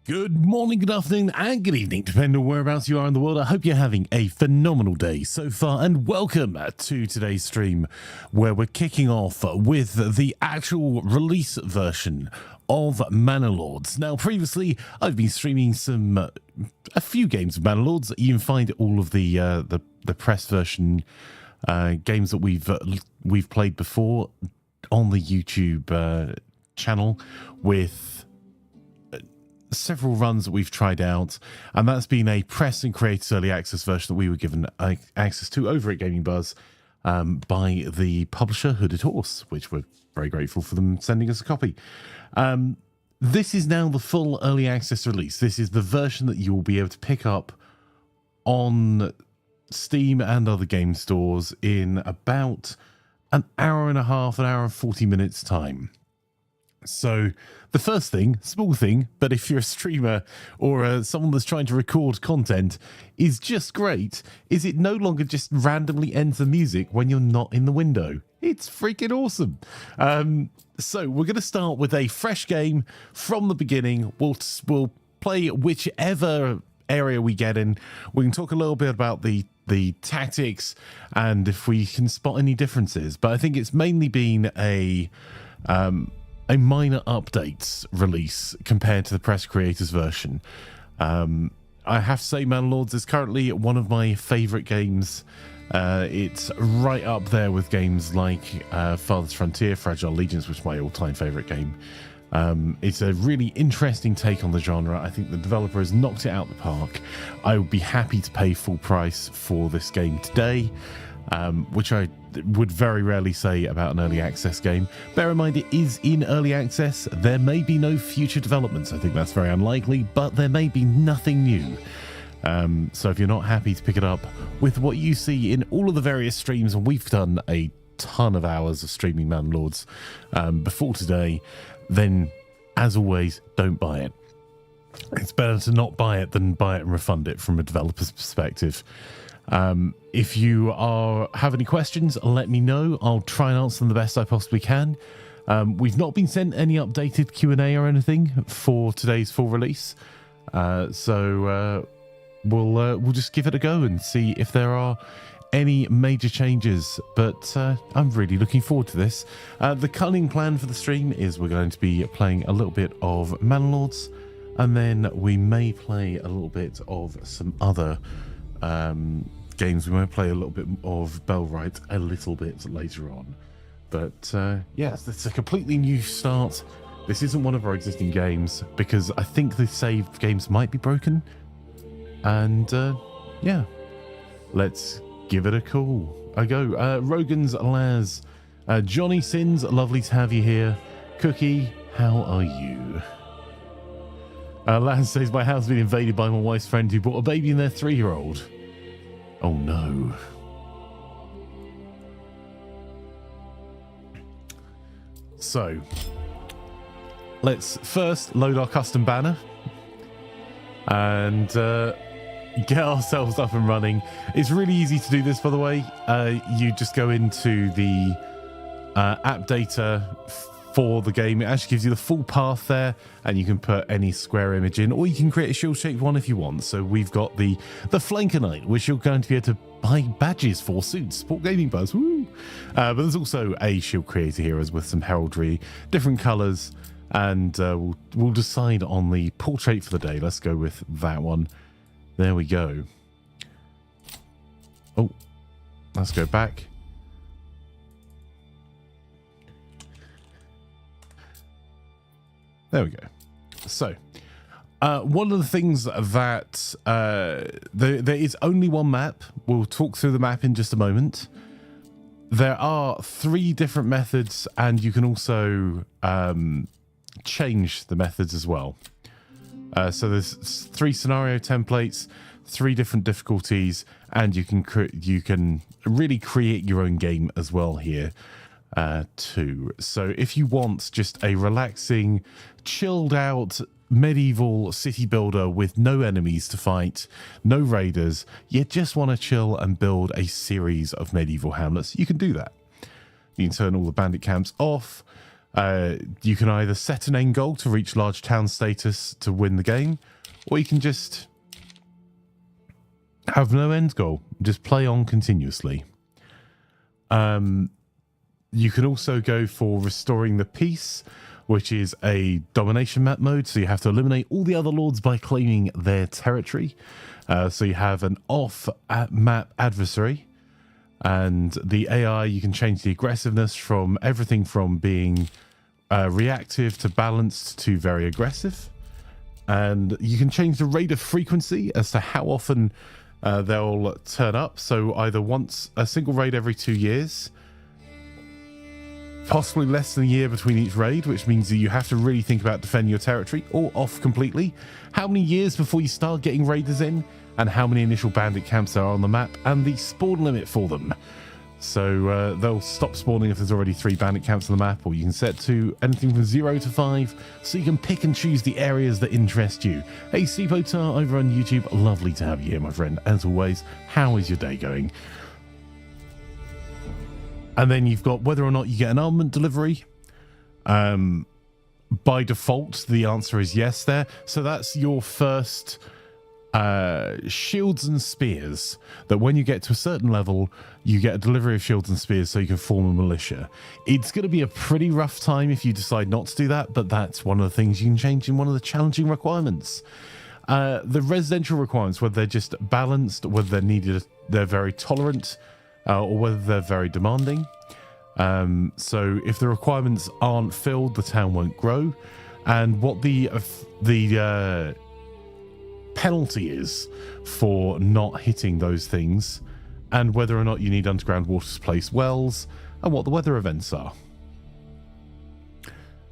Good morning, good afternoon, and good evening, depending on whereabouts you are in the world. I hope you're having a phenomenal day so far, and welcome to today's stream, where we're kicking off with the actual release version of Manor Lords. Now, previously, I've been streaming a few games of Manor Lords. You can find all of the press version games that we've played before on the YouTube channel with several runs that we've tried out, and that's been a press and creators early access version that we were given access to over at Gaming Buzz by the publisher Hooded Horse, which we're very grateful for them sending us a copy. This is now the full early access release. This is the version that you will be able to pick up on Steam and other game stores in about an hour and a half, an hour and 40 minutes time. So the first thing, small thing, but if you're a streamer or someone that's trying to record content, is just great, is it no longer just randomly ends the music when you're not in the window. It's freaking awesome. So we're going to start with a fresh game from the beginning. We'll play whichever area we get in. We can talk a little bit about the tactics and if we can spot any differences. But I think it's mainly been a minor updates release compared to the press creators version. I have to say Manor Lords is currently one of my favorite games. It's right up there with games like Farthest Frontier, Fragile Allegiance, which is my all-time favorite game. It's a really interesting take on the genre. I think the developer has knocked it out the park. I would be happy to pay full price for this game today, which I would very rarely say about an early access game. Bear in mind, it is in early access. There may be no future developments. I think that's very unlikely, but there may be nothing new. So if you're not happy to pick it up with what you see in all of the various streams, and we've done a ton of hours of streaming Manor Lords before today, then as always, don't buy it. It's better to not buy it than buy it and refund it from a developer's perspective. If you have any questions, let me know. I'll try and answer them the best I possibly can. We've not been sent any updated Q&A or anything for today's full release, so we'll just give it a go and see if there are any major changes. But I'm really looking forward to this. The cunning plan for the stream is we're going to be playing a little bit of Manor Lords, and then we may play a little bit of some other games. We might play a little bit of Bellwright a little bit later on. But yes, it's a completely new start. This isn't one of our existing games because I think the save games might be broken. And yeah, let's give it a call. I go. Rogan's Laz. Johnny Sins, lovely to have you here. Cookie, how are you? Laz says, my house has been invaded by my wife's friend who brought a baby in their 3-year-old. Oh no. So, let's first load our custom banner and get ourselves up and running. It's really easy to do this, by the way. You just go into the app data for the game. It actually gives you the full path there, and you can put any square image in, or you can create a shield-shaped one if you want. So we've got the Flanker Knight, which you're going to be able to buy badges for soon. Support Gaming Buzz, woo! But there's also a shield creator here as with some heraldry, different colours, and we'll decide on the portrait for the day. Let's go with that one. There we go. Oh, let's go back. There we go. So, one of the things that there is only one map. We'll talk through the map in just a moment. There are 3 different methods, and you can also change the methods as well. So there's 3 scenario templates, 3 different difficulties, and you can really create your own game as well here. Too. So if you want just a relaxing, chilled out medieval city builder with no enemies to fight, no raiders, you just want to chill and build a series of medieval hamlets, you can do that. You can turn all the bandit camps off, You can either set an end goal to reach large town status to win the game, or you can just have no end goal, just play on continuously. You can also go for restoring the peace, which is a domination map mode. So you have to eliminate all the other lords by claiming their territory. So you have an off-map adversary. And the AI, you can change the aggressiveness from everything from being reactive to balanced to very aggressive. And you can change the rate of frequency as to how often they'll turn up. So either once, a single raid every 2 years, possibly less than a year between each raid, which means that you have to really think about defending your territory, or off completely. How many years before you start getting raiders in, and how many initial bandit camps there are on the map, and the spawn limit for them. So they'll stop spawning if there's already 3 bandit camps on the map, or you can set to anything from 0 to 5, so you can pick and choose the areas that interest you. Hey, Seapotar over on YouTube, lovely to have you here, my friend. As always, how is your day going? And then you've got whether or not you get an armament delivery. By default, the answer is yes there. So that's your first shields and spears, that when you get to a certain level, you get a delivery of shields and spears so you can form a militia. It's going to be a pretty rough time if you decide not to do that, but that's one of the things you can change in one of the challenging requirements. The residential requirements, whether they're just balanced, whether they're needed, they're very tolerant, or whether they're very demanding. So if the requirements aren't filled, the town won't grow. And what the penalty is for not hitting those things, and whether or not you need underground water to place wells, and what the weather events are.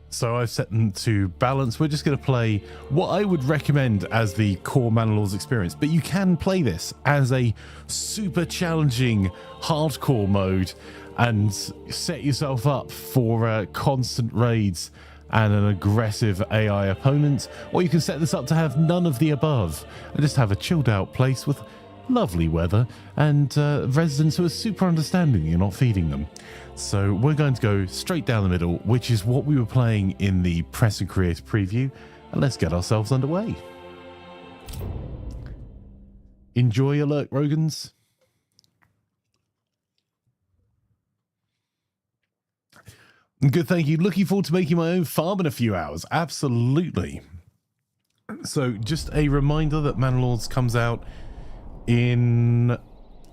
So I've set them to balance. We're just going to play what I would recommend as the core Manor Lords experience, but you can play this as a super challenging hardcore mode and set yourself up for constant raids and an aggressive AI opponent, or you can set this up to have none of the above and just have a chilled out place with lovely weather and residents who are super understanding you're not feeding them. So we're going to go straight down the middle, which is what we were playing in the Press and Create preview, and let's get ourselves underway. Enjoy your lurk, Rogans. Good, thank you. Looking forward to making my own farm in a few hours. Absolutely. So just a reminder that Manor Lords comes out in,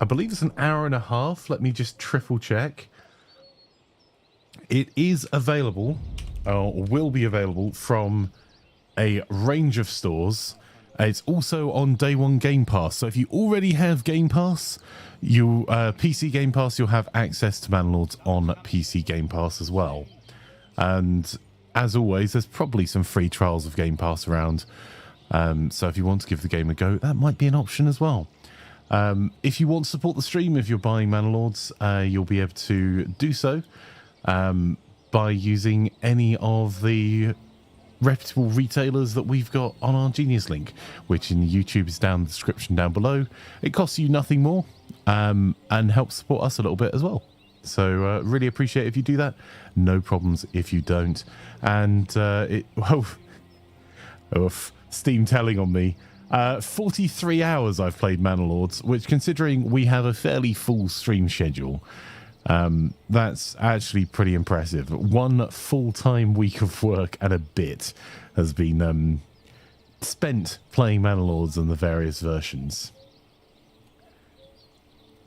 I believe it's an hour and a half. Let me just triple check. It is available, or will be available, from a range of stores. It's also on day one Game Pass. So if you already have Game Pass, you PC Game Pass, you'll have access to Manor Lords on PC Game Pass as well. And as always, there's probably some free trials of Game Pass around. So if you want to give the game a go, that might be an option as well. If you want to support the stream, if you're buying Manor Lords, you'll be able to do so by using any of the reputable retailers that we've got on our Genius link, which in YouTube is down in the description down below. It costs you nothing more and helps support us a little bit as well. So really appreciate it if you do that. No problems if you don't. And Steam telling on me. 43 hours I've played Manor Lords, which, considering we have a fairly full stream schedule, that's actually pretty impressive. 1 full-time week of work and a bit has been spent playing Manor Lords and the various versions.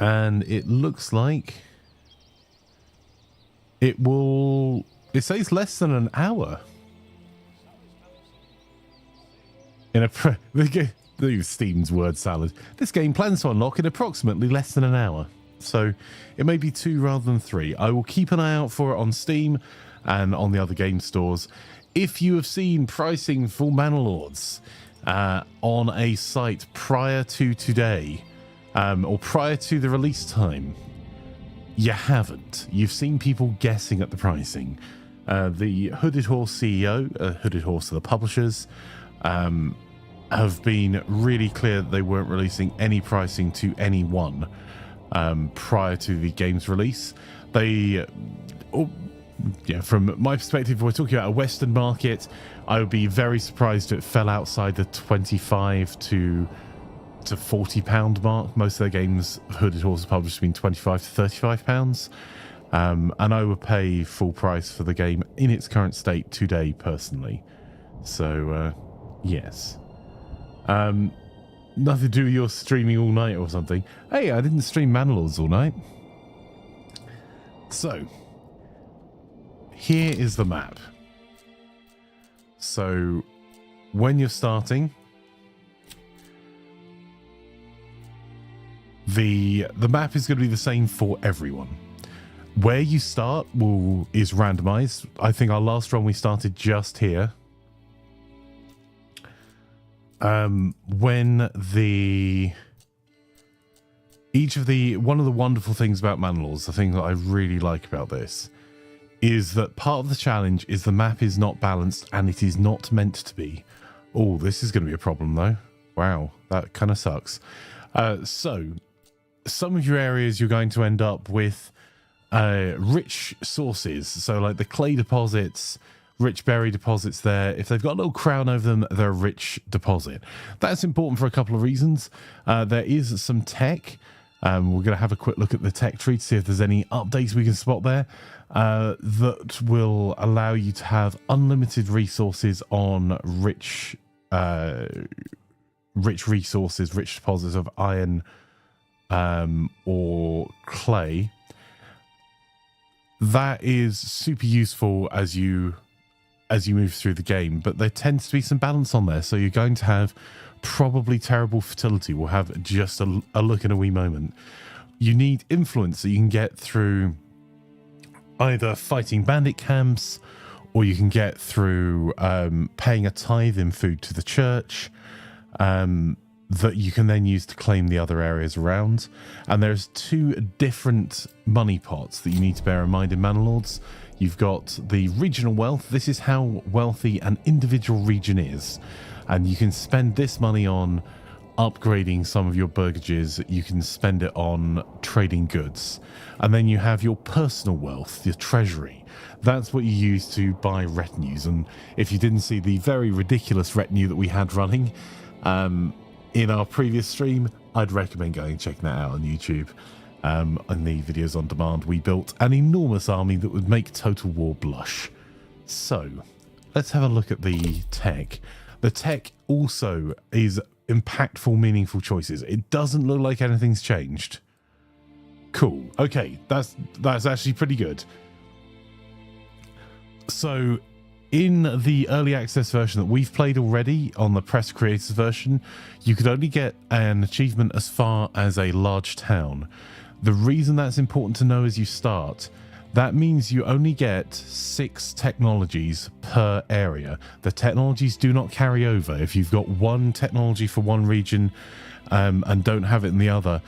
And it looks like it says less than an hour. Steam's word salad. This game plans to unlock in approximately less than an hour. So it may be 2 rather than 3. I will keep an eye out for it on Steam and on the other game stores. If you have seen pricing for Manor Lords on a site prior to today, or prior to the release time, you haven't. You've seen people guessing at the pricing. The Hooded Horse CEO, Hooded Horse are the publishers, have been really clear that they weren't releasing any pricing to anyone prior to the game's release. They yeah, from my perspective, if we're talking about a Western market, I would be very surprised if it fell outside the 25 to £40 mark. Most of their games, Hooded Horse, are published between 25 to £35. And I would pay full price for the game in its current state today, personally. So, yes. Nothing to do with your streaming all night or something. Hey, I didn't stream Manor Lords all night. So, here is the map. So, when you're starting, the map is going to be the same for everyone. Where you start is randomized. I think our last run we started just here. One of the wonderful things about Manor Lords, the thing that I really like about this, is that part of the challenge is the map is not balanced and it is not meant to be. Oh, this is going to be a problem though. Wow, that kind of sucks. So, some of your areas you're going to end up with rich sources. So like the clay deposits, rich berry deposits there. If they've got a little crown over them, they're a rich deposit. That's important for a couple of reasons. There is some tech. We're going to have a quick look at the tech tree to see if there's any updates we can spot there that will allow you to have unlimited resources on rich resources, rich deposits of iron or clay. That is super useful as you move through the game, but there tends to be some balance on there, so you're going to have probably terrible fertility. We'll have just a look in a wee moment. You need influence that you can get through either fighting bandit camps, or you can get through paying a tithe in food to the church, that you can then use to claim the other areas around. And there's two different money pots that you need to bear in mind in Manor Lords. You've got the regional wealth. This is how wealthy an individual region is. And you can spend this money on upgrading some of your burgages. You can spend it on trading goods. And then you have your personal wealth, your treasury. That's what you use to buy retinues. And if you didn't see the very ridiculous retinue that we had running in our previous stream, I'd recommend going and checking that out on YouTube. In the videos on demand, we built an enormous army that would make Total War blush. So, let's have a look at the tech. The tech also is impactful, meaningful choices. It doesn't look like anything's changed. Cool. Okay, that's actually pretty good. So, in the early access version that we've played already, on the press creators version, you could only get an achievement as far as a large town. The reason that's important to know as you start, that means you only get 6 technologies per area. The technologies do not carry over. If you've got one technology for one region and don't have it in the other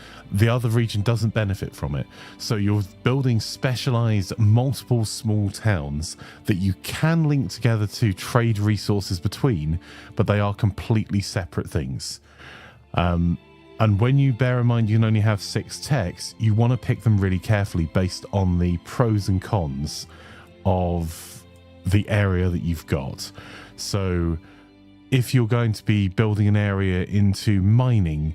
region doesn't benefit from it. So you're building specialized multiple small towns that you can link together to trade resources between, but they are completely separate things. And when you bear in mind you can only have 6 techs, you want to pick them really carefully based on the pros and cons of the area that you've got. So if you're going to be building an area into mining,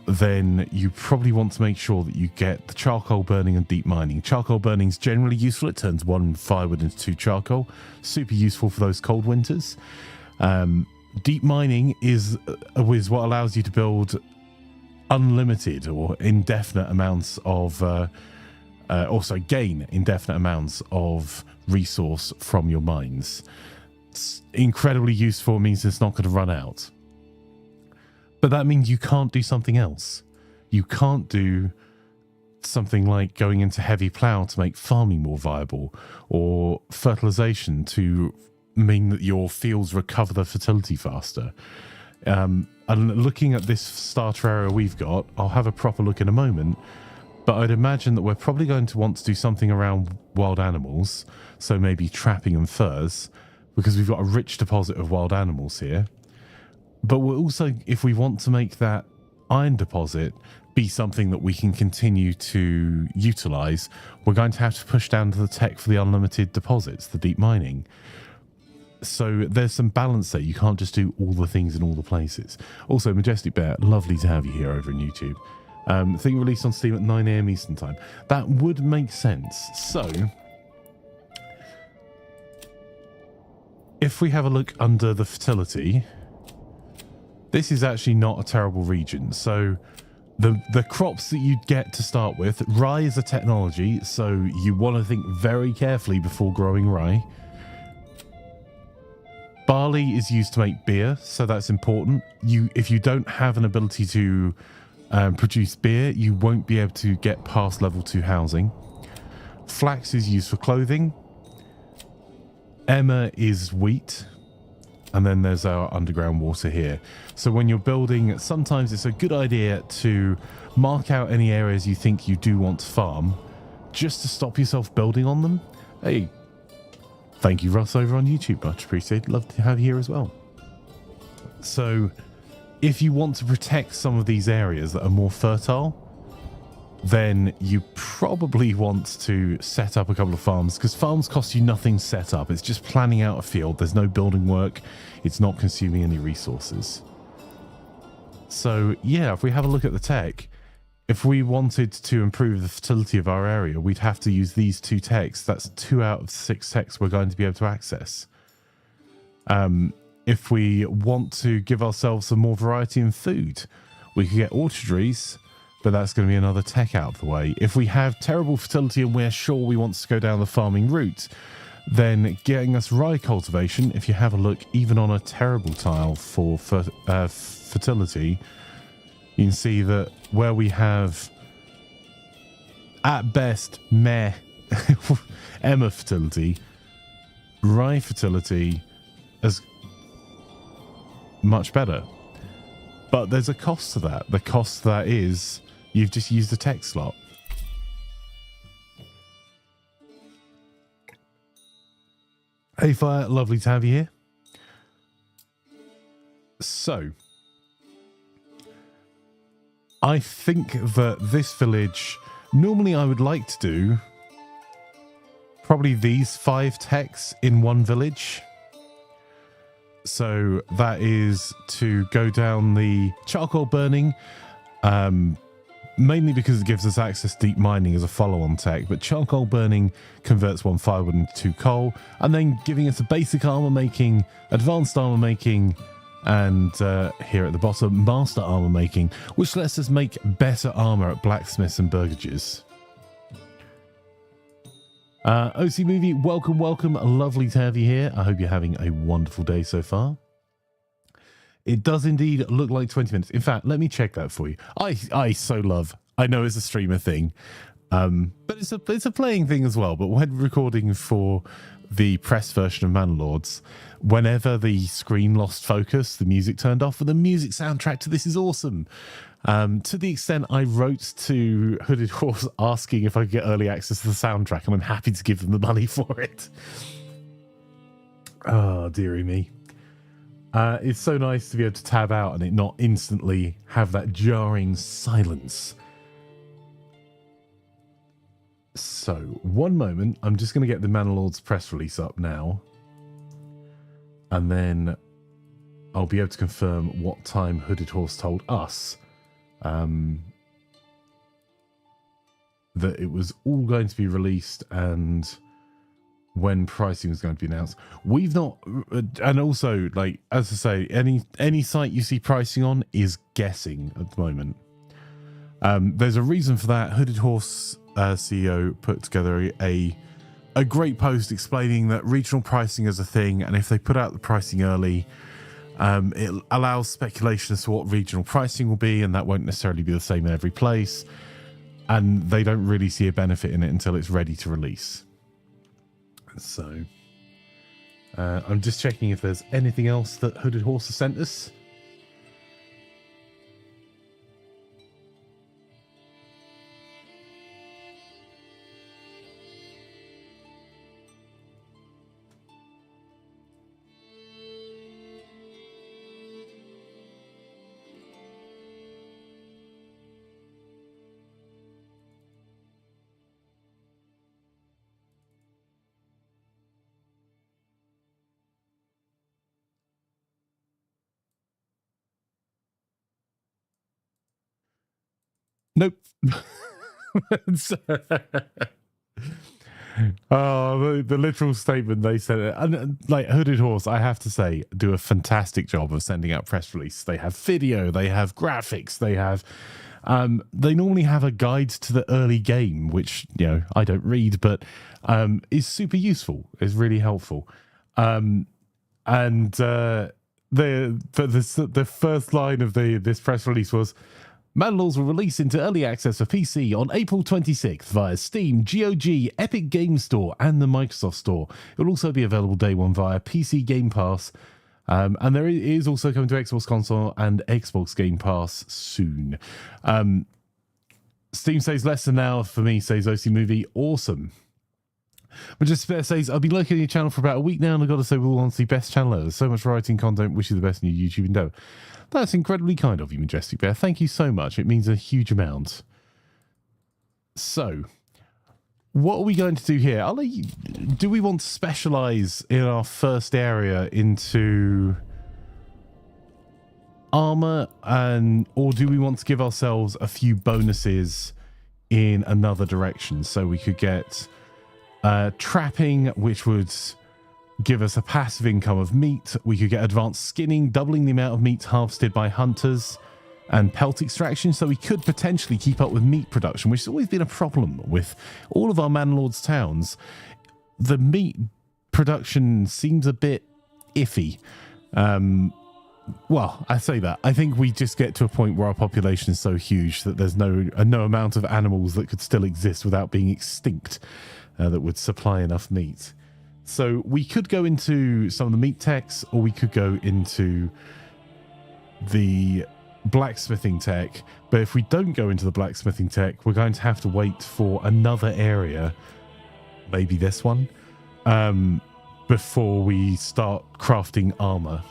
then you probably want to make sure that you get the charcoal burning and deep mining. Charcoal burning is generally useful. It turns 1 firewood into 2 charcoal. Super useful for those cold winters. Deep mining is what allows you to build unlimited or indefinite amounts of also gain indefinite amounts of resource from your mines. It's incredibly useful. It means it's not going to run out, but that means you can't do something else. You can't do something like going into heavy plow to make farming more viable, or fertilization to mean that your fields recover the fertility faster. And looking at this starter area we've got, I'll have a proper look in a moment, but I'd imagine that we're probably going to want to do something around wild animals, so maybe trapping and furs, because we've got a rich deposit of wild animals here. But we're also, if we want to make that iron deposit be something that we can continue to utilize, we're going to have to push down to the tech for the unlimited deposits, the deep mining. So there's some balance there. You can't just do all the things in all the places. Also, Majestic Bear, lovely to have you here over on YouTube. Thing released on Steam at 9 AM Eastern Time. That would make sense. So, if we have a look under the fertility, this is actually not a terrible region. So, the crops that you get to start with, rye is a technology, so you want to think very carefully before growing rye. Barley is used to make beer, so that's important. If you don't have an ability to produce beer, you won't be able to get past level 2 housing. Flax is used for clothing. Emmer is wheat. And then there's our underground water here. So when you're building, sometimes it's a good idea to mark out any areas you think you do want to farm, just to stop yourself building on them. Hey, thank you, Russ, over on YouTube. Much appreciated. Love to have you here as well. So if you want to protect some of these areas that are more fertile, then you probably want to set up a couple of farms, because farms cost you nothing set up. It's just planning out a field. There's no building work. It's not consuming any resources. So yeah, if we have a look at the tech, if we wanted to improve the fertility of our area, we'd have to use these 2 techs. That's 2 out of 6 techs we're going to be able to access. If we want to give ourselves some more variety in food, we could get orcharderies, but that's going to be another tech out of the way. If we have terrible fertility and we're sure we want to go down the farming route, then getting us rye cultivation, if you have a look, even on a terrible tile for fertility, you can see that where we have, at best, meh, Emma fertility, rye fertility is much better. But there's a cost to that. The cost to that is you've just used a tech slot. Hey Fire, lovely to have you here. So, I think that this village, normally I would like to do probably these 5 techs in one village. So that is to go down the charcoal burning, mainly because it gives us access to deep mining as a follow-on tech, but charcoal burning converts 1 firewood into 2 coal, and then giving us a basic armor making, advanced armor making, and here at the bottom, master armor making, which lets us make better armor at blacksmiths and burgages. OC Movie, welcome, welcome. Lovely to have you here. I hope you're having a wonderful day so far. It does indeed look like 20 minutes. In fact, let me check that for you. I so love, I know it's a streamer thing, but it's a playing thing as well. But when recording for the press version of Manor Lords, whenever the screen lost focus, the music turned off, and the music soundtrack to this is awesome. To the extent I wrote to Hooded Horse asking if I could get early access to the soundtrack, and I'm happy to give them the money for it. Oh, dearie me. It's so nice to be able to tab out and it not instantly have that jarring silence. So, one moment. I'm just going to get the Manor Lords press release up now. And then I'll be able to confirm what time Hooded Horse told us that it was all going to be released and when pricing was going to be announced. We've not, and also, like, as I say, any site you see pricing on is guessing at the moment. There's a reason for that. Hooded Horse CEO put together a great post explaining that regional pricing is a thing, and if they put out the pricing early, it allows speculation as to what regional pricing will be, and that won't necessarily be the same in every place, and they don't really see a benefit in it until it's ready to release. So I'm just checking if there's anything else that Hooded Horse has sent us. Nope. Oh, the literal statement they said it. And like Hooded Horse, I have to say, do a fantastic job of sending out press release. They have video, they have graphics, they have they normally have a guide to the early game, which, you know, I don't read, but is super useful, is really helpful. The first line of this press release was, Manor Lords will release into early access for PC on April 26th via Steam, GOG, Epic Games Store, and the Microsoft Store. It will also be available day one via PC Game Pass. And there is also coming to Xbox Console and Xbox Game Pass soon. Steam says less than an hour for me, says OC Movie. Awesome. But just says, I've been looking at your channel for about a week now, and I've got to say, we're on the best channel ever. So much writing content. Wish you the best in your YouTube endeavor. That's incredibly kind of you, Majestic Bear. Thank you so much. It means a huge amount. So, what are we going to do here? I'll let you, do we want to specialize in our first area into armor, or do we want to give ourselves a few bonuses in another direction? So we could get trapping, which would give us a passive income of meat. We could get advanced skinning, doubling the amount of meat harvested by hunters, and pelt extraction. So we could potentially keep up with meat production, which has always been a problem with all of our Manor Lords towns. The meat production seems a bit iffy. Well, I say that. I think we just get to a point where our population is so huge that there's no amount of animals that could still exist without being extinct that would supply enough meat. So we could go into some of the meat techs, or we could go into the blacksmithing tech. But if we don't go into the blacksmithing tech, we're going to have to wait for another area, maybe this one, before we start crafting armor.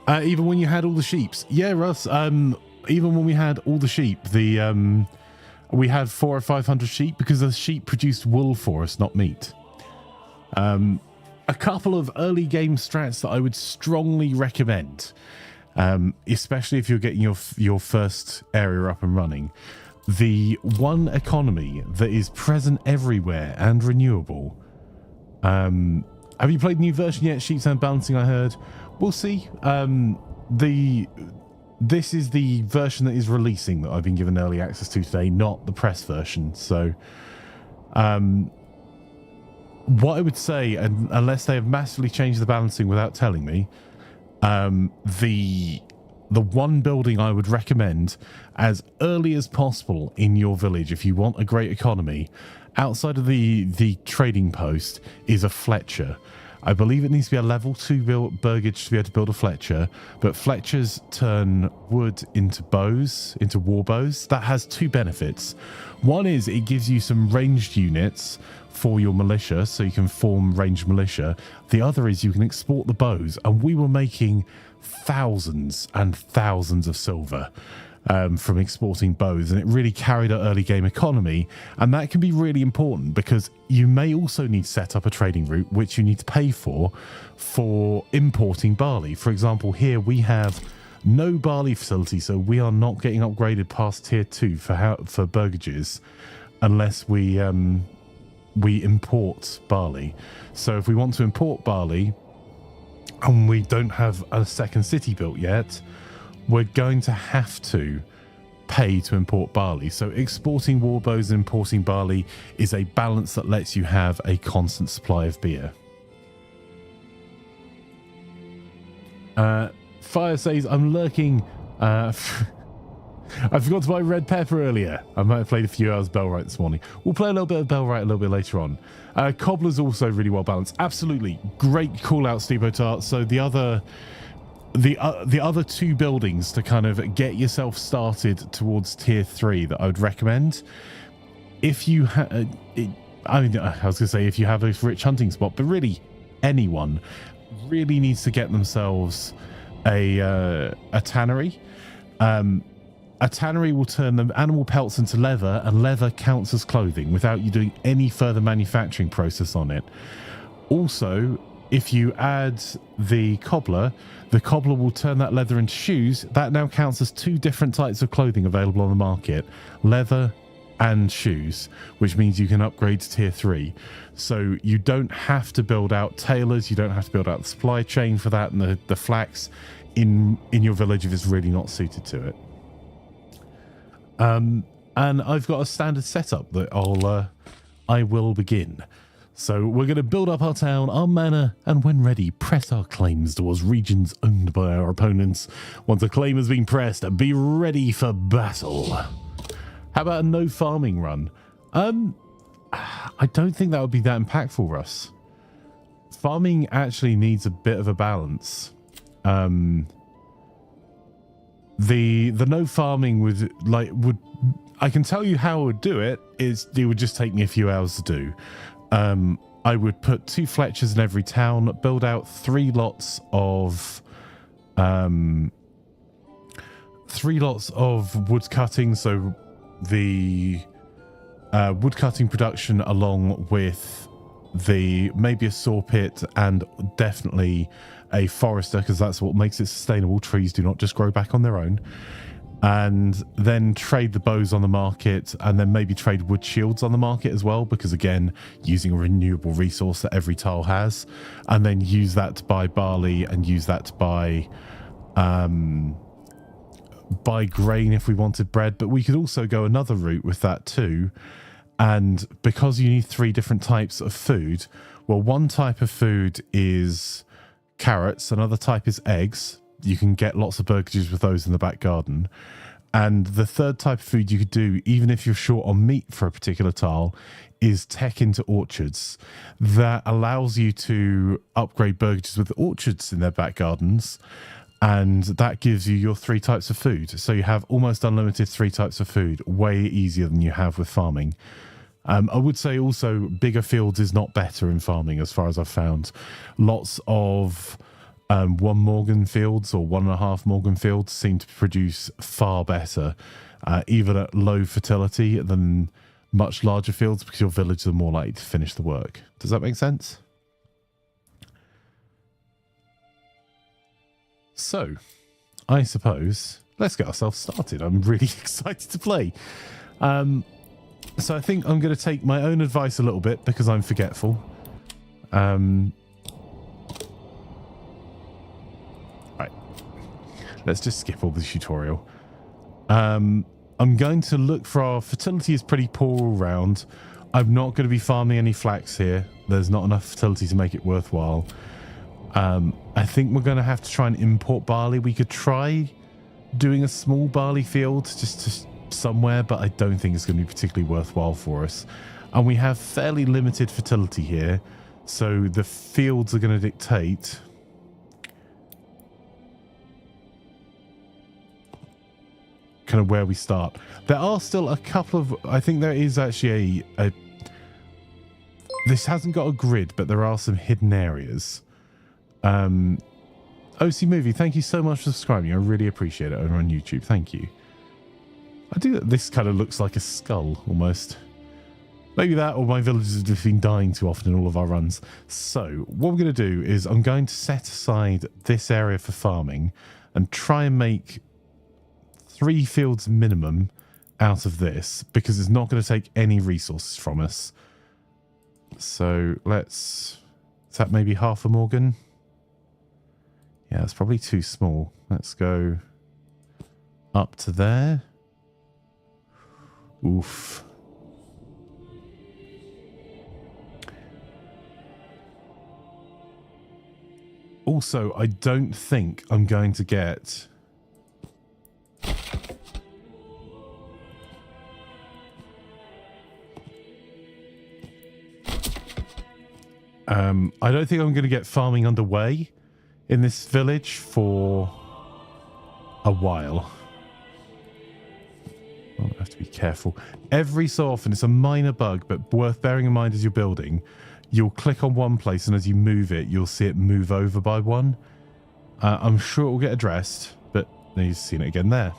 Even when you had all the sheeps. Yeah, Russ. Even when we had all the sheep, we had 400 or 500 sheep because the sheep produced wool for us, not meat. A couple of early game strats that I would strongly recommend, especially if you're getting your first area up and running. The one economy that is present everywhere and renewable. Have you played the new version yet? Sheep's and Balancing, I heard. We'll see. This is the version that is releasing that I've been given early access to today, not the press version. So, what I would say, and unless they have massively changed the balancing without telling me, the one building I would recommend as early as possible in your village, if you want a great economy, outside of the trading post, is a Fletcher. I believe it needs to be a level 2 burgage to be able to build a Fletcher, but Fletchers turn wood into bows, into war bows. That has two benefits. One is it gives you some ranged units for your militia, so you can form ranged militia. The other is you can export the bows, and we were making thousands and thousands of silver from exporting bows, and it really carried our early game economy. And that can be really important because you may also need to set up a trading route, which you need to pay for importing barley. For example, here we have no barley facility, so we are not getting upgraded past tier 2 for burgages unless we import barley. So if we want to import barley and we don't have a second city built yet, we're going to have to pay to import barley. So exporting warbows and importing barley is a balance that lets you have a constant supply of beer. Fire says, I'm lurking. I forgot to buy red pepper earlier. I might have played a few hours Bellwright this morning. We'll play a little bit of Bellwright a little bit later on. Cobbler's also really well balanced. Absolutely. Great call out, Steve O'Tart. So the other two buildings to kind of get yourself started towards tier 3 that I would recommend, if you I was going to say if you have a rich hunting spot, but really anyone really needs to get themselves a tannery. A tannery will turn the animal pelts into leather, and leather counts as clothing without you doing any further manufacturing process on it. Also, if you add the cobbler will turn that leather into shoes. That now counts as 2 different types of clothing available on the market, leather and shoes, which means you can upgrade to tier 3. So you don't have to build out tailors, you don't have to build out the supply chain for that, and the flax in your village if it's really not suited to it. And I've got a standard setup that I will begin. So we're going to build up our town, our manor, and when ready, press our claims towards regions owned by our opponents. Once a claim has been pressed, be ready for battle. How about a no farming run? I don't think that would be that impactful, Russ. Farming actually needs a bit of a balance. The no farming would I can tell you how I would do it. It would just take me a few hours to do. I would put 2 Fletchers in every town, build out 3 lots of wood cutting, so the wood cutting production along with maybe a saw pit and definitely a forester, because that's what makes it sustainable. Trees do not just grow back on their own. And then trade the bows on the market, and then maybe trade wood shields on the market as well, because again, using a renewable resource that every tile has, and then use that to buy barley and use that to buy grain if we wanted bread. But we could also go another route with that too. And because you need 3 different types of food, well, one type of food is carrots, another type is eggs. You can get lots of burgages with those in the back garden. And the third type of food you could do, even if you're short on meat for a particular tile, is tech into orchards. That allows you to upgrade burgages with orchards in their back gardens. And that gives you your 3 types of food. So you have almost unlimited 3 types of food, way easier than you have with farming. I would say also bigger fields is not better in farming as far as I've found. Lots of 1 Morgan fields or 1.5 Morgan fields seem to produce far better, even at low fertility, than much larger fields, because your villages are more likely to finish the work. Does that make sense? So, I suppose, let's get ourselves started. I'm really excited to play. So I think I'm going to take my own advice a little bit, because I'm forgetful. Right. Let's just skip all the tutorial. I'm going to look for our fertility is pretty poor all round. I'm not going to be farming any flax here. There's not enough fertility to make it worthwhile. I think we're going to have to try and import barley. We could try doing a small barley field just somewhere, but I don't think it's going to be particularly worthwhile for us. And we have fairly limited fertility here, so the fields are going to dictate kind of where we start. There are still a couple of, I think there is actually this hasn't got a grid, but there are some hidden areas. OC Movie, thank you so much for subscribing. I really appreciate it over on YouTube. Thank you. I do. This kind of looks like a skull almost. Maybe that, or my villagers have just been dying too often in all of our runs. So what we're going to do is I'm going to set aside this area for farming and try and make 3 fields minimum out of this, because it's not going to take any resources from us. So let's... Is that maybe half a Morgan? Yeah, it's probably too small. Let's go up to there. Oof. Also, I don't think I'm going to get... I don't think I'm going to get farming underway in this village for a while. I have to be careful. Every so often, it's a minor bug, but worth bearing in mind as you're building. You'll click on one place, and as you move it, you'll see it move over by one. I'm sure it will get addressed, but you've seen it again there.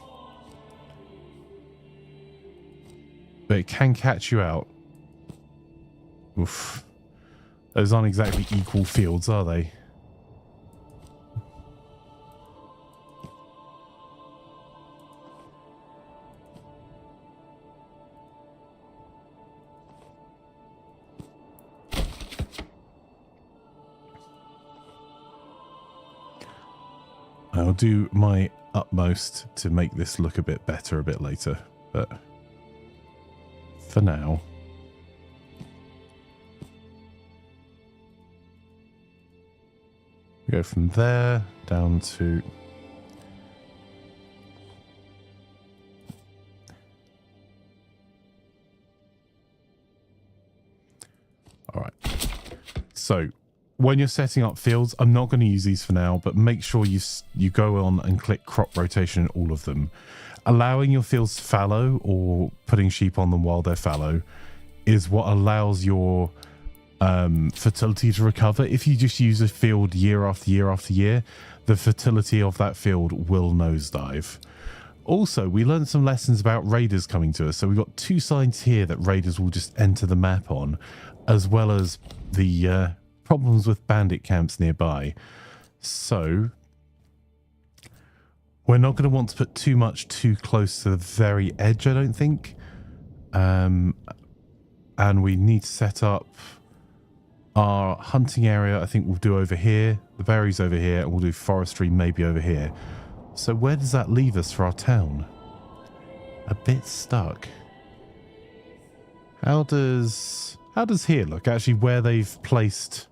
But it can catch you out. Oof. Those aren't exactly equal fields, are they? I'll do my utmost to make this look a bit better a bit later, but for now, we go from there down to all right. So when you're setting up fields, I'm not going to use these for now, but make sure you go on and click crop rotation in all of them. Allowing your fields to fallow or putting sheep on them while they're fallow is what allows your fertility to recover. If you just use a field year after year after year, the fertility of that field will nosedive. Also, we learned some lessons about raiders coming to us. So we've got 2 signs here that raiders will just enter the map on, as well as the problems with bandit camps nearby. So we're not going to want to put too much too close to the very edge, I don't think. And we need to set up our hunting area. I think we'll do over here, the berries over here, and we'll do forestry maybe over here. So where does that leave us for our town? A bit stuck. How does here look? Actually, where they've placed...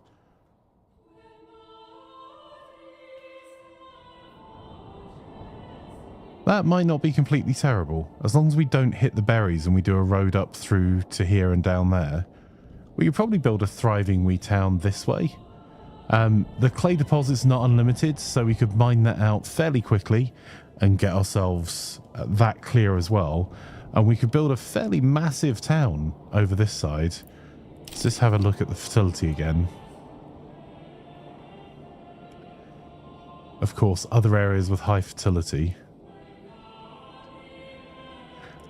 That might not be completely terrible. As long as we don't hit the berries and we do a road up through to here and down there, we could probably build a thriving wee town this way. The clay deposit's not unlimited, so we could mine that out fairly quickly and get ourselves that clear as well. And we could build a fairly massive town over this side. Let's just have a look at the fertility again. Of course, other areas with high fertility.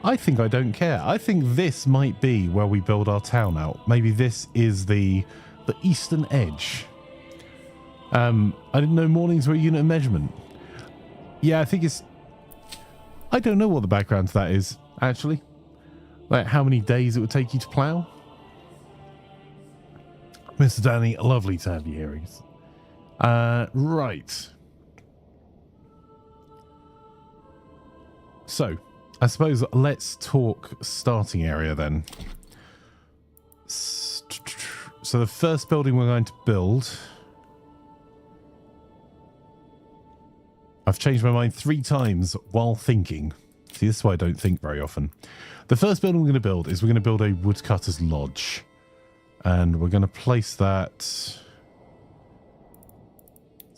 I think I don't care. I think this might be where we build our town out. Maybe this is the eastern edge. I didn't know mornings were a unit of measurement. Yeah, I think it's... I don't know what the background to that is, actually. Like how many days it would take you to plough. Mr. Danny, lovely to have you here. Right. So... I suppose let's talk starting area then. So the first building we're going to build... I've changed my mind 3 times while thinking. See, this is why I don't think very often. The first building we're going to build is we're going to build a woodcutter's lodge. And we're going to place that...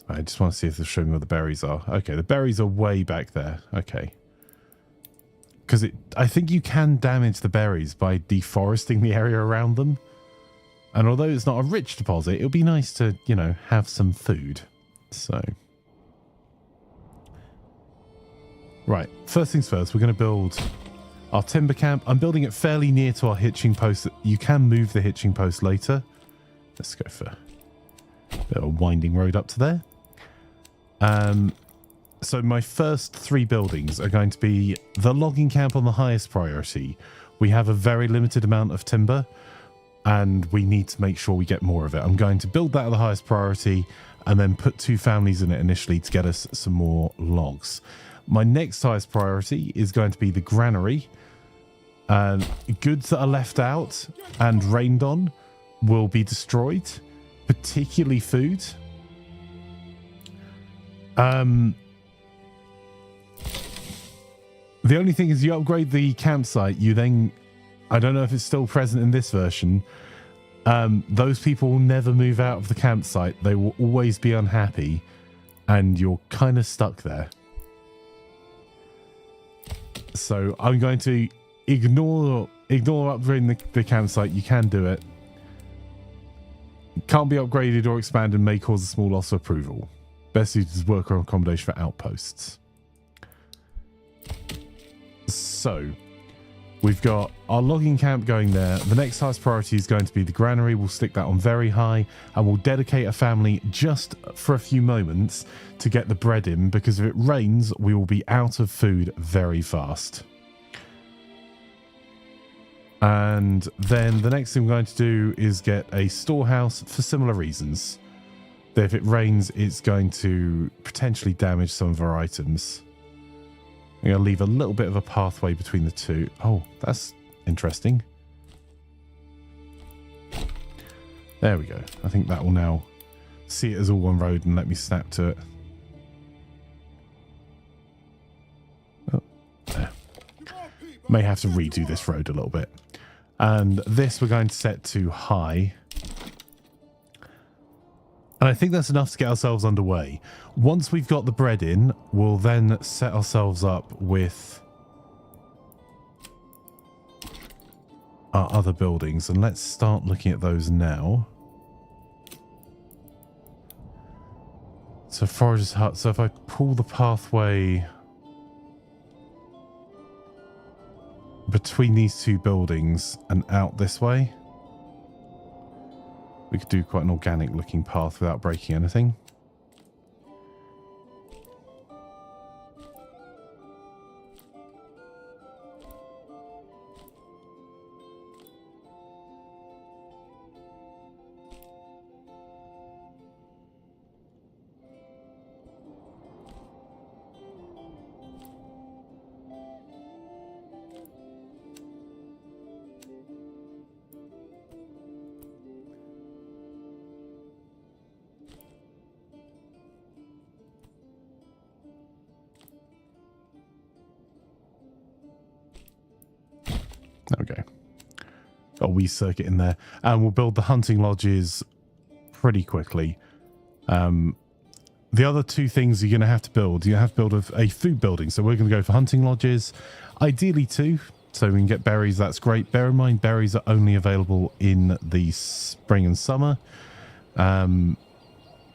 I just want to see if they'll show me where the berries are. Okay, the berries are way back there. Okay. Because I think you can damage the berries by deforesting the area around them. And although it's not a rich deposit, it'll be nice to, you know, have some food. So. Right. First things first, we're going to build our timber camp. I'm building it fairly near to our hitching post. You can move the hitching post later. Let's go for a bit of a winding road up to there. So my first 3 buildings are going to be the logging camp on the highest priority. We have a very limited amount of timber and we need to make sure we get more of it. I'm going to build that at the highest priority and then put 2 families in it initially to get us some more logs. My next highest priority is going to be the granary. Goods that are left out and rained on will be destroyed, particularly food. The only thing is you upgrade the campsite, you then... I don't know if it's still present in this version. Those people will never move out of the campsite. They will always be unhappy. And you're kind of stuck there. So I'm going to ignore upgrading the campsite. You can do it. Can't be upgraded or expanded, may cause a small loss of approval. Best suited as worker accommodation for outposts. So, We've got our logging camp going there. The next highest priority is going to be the granary. We'll stick that on very high, and we'll dedicate a family just for a few moments to get the bread in, because if it rains, we will be out of food very fast. And then the next thing we're going to do is get a storehouse for similar reasons. That if it rains, it's going to potentially damage some of our items. I'm going to leave a little bit of a pathway between the two. Oh, that's interesting. There we go. I think that will now see it as all one road and let me snap to it. Oh, there. May have to redo this road a little bit. And this we're going to set to high. And I think that's enough to get ourselves underway. Once we've got the bread in, we'll then set ourselves up with our other buildings. And let's start looking at those now. So Forager's Hut. So if I pull the pathway between these two buildings and out this way, we could do quite an organic looking path without breaking anything. Okay. Got a wee circuit in there. And we'll build the hunting lodges pretty quickly. The other two things you're going to have to build, you have to build a food building. So we're going to go for hunting lodges, ideally 2, so we can get berries. That's great. Bear in mind, berries are only available in the spring and summer. And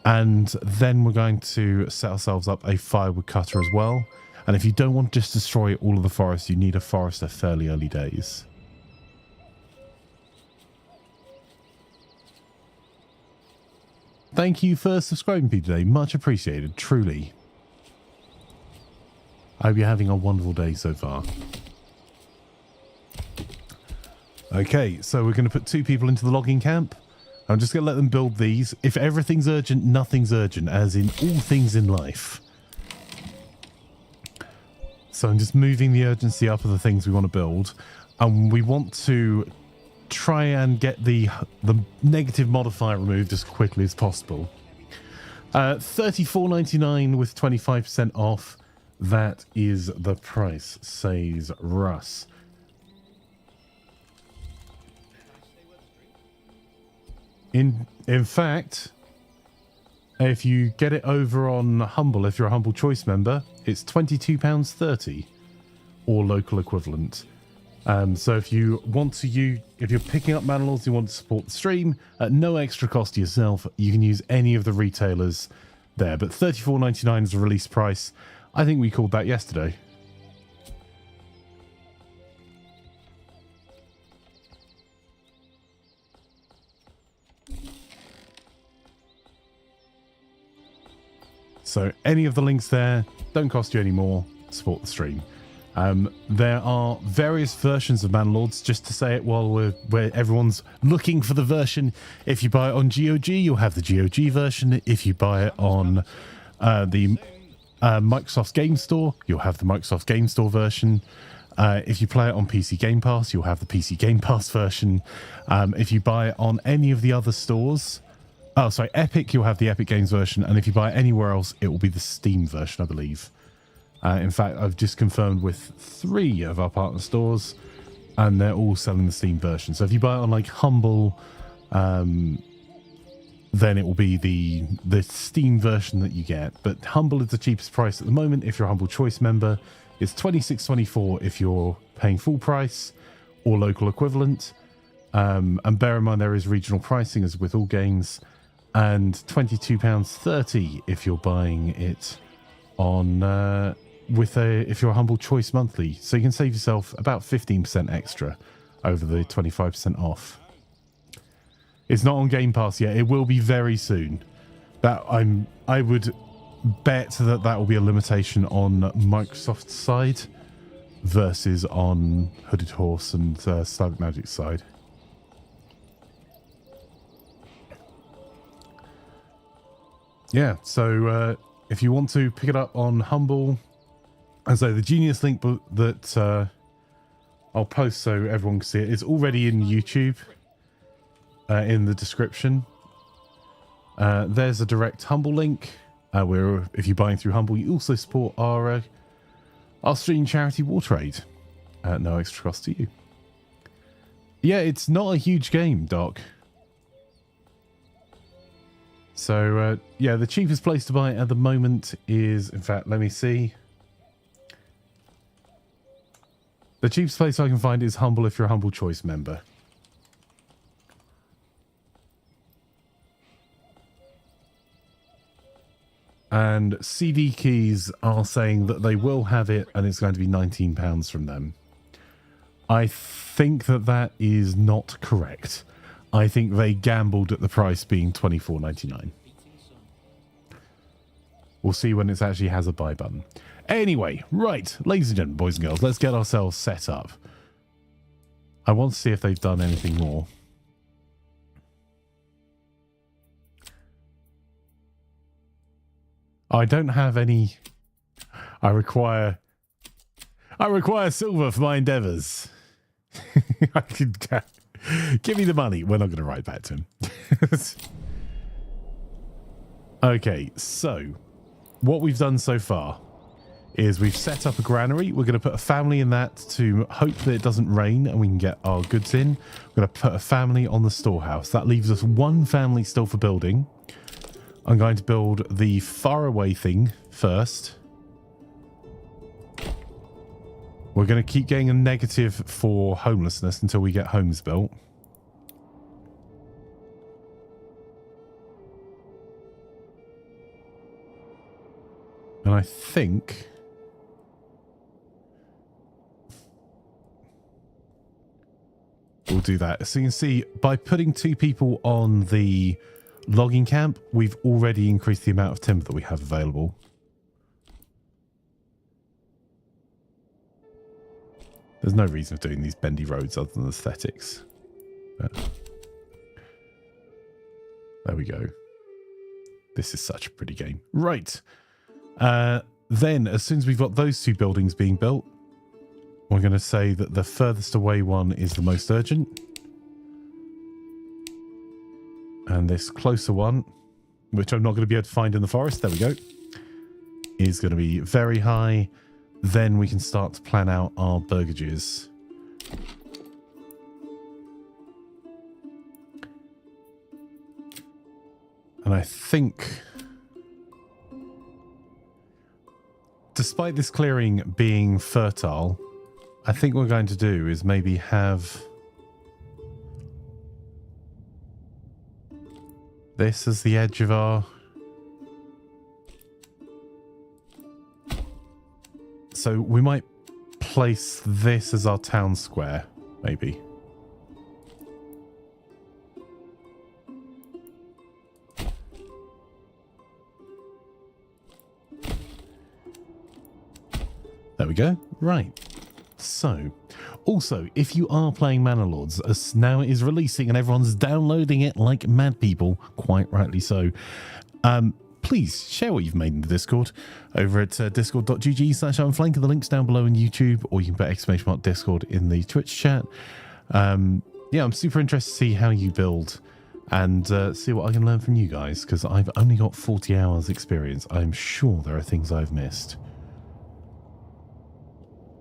then we're going to set ourselves up a firewood cutter as well. And if you don't want to just destroy all of the forest, you need a forester fairly early days. Thank you for subscribing today. Much appreciated, truly. I hope you're having a wonderful day so far. Okay, so we're going to put 2 people into the logging camp. I'm just going to let them build these. If everything's urgent, nothing's urgent, as in all things in life. So I'm just moving the urgency up of the things we want to build. And we want to try and get the negative modifier removed as quickly as possible. $34.99 with 25% off. That is the price, says Russ. In fact, if you get it over on Humble, if you're a Humble Choice member, it's £22.30 or local equivalent. So if you want to if you're picking up Manor Lords, you want to support the stream at no extra cost to yourself, you can use any of the retailers there. But $34.99 is the release price. I think we called that yesterday. So any of the links there don't cost you any more. Support the stream. There are various versions of Manor Lords, just to say it while where everyone's looking for the version. If you buy it on GOG, you'll have the GOG version. If you buy it on the Microsoft Game Store, you'll have the Microsoft Game Store version. If you play it on PC Game Pass, you'll have the PC Game Pass version. If you buy it on any of the other stores, Epic, you'll have the Epic Games version. And if you buy it anywhere else, it will be the Steam version, I believe. In fact, I've just confirmed with 3 of our partner stores, and they're all selling the Steam version. So if you buy it on like Humble, then it will be the Steam version that you get. But Humble is the cheapest price at the moment if you're a Humble Choice member. It's $26.24 if you're paying full price or local equivalent. And bear in mind there is regional pricing as with all games, and £22.30 if you're buying it on with if you're a Humble Choice monthly, so you can save yourself about 15% extra over the 25% off. It's not on Game Pass yet. It will be very soon. I would bet that will be a limitation on Microsoft's side versus on Hooded Horse and Slavic Magic's side. Yeah, so if you want to pick it up on Humble, and so the Genius link that I'll post so everyone can see it, it's already in YouTube in the description. There's a direct Humble link where if you're buying through Humble, you also support our stream charity Water Aid at no extra cost to you. Yeah, it's not a huge game, Doc. So, yeah, the cheapest place to buy it at the moment is, in fact, let me see. The cheapest place I can find is Humble if you're a Humble Choice member. And CD Keys are saying that they will have it and it's going to be £19 from them. I think that is not correct. I think they gambled at the price being $24.99. We'll see when it actually has a buy button. Anyway, right, ladies and gentlemen, boys and girls, let's get ourselves set up. I want to see if they've done anything more. I don't have any. I require silver for my endeavors. I can give me the money. We're not going to write back to him. Okay, so what we've done so far is we've set up a granary. We're going to put a family in that to hope that it doesn't rain and we can get our goods in. We're going to put a family on the storehouse. That leaves us one family still for building. I'm going to build the faraway thing first. We're going to keep getting a negative for homelessness until we get homes built. And I think we'll do that. So you can see by putting 2 people on the logging camp, we've already increased the amount of timber that we have available. There's no reason for doing these bendy roads other than aesthetics. But there we go. This is such a pretty game. Right. Then, as soon as we've got those 2 buildings being built, we're going to say that the furthest away one is the most urgent. And this closer one, which I'm not going to be able to find in the forest, there we go, is going to be very high. Then we can start to plan out our burgages. And I think, despite this clearing being fertile, I think what we're going to do is maybe have this as the edge of our... So we might place this as our town square, maybe. There we go. Right. So, also, if you are playing Manor Lords, as now it is releasing and everyone's downloading it like mad people, quite rightly so, please share what you've made in the Discord over at discord.gg/unflanker. The link's down below on YouTube, or you can put !Discord in the Twitch chat. Yeah, I'm super interested to see how you build and see what I can learn from you guys, because I've only got 40 hours experience. I'm sure there are things I've missed.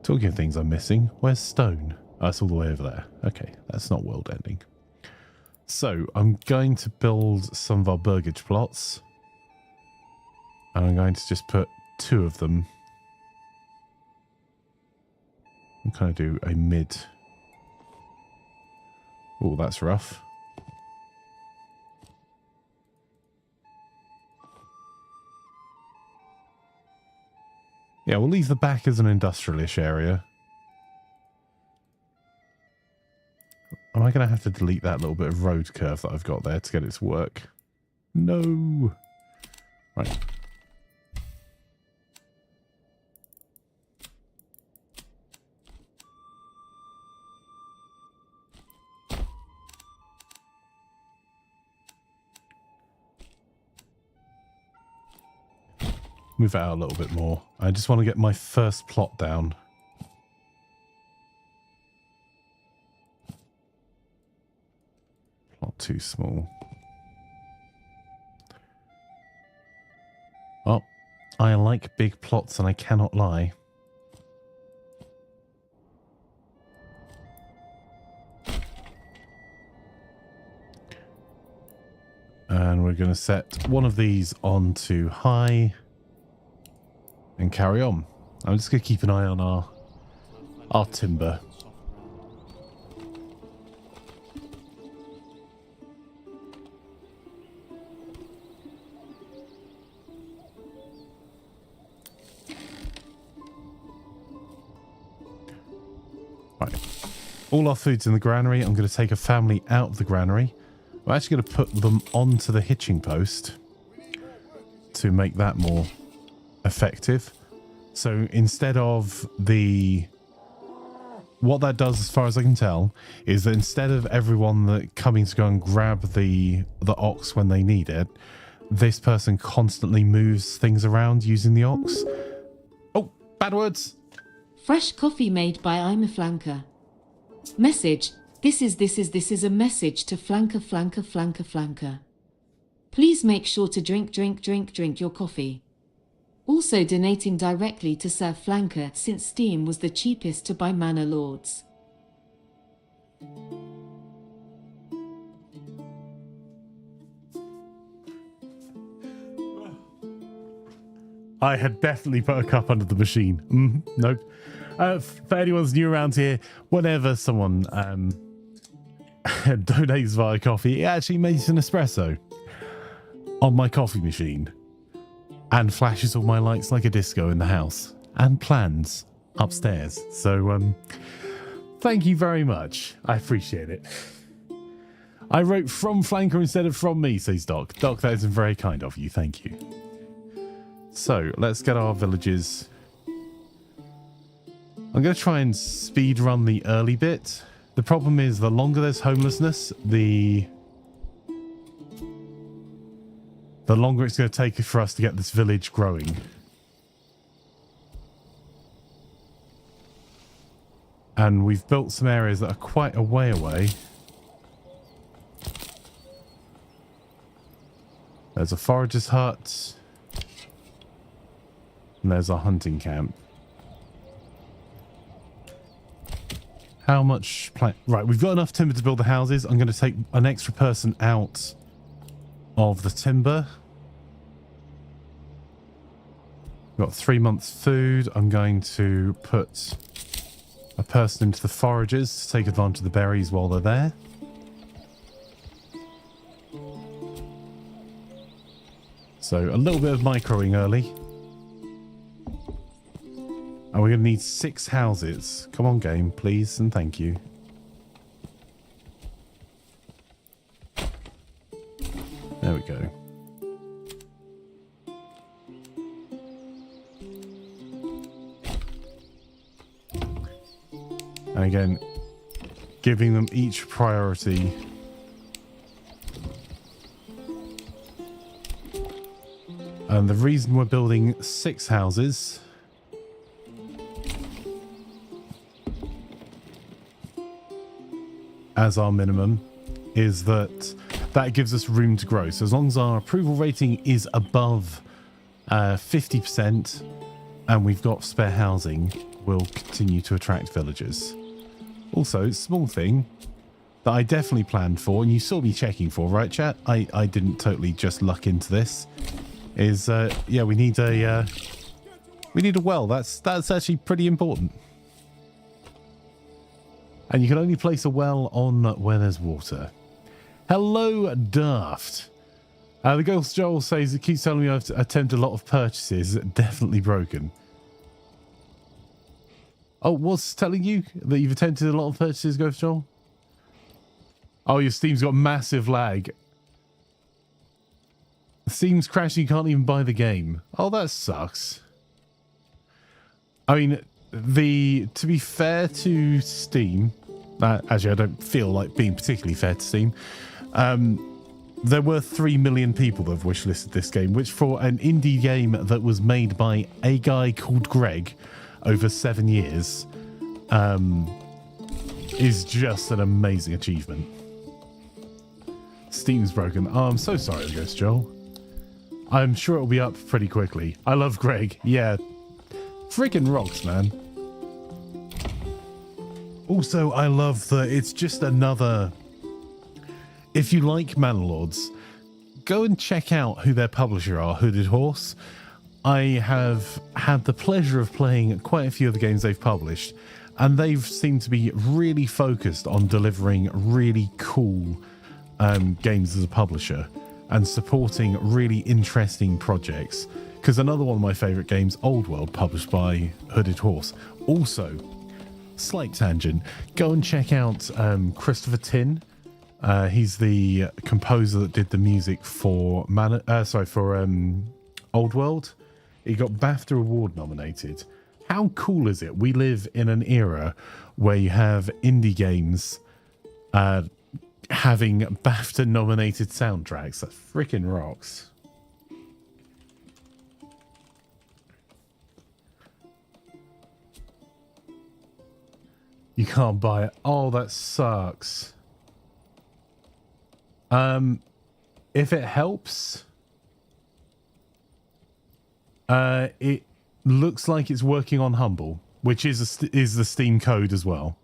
Talking of things I'm missing, where's stone? Oh, it's all the way over there. Okay, that's not world ending. So I'm going to build some of our burgage plots. And I'm going to just put 2 of them. I'm going to do a mid. Oh, that's rough. Yeah, we'll leave the back as an industrialish area. Am I going to have to delete that little bit of road curve that I've got there to get it to work? No. Right. Move it out a little bit more. I just want to get my first plot down. Plot too small. Oh, I like big plots and I cannot lie. And we're going to set one of these onto high. And carry on. I'm just going to keep an eye on our timber. Right. All our food's in the granary. I'm going to take a family out of the granary. I'm actually going to put them onto the hitching post to make that more effective. So instead of what that does, as far as I can tell, is that instead of everyone that coming to go and grab the ox when they need it, this person constantly moves things around using the ox. Oh, bad words. Fresh coffee made by I'm a flanker. Message. This is a message to flanker. Please make sure to drink your coffee. Also donating directly to Sir Flanker since Steam was the cheapest to buy Manor Lords. I had definitely put a cup under the machine. Nope. For anyone who's new around here, whenever someone donates via coffee, it actually makes an espresso on my coffee machine. And flashes all my lights like a disco in the house. And plans upstairs. So, thank you very much. I appreciate it. I wrote from Flanker instead of from me, says Doc. Doc, that is very kind of you. Thank you. So, let's get our villages. I'm going to try and speed run the early bit. The problem is the longer there's homelessness, the longer it's going to take for us to get this village growing. And we've built some areas that are quite a way away. There's a forager's hut. And there's our hunting camp. How much right, we've got enough timber to build the houses. I'm going to take an extra person out of the timber. Got 3 months food. I'm going to put a person into the foragers to take advantage of the berries while they're there. So a little bit of microing early. And we're going to need 6 houses. Come on, game, please, and thank you. There we go. And again, giving them each priority. And the reason we're building 6 houses as our minimum is that gives us room to grow. So as long as our approval rating is above 50% and we've got spare housing, we'll continue to attract villagers. Also, small thing that I definitely planned for, and you saw me checking for, right, chat? I didn't totally just luck into this. Is yeah, we need a well. That's actually pretty important. And you can only place a well on where there's water. Hello, Daft. The Ghost Joel says it keeps telling me I've attempted a lot of purchases. Definitely broken. Oh, what's telling you that you've attempted a lot of purchases, Ghost Joel? Oh, your Steam's got massive lag. Steam's crashing, you can't even buy the game. Oh, that sucks. I mean, to be fair to Steam, actually I don't feel like being particularly fair to Steam, there were 3 million people that have wishlisted this game, which for an indie game that was made by a guy called Greg over 7 years, is just an amazing achievement. Steam's broken. Oh, I'm so sorry, Ghost Joel. I'm sure it'll be up pretty quickly. I love Greg. Yeah. Friggin' rocks, man. Also, I love that it's just another... If you like Manor Lords, go and check out who their publisher are, Hooded Horse. I have had the pleasure of playing quite a few of the games they've published, and they've seemed to be really focused on delivering really cool games as a publisher and supporting really interesting projects. Because another one of my favourite games, Old World, published by Hooded Horse. Also, slight tangent, go and check out Christopher Tin. He's the composer that did the music for Old World. He got BAFTA Award nominated. How cool is it? We live in an era where you have indie games having BAFTA nominated soundtracks. That freaking rocks. You can't buy it. Oh, that sucks. If it helps, it looks like it's working on Humble, which is the Steam code as well.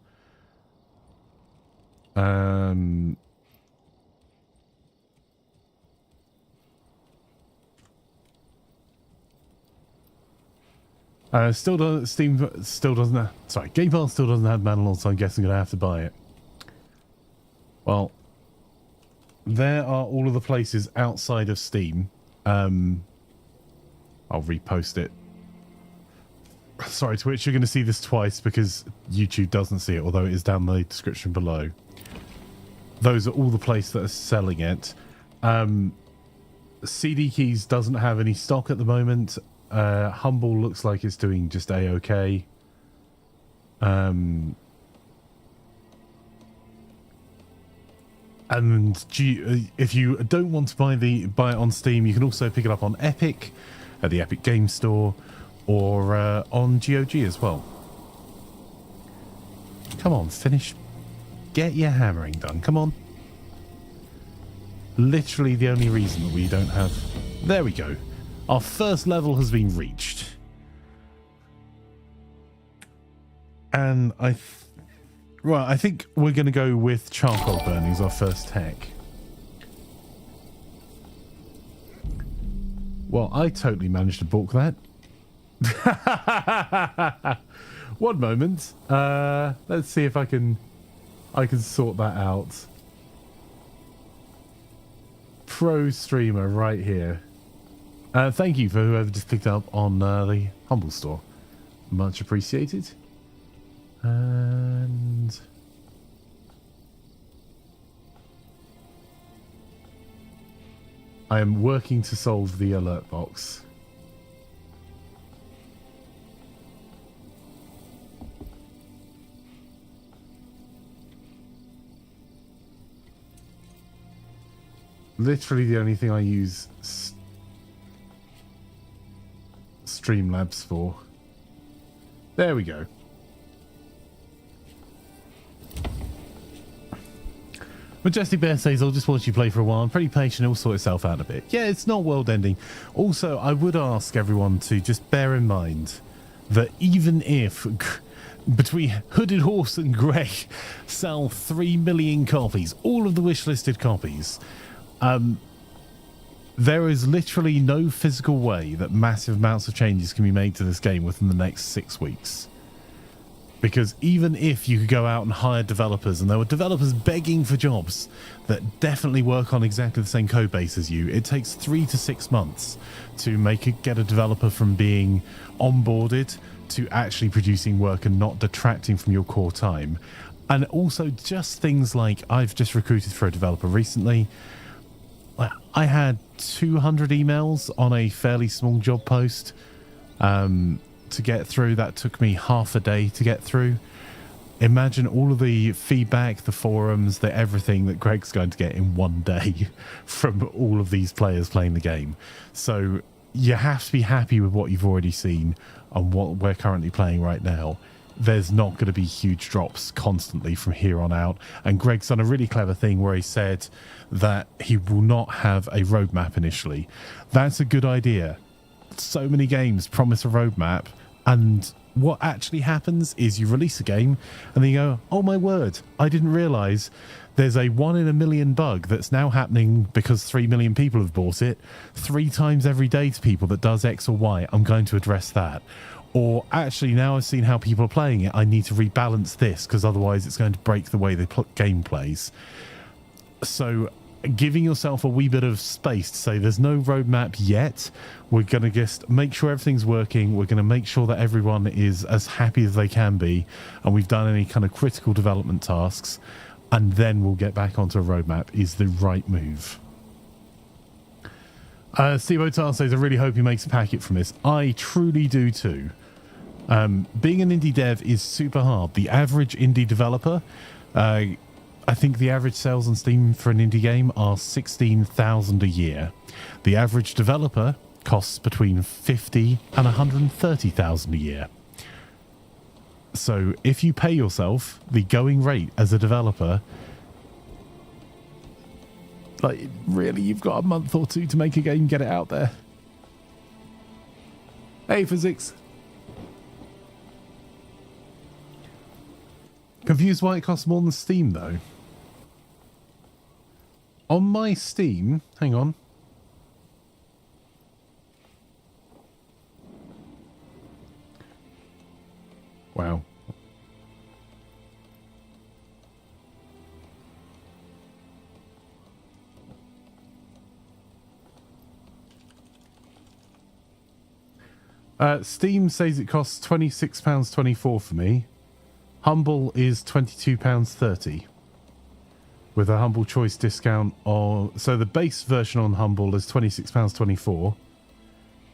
Steam still doesn't have, sorry, Game Pass still doesn't have Manor Lords, so I'm guessing I'm gonna have to buy it. Well, there are all of the places outside of Steam. I'll repost it. Sorry, Twitch, you're going to see this twice because YouTube doesn't see it, although it is down the description below. Those are all the places that are selling it. CD Keys doesn't have any stock at the moment. Humble looks like it's doing just A-okay. And if you don't want to buy it on Steam, you can also pick it up on Epic, at the Epic Game Store, or on GOG as well. Come on, finish. Get your hammering done. Come on. Literally the only reason that we don't have... There we go. Our first level has been reached. And I think we're going to go with charcoal burning as our first tech. Well, I totally managed to balk that. One moment. Let's see if I can sort that out. Pro streamer right here. Thank you for whoever just picked up on the Humble store. Much appreciated. And I am working to solve the alert box. Literally the only thing I use Streamlabs for. There we go. Majestic Bear says, I'll just watch you play for a while. I'm pretty patient. It'll sort itself out a bit. Yeah, it's not world ending. Also, I would ask everyone to just bear in mind that even if between Hooded Horse and Grey sell 3 million copies, all of the wishlisted copies, there is literally no physical way that massive amounts of changes can be made to this game within the next 6 weeks. Because even if you could go out and hire developers, and there were developers begging for jobs that definitely work on exactly the same code base as you, it takes 3 to 6 months to get a developer from being onboarded to actually producing work and not detracting from your core time. And also just things like, I've just recruited for a developer recently. I had 200 emails on a fairly small job post to get through. That took me half a day to get through. Imagine all of the feedback, the forums, the everything that Greg's going to get in one day from all of these players playing the game. So you have to be happy with what you've already seen and what we're currently playing right now. There's not going to be huge drops constantly from here on out. And Greg's done a really clever thing where he said that he will not have a roadmap initially. That's a good idea. So many games promise a roadmap, and what actually happens is you release a game and then you go, oh my word, I didn't realize there's a 1 in a million bug that's now happening because 3 million people have bought it 3 times every day to people that does X or Y. I'm going to address that. Or actually, now I've seen how people are playing it, I need to rebalance this because otherwise it's going to break the way the game plays. So giving yourself a wee bit of space to say there's no roadmap yet. We're going to just make sure everything's working. We're going to make sure that everyone is as happy as they can be, and we've done any kind of critical development tasks, and then we'll get back onto a roadmap is the right move. Steve O'Tar says, I really hope he makes a packet from this. I truly do too. Being an indie dev is super hard. The average indie developer, I think the average sales on Steam for an indie game are 16,000 a year. The average developer costs between 50 and 130,000 a year. So if you pay yourself the going rate as a developer, like really, you've got a month or two to make a game, get it out there. Hey, physics. Confused why it costs more than Steam, though. On my Steam, hang on. Wow. Steam says it costs £26.24 for me. Humble is £22.30 with a Humble Choice discount. So the base version on Humble is £26.24,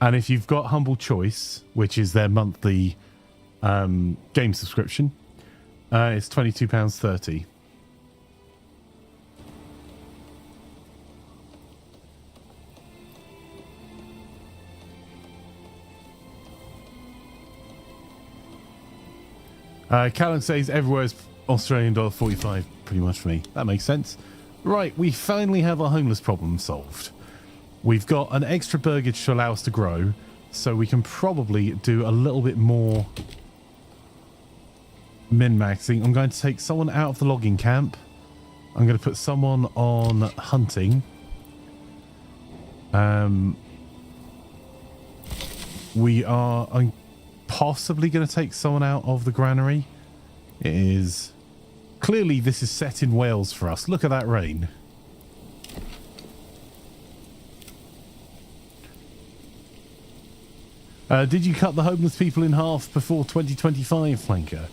and if you've got Humble Choice, which is their monthly game subscription, it's £22.30. Callum says everywhere's Australian dollar 45 pretty much for me. That makes sense. Right, we finally have our homeless problem solved. We've got an extra burgage to allow us to grow, so we can probably do a little bit more min-maxing. I'm going to take someone out of the logging camp. I'm going to put someone on hunting. I'm possibly going to take someone out of the granary. It is clearly, this is set in Wales for us. Look at that rain. Did you cut the homeless people in half before 2025, Flanker?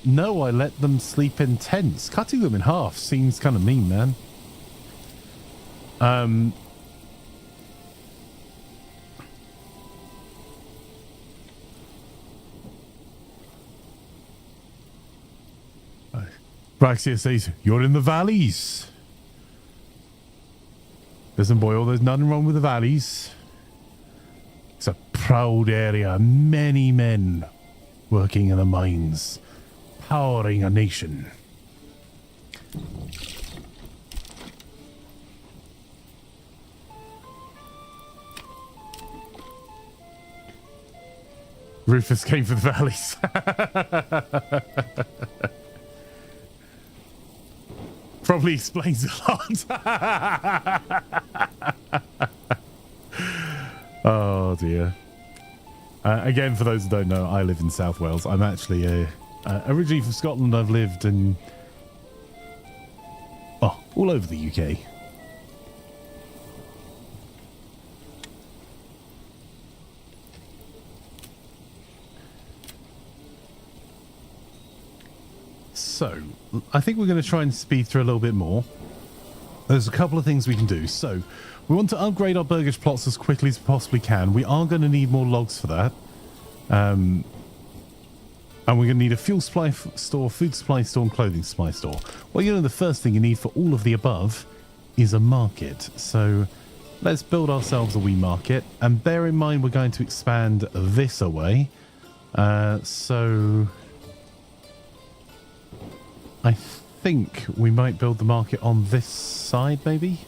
No, I let them sleep in tents. Cutting them in half seems kind of mean, man. Braxia says, you're in the valleys. Listen, boy, there's nothing wrong with the valleys. It's a proud area. Many men working in the mines, powering a nation. Rufus came for the valleys. Probably explains a lot. Oh dear. Again, for those who don't know, I live in South Wales. I'm actually Originally from Scotland, I've lived in all over the UK. So, I think we're going to try and speed through a little bit more. There's a couple of things we can do. So, we want to upgrade our burgage plots as quickly as we possibly can. We are going to need more logs for that. And we're going to need a fuel supply store, food supply store, and clothing supply store. Well, you know, the first thing you need for all of the above is a market. So, let's build ourselves a wee market. And bear in mind, we're going to expand this away. So... I think we might build the market on this side, maybe?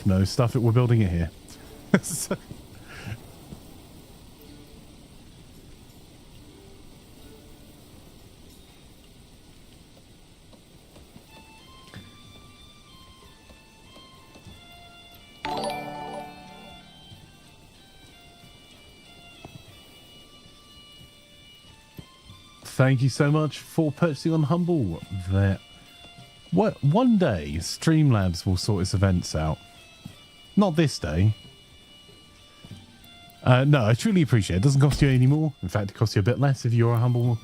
No, stuff it. We're building it here. Thank you so much for purchasing on Humble. There, one day Streamlabs will sort its events out. Not this day. No, I truly appreciate it. It doesn't cost you any more. In fact, it costs you a bit less if you're a Humble.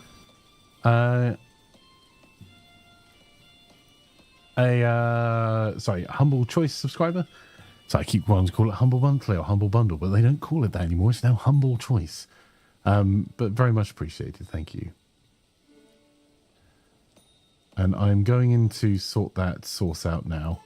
Humble Choice subscriber. So I keep wanting to call it Humble Monthly or Humble Bundle, but they don't call it that anymore. It's now Humble Choice. But very much appreciated. Thank you. And I'm going in to sort that source out now.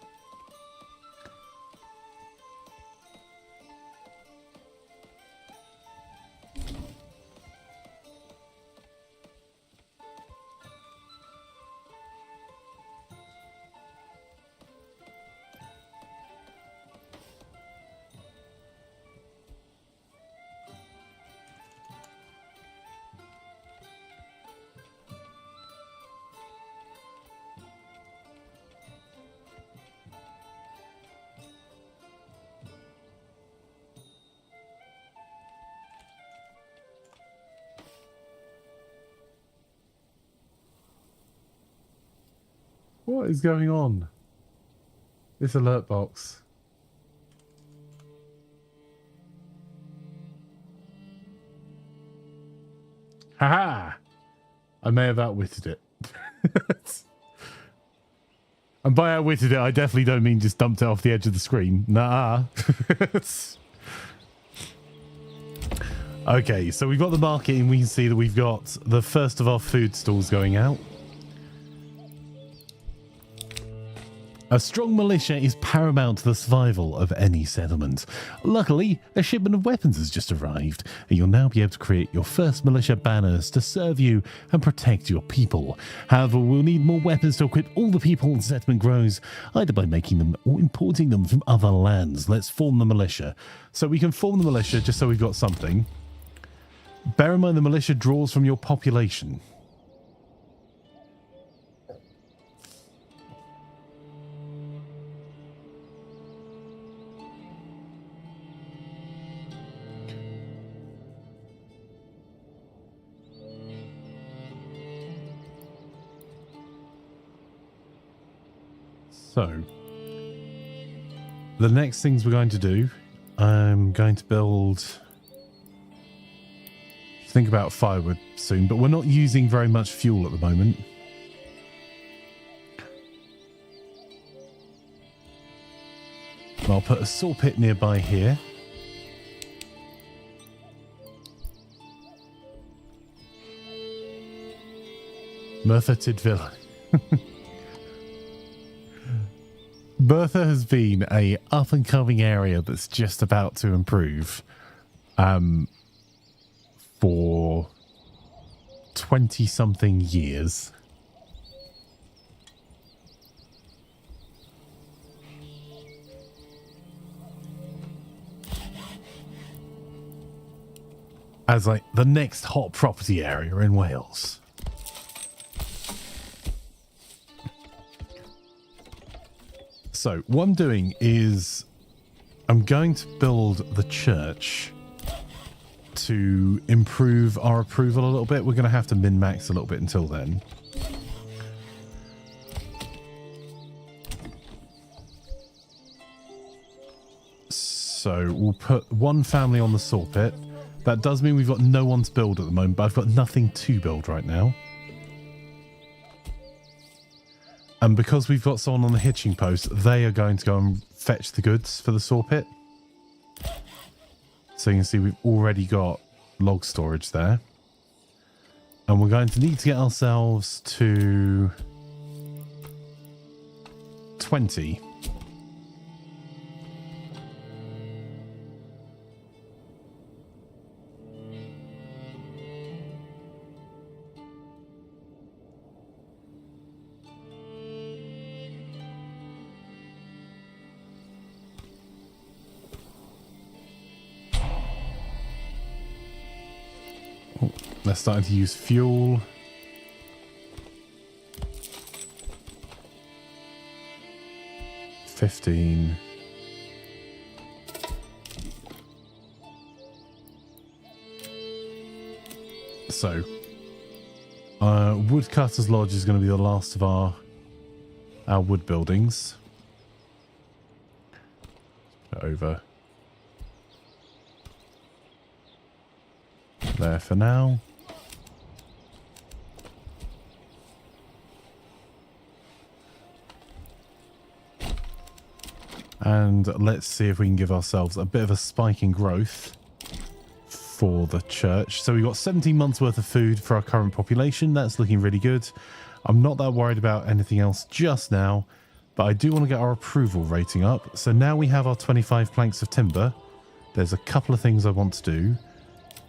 What is going on? This alert box. Haha! I may have outwitted it. And by outwitted it, I definitely don't mean just dumped it off the edge of the screen. Nah. Okay, so we've got the market and we can see that we've got the first of our food stalls going out. A strong militia is paramount to the survival of any settlement. Luckily, a shipment of weapons has just arrived, and you'll now be able to create your first militia banners to serve you and protect your people. However, we'll need more weapons to equip all the people the settlement grows, either by making them or importing them from other lands. Let's form the militia. So we can form the militia just so we've got something. Bear in mind the militia draws from your population. So, the next things we're going to do, I'm going to build, think about firewood soon, but we're not using very much fuel at the moment. I'll put a saw pit nearby here. Merthyr Tydfil. Merthyr has been a up-and-coming area that's just about to improve for 20-something years. As like the next hot property area in Wales. So what I'm doing is I'm going to build the church to improve our approval a little bit. We're going to have to min-max a little bit until then. So we'll put one family on the saw pit. That does mean we've got no one to build at the moment, but I've got nothing to build right now. And because we've got someone on the hitching post, they are going to go and fetch the goods for the saw pit. So you can see we've already got log storage there. And we're going to need to get ourselves to 20. They're starting to use fuel. $15. So, Woodcutter's Lodge is going to be the last of our wood buildings. Over there for now. And let's see if we can give ourselves a bit of a spike in growth for the church. So we've got 17 months worth of food for our current population. That's looking really good. I'm not that worried about anything else just now, but I do want to get our approval rating up. So now we have our 25 planks of timber. There's a couple of things I want to do.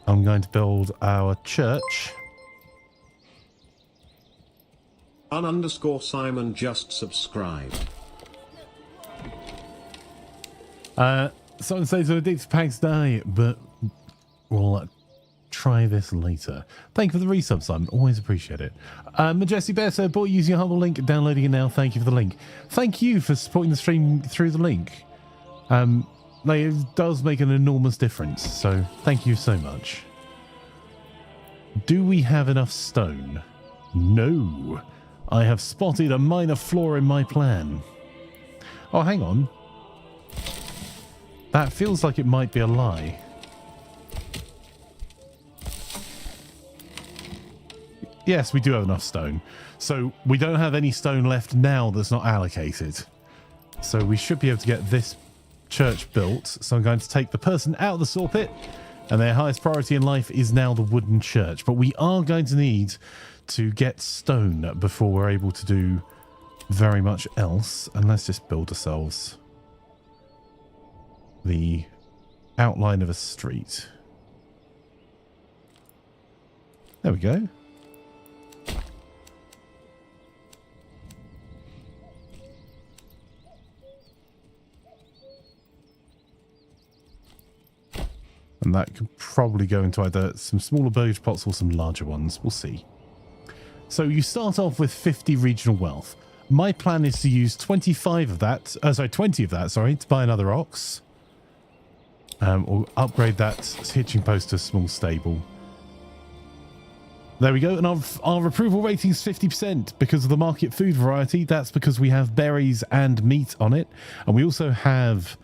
I'm going to build our church. _Simon just subscribed. Someone says I'm addicted to packs die, but we'll try this later. Thank you for the resub, Simon. Always appreciate it. Majestic Bear said, bought using a humble link, downloading it now. Thank you for the link. Thank you for supporting the stream through the link. Like, it does make an enormous difference, so thank you so much. Do we have enough stone? No. I have spotted a minor flaw in my plan. Oh, hang on. That feels like it might be a lie. Yes, we do have enough stone. So we don't have any stone left now that's not allocated. So we should be able to get this church built. So I'm going to take the person out of the saw pit, and their highest priority in life is now the wooden church. But we are going to need to get stone before we're able to do very much else. And let's just build ourselves the outline of a street. There we go. And that could probably go into either some smaller birch pots or some larger ones. We'll see. So you start off with 50 regional wealth. My plan is to use 25 of that, 20 of that, to buy another ox. Or upgrade that hitching post to a small stable. There we go. And our approval rating is 50% because of the market food variety. That's because we have berries and meat on it. And we also have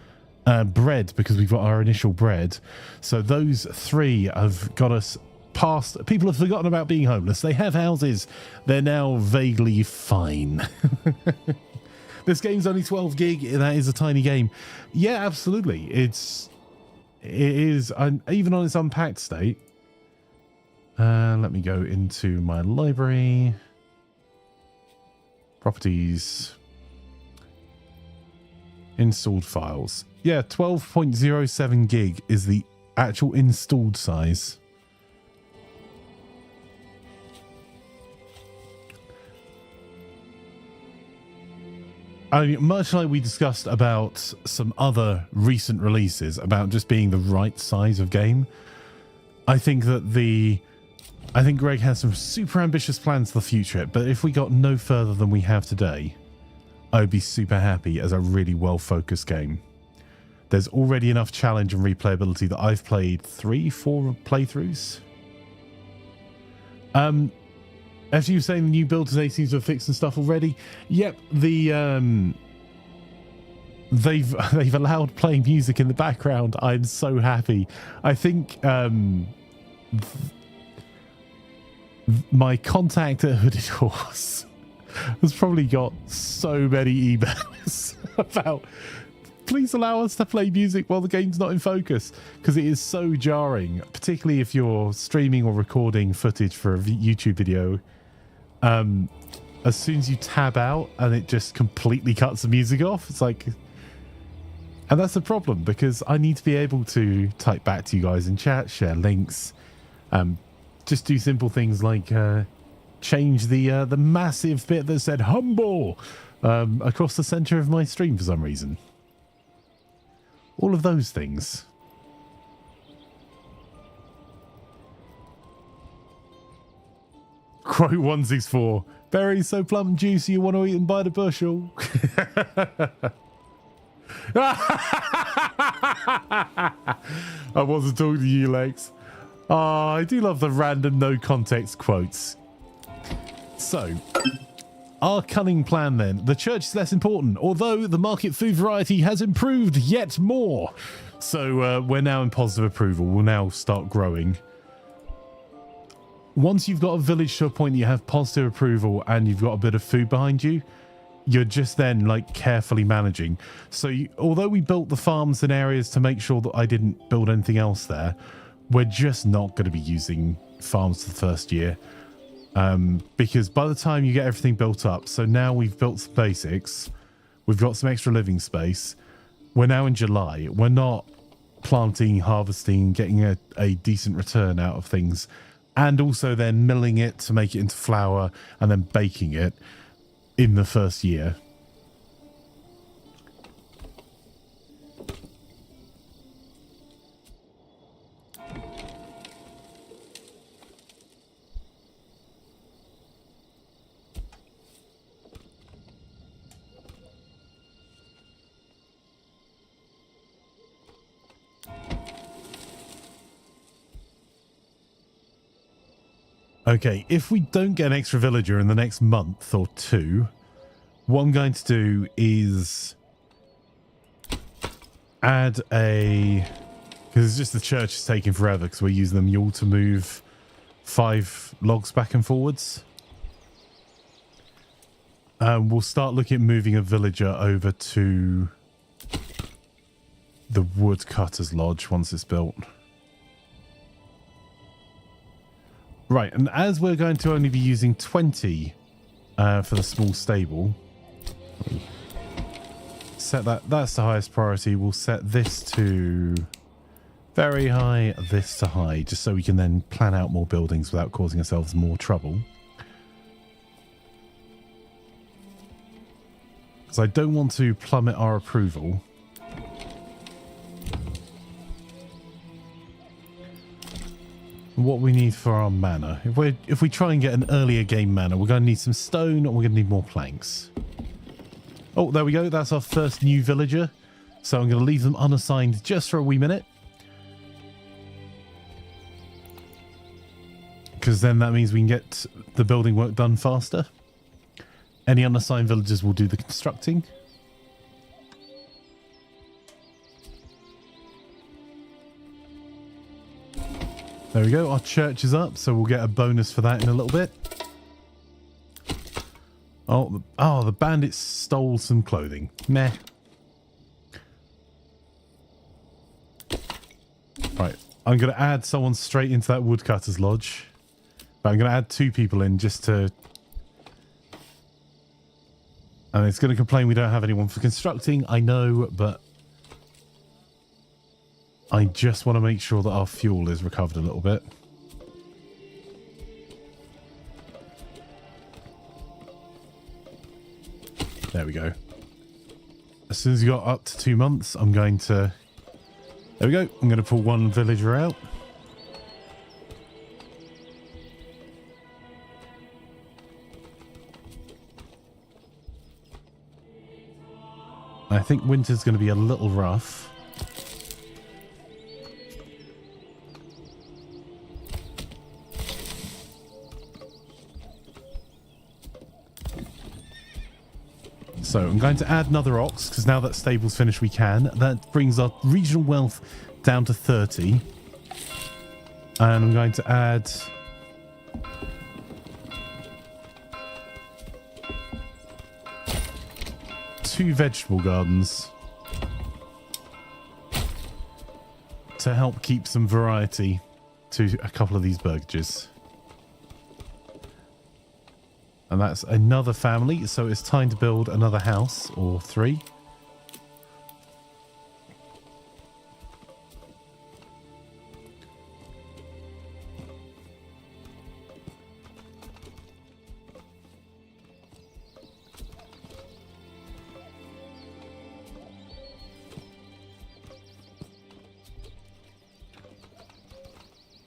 bread because we've got our initial bread. So those three have got us past. People have forgotten about being homeless. They have houses. They're now vaguely fine. This game's only 12 gig. That is a tiny game. Yeah, absolutely. It is, even on its unpacked state. Let me go into my library. Properties. Installed files. Yeah, 12.07 gig is the actual installed size. I mean, much like we discussed about some other recent releases, about just being the right size of game, I think that I think Greg has some super ambitious plans for the future, but if we got no further than we have today, I would be super happy as a really well-focused game. there's already enough challenge and replayability that I've played 3-4 playthroughs. After you were saying the new build today seems to have fixed some stuff already. Yep, the they've allowed playing music in the background. I'm so happy. I think my contact at Hooded Horse has probably got so many emails about please allow us to play music while the game's not in focus, because it is so jarring, particularly if you're streaming or recording footage for a YouTube video. As soon as you tab out and it just completely cuts the music off, it's like, and that's the problem, because I need to be able to type back to you guys in chat, share links, just do simple things like change the massive bit that said humble across the center of my stream for some reason. All of those things. Crow 164. Berries so plump and juicy you want to eat them by the bushel. I wasn't talking to you, Lex. I do love the random no context quotes. So, our cunning plan then. The church is less important, although the market food variety has improved yet more. So we're now in positive approval. We'll now start growing. Once you've got a village to a point that you have positive approval and you've got a bit of food behind you, you're just then like carefully managing. So although we built the farms and areas to make sure that I didn't build anything else there, we're just not going to be using farms for the first year. Because by the time you get everything built up, so now we've built some basics, we've got some extra living space, we're now in July, we're not planting, harvesting, getting a decent return out of things, and also then milling it to make it into flour and then baking it in the first year. Okay, if we don't get an extra villager in the next month or two, what I'm going to do is add a... because it's just the church is taking forever because we're using the mule to move 5 logs back and forwards. We'll start looking at moving a villager over to the woodcutter's lodge once it's built. Right, and as we're going to only be using 20 for the small stable, set that's the highest priority. We'll set this to very high, this to high, just so we can then plan out more buildings without causing ourselves more trouble. Because I don't want to plummet our approval. What we need for our manor. If we try and get an earlier game manor, we're going to need some stone, or we're going to need more planks. Oh, there we go. That's our first new villager. So I'm going to leave them unassigned just for a wee minute. Because then that means we can get the building work done faster. Any unassigned villagers will do the constructing. There we go, our church is up, so we'll get a bonus for that in a little bit. Oh, the bandits stole some clothing. Meh. Right, I'm going to add someone straight into that woodcutter's lodge. But I'm going to add 2 people in just to... and it's going to complain we don't have anyone for constructing, I know, but... I just want to make sure that our fuel is recovered a little bit. There we go. As soon as you got up to 2 months, I'm going to... there we go. I'm going to pull 1 villager out. I think winter's going to be a little rough. So I'm going to add another ox, because now that stable's finished we can. That brings our regional wealth down to 30. And I'm going to add... two vegetable gardens to help keep some variety to a couple of these burgages. And that's another family, so it's time to build another house, or 3.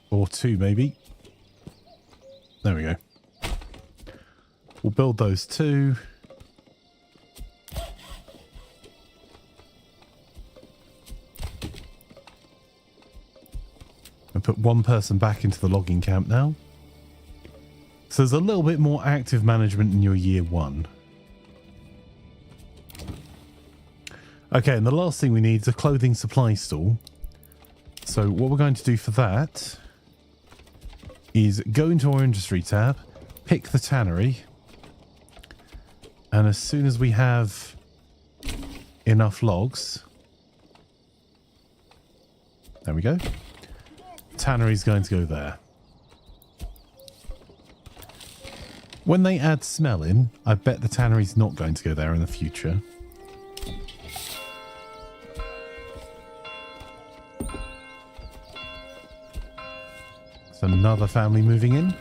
Or 2 maybe. There we go. We'll build those 2. And put 1 person back into the logging camp now. So there's a little bit more active management in your year 1. Okay, and the last thing we need is a clothing supply store. So what we're going to do for that is go into our industry tab, pick the tannery, and as soon as we have enough logs, there we go, tannery is going to go there. When they add smell in, I bet the tannery's not going to go there in the future. So another family moving in.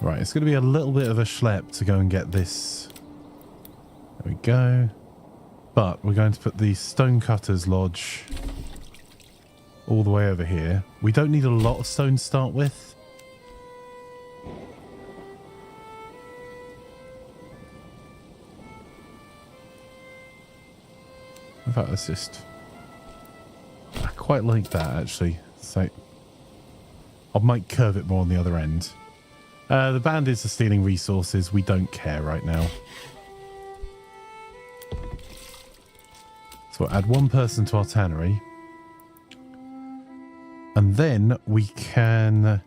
Right, it's going to be a little bit of a schlep to go and get this. There we go. But we're going to put the Stonecutters Lodge all the way over here. We don't need a lot of stone to start with. In fact, let's just... I quite like that, actually. So I might curve it more on the other end. The bandits are stealing resources. We don't care right now. So we'll add 1 person to our tannery. And then we can...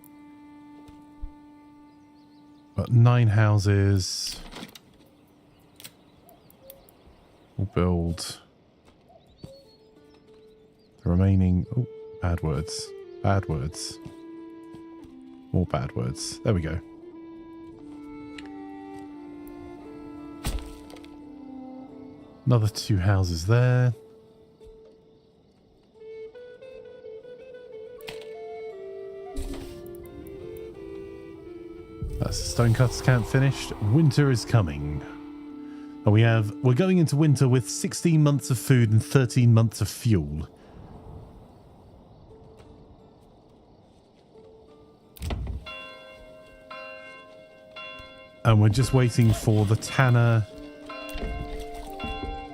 Got 9 houses. We'll build... the remaining... Oh, bad words. Bad words. More bad words. There we go. Another 2 houses there. That's the Stonecutters camp finished. Winter is coming. And we're going into winter with 16 months of food and 13 months of fuel. And we're just waiting for the tanner.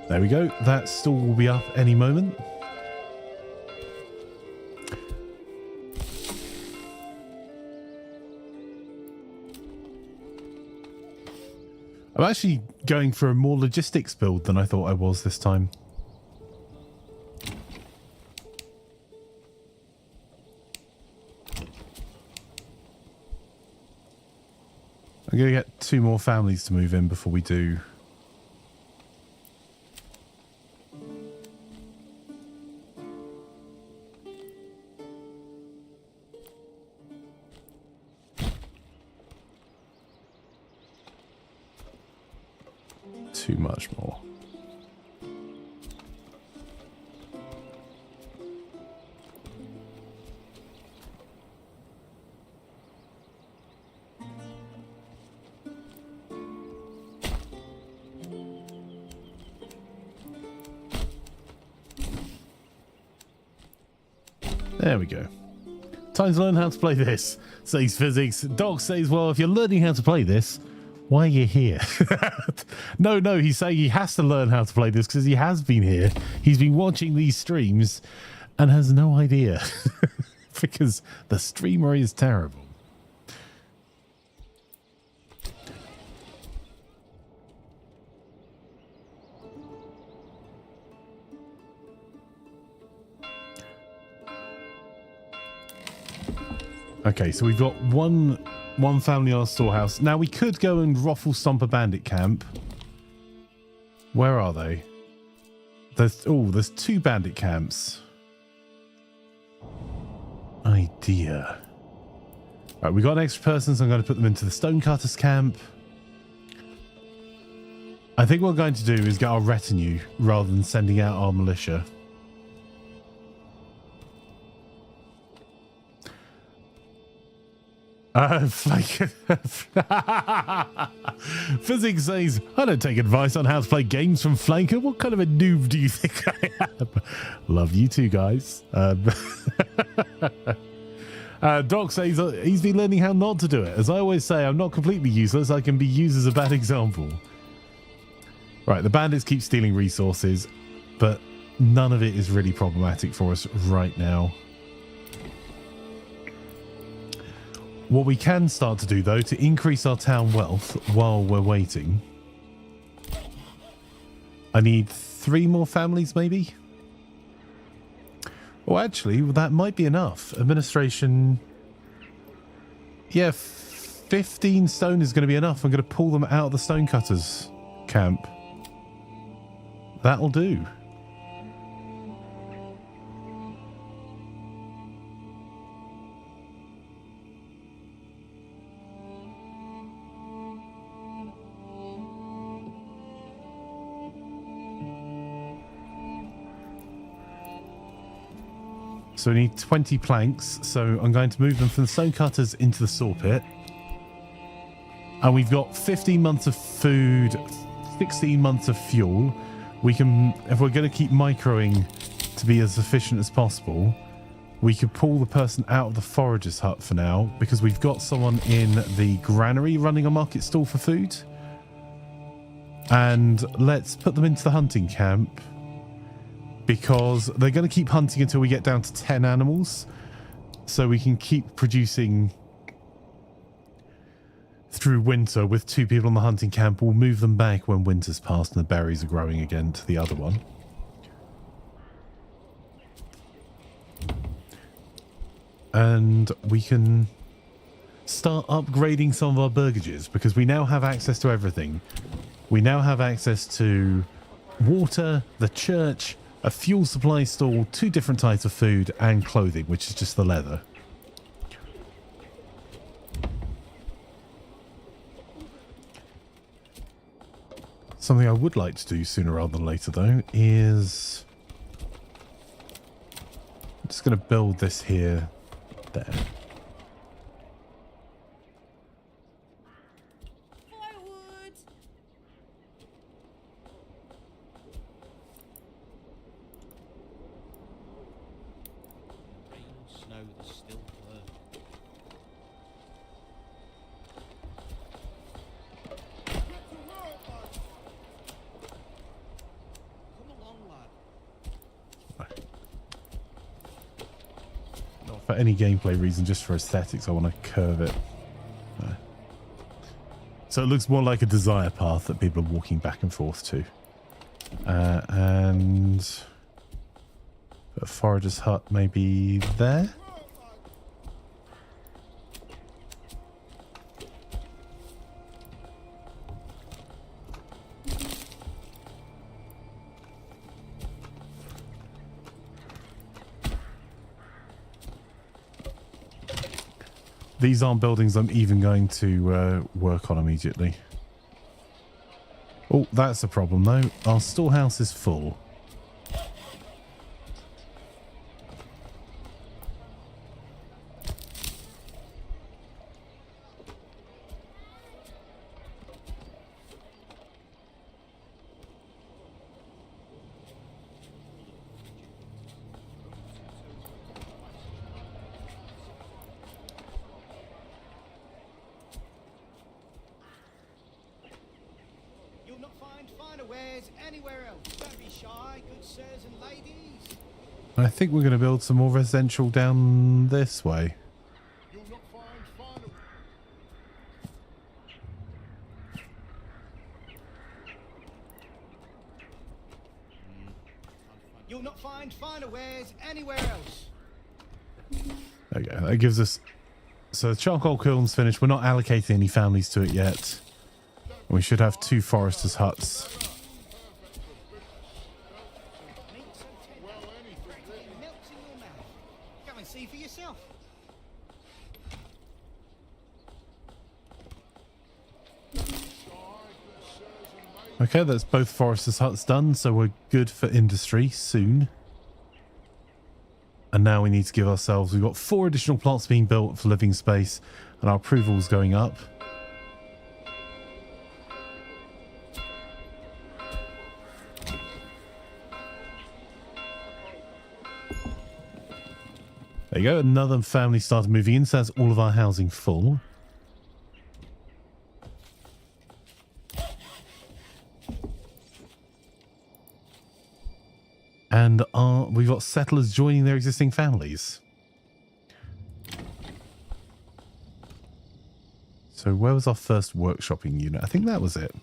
There we go. That stall will be up any moment. I'm actually going for a more logistics build than I thought I was this time. I'm going to get 2 more families to move in before we do. Too much more. There we go. Time to learn how to play this, says Physics. Doc says, well, if you're learning how to play this, why are you here? No, he's saying he has to learn how to play this because he has been here. He's been watching these streams and has no idea because the streamer is terrible. Okay, so we've got one family on our storehouse. Now we could go and ruffle stomp a bandit camp. Where are they? There's 2 bandit camps. Idea. Right, we got an extra person, so I'm going to put them into the stonecutters camp. I think what we're going to do is get our retinue rather than sending out our militia. Physics says, I don't take advice on how to play games from Flanker. What kind of a noob do you think I am? Love you too, guys. Doc says he's been learning how not to do it. As I always say, I'm not completely useless. I can be used as a bad example. Right, the bandits keep stealing resources, but none of it is really problematic for us right now. What we can start to do, though, to increase our town wealth while we're waiting. I need 3 more families, maybe? Oh, actually, that might be enough. Administration. Yeah, 15 stone is going to be enough. I'm going to pull them out of the stonecutters camp. That'll do. So we need 20 planks, so I'm going to move them from the stonecutters into the saw pit. And we've got 15 months of food, 16 months of fuel. We can, if we're going to keep microing to be as efficient as possible, we could pull the person out of the forager's hut for now, because we've got someone in the granary running a market stall for food. And let's put them into the hunting camp, because they're going to keep hunting until we get down to 10 animals, so we can keep producing through winter with 2 people in the hunting camp. We'll move them back when winter's passed and the berries are growing again to the other one. And we can start upgrading some of our burgages, because we now have access to everything. We now have access to water, the church, a fuel supply stall, 2 different types of food, and clothing, which is just the leather. Something I would like to do sooner rather than later, though, is I'm just going to build this here, there. For any gameplay reason, just for aesthetics, I want to curve it. So it looks more like a desire path that people are walking back and forth to. And a forager's hut maybe there. These aren't buildings I'm even going to work on immediately. Oh, that's a problem though. Our storehouse is full. I think we're going to build some more residential down this way. You'll not find finer wares anywhere else. There we go. That gives us So the charcoal kiln's finished. We're not allocating any families to it yet. We should have 2 foresters' huts. Come and see for yourself. Okay, that's both foresters' huts done, so we're good for industry soon. And now we need to give ourselves... We've got 4 additional plots being built for living space, and our approval's going up. There you go, another family started moving in, so that's all of our housing full. And we've got settlers joining their existing families. So where was our first workshopping unit? I think that was it.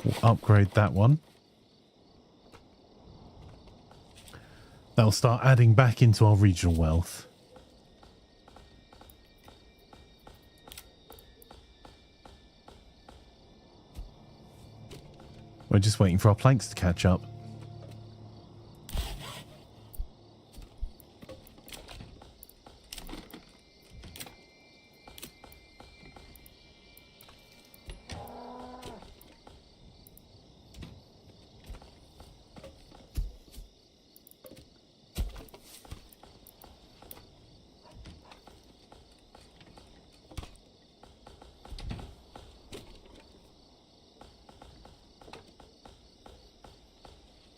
We'll upgrade that one. That'll start adding back into our regional wealth. We're just waiting for our planks to catch up.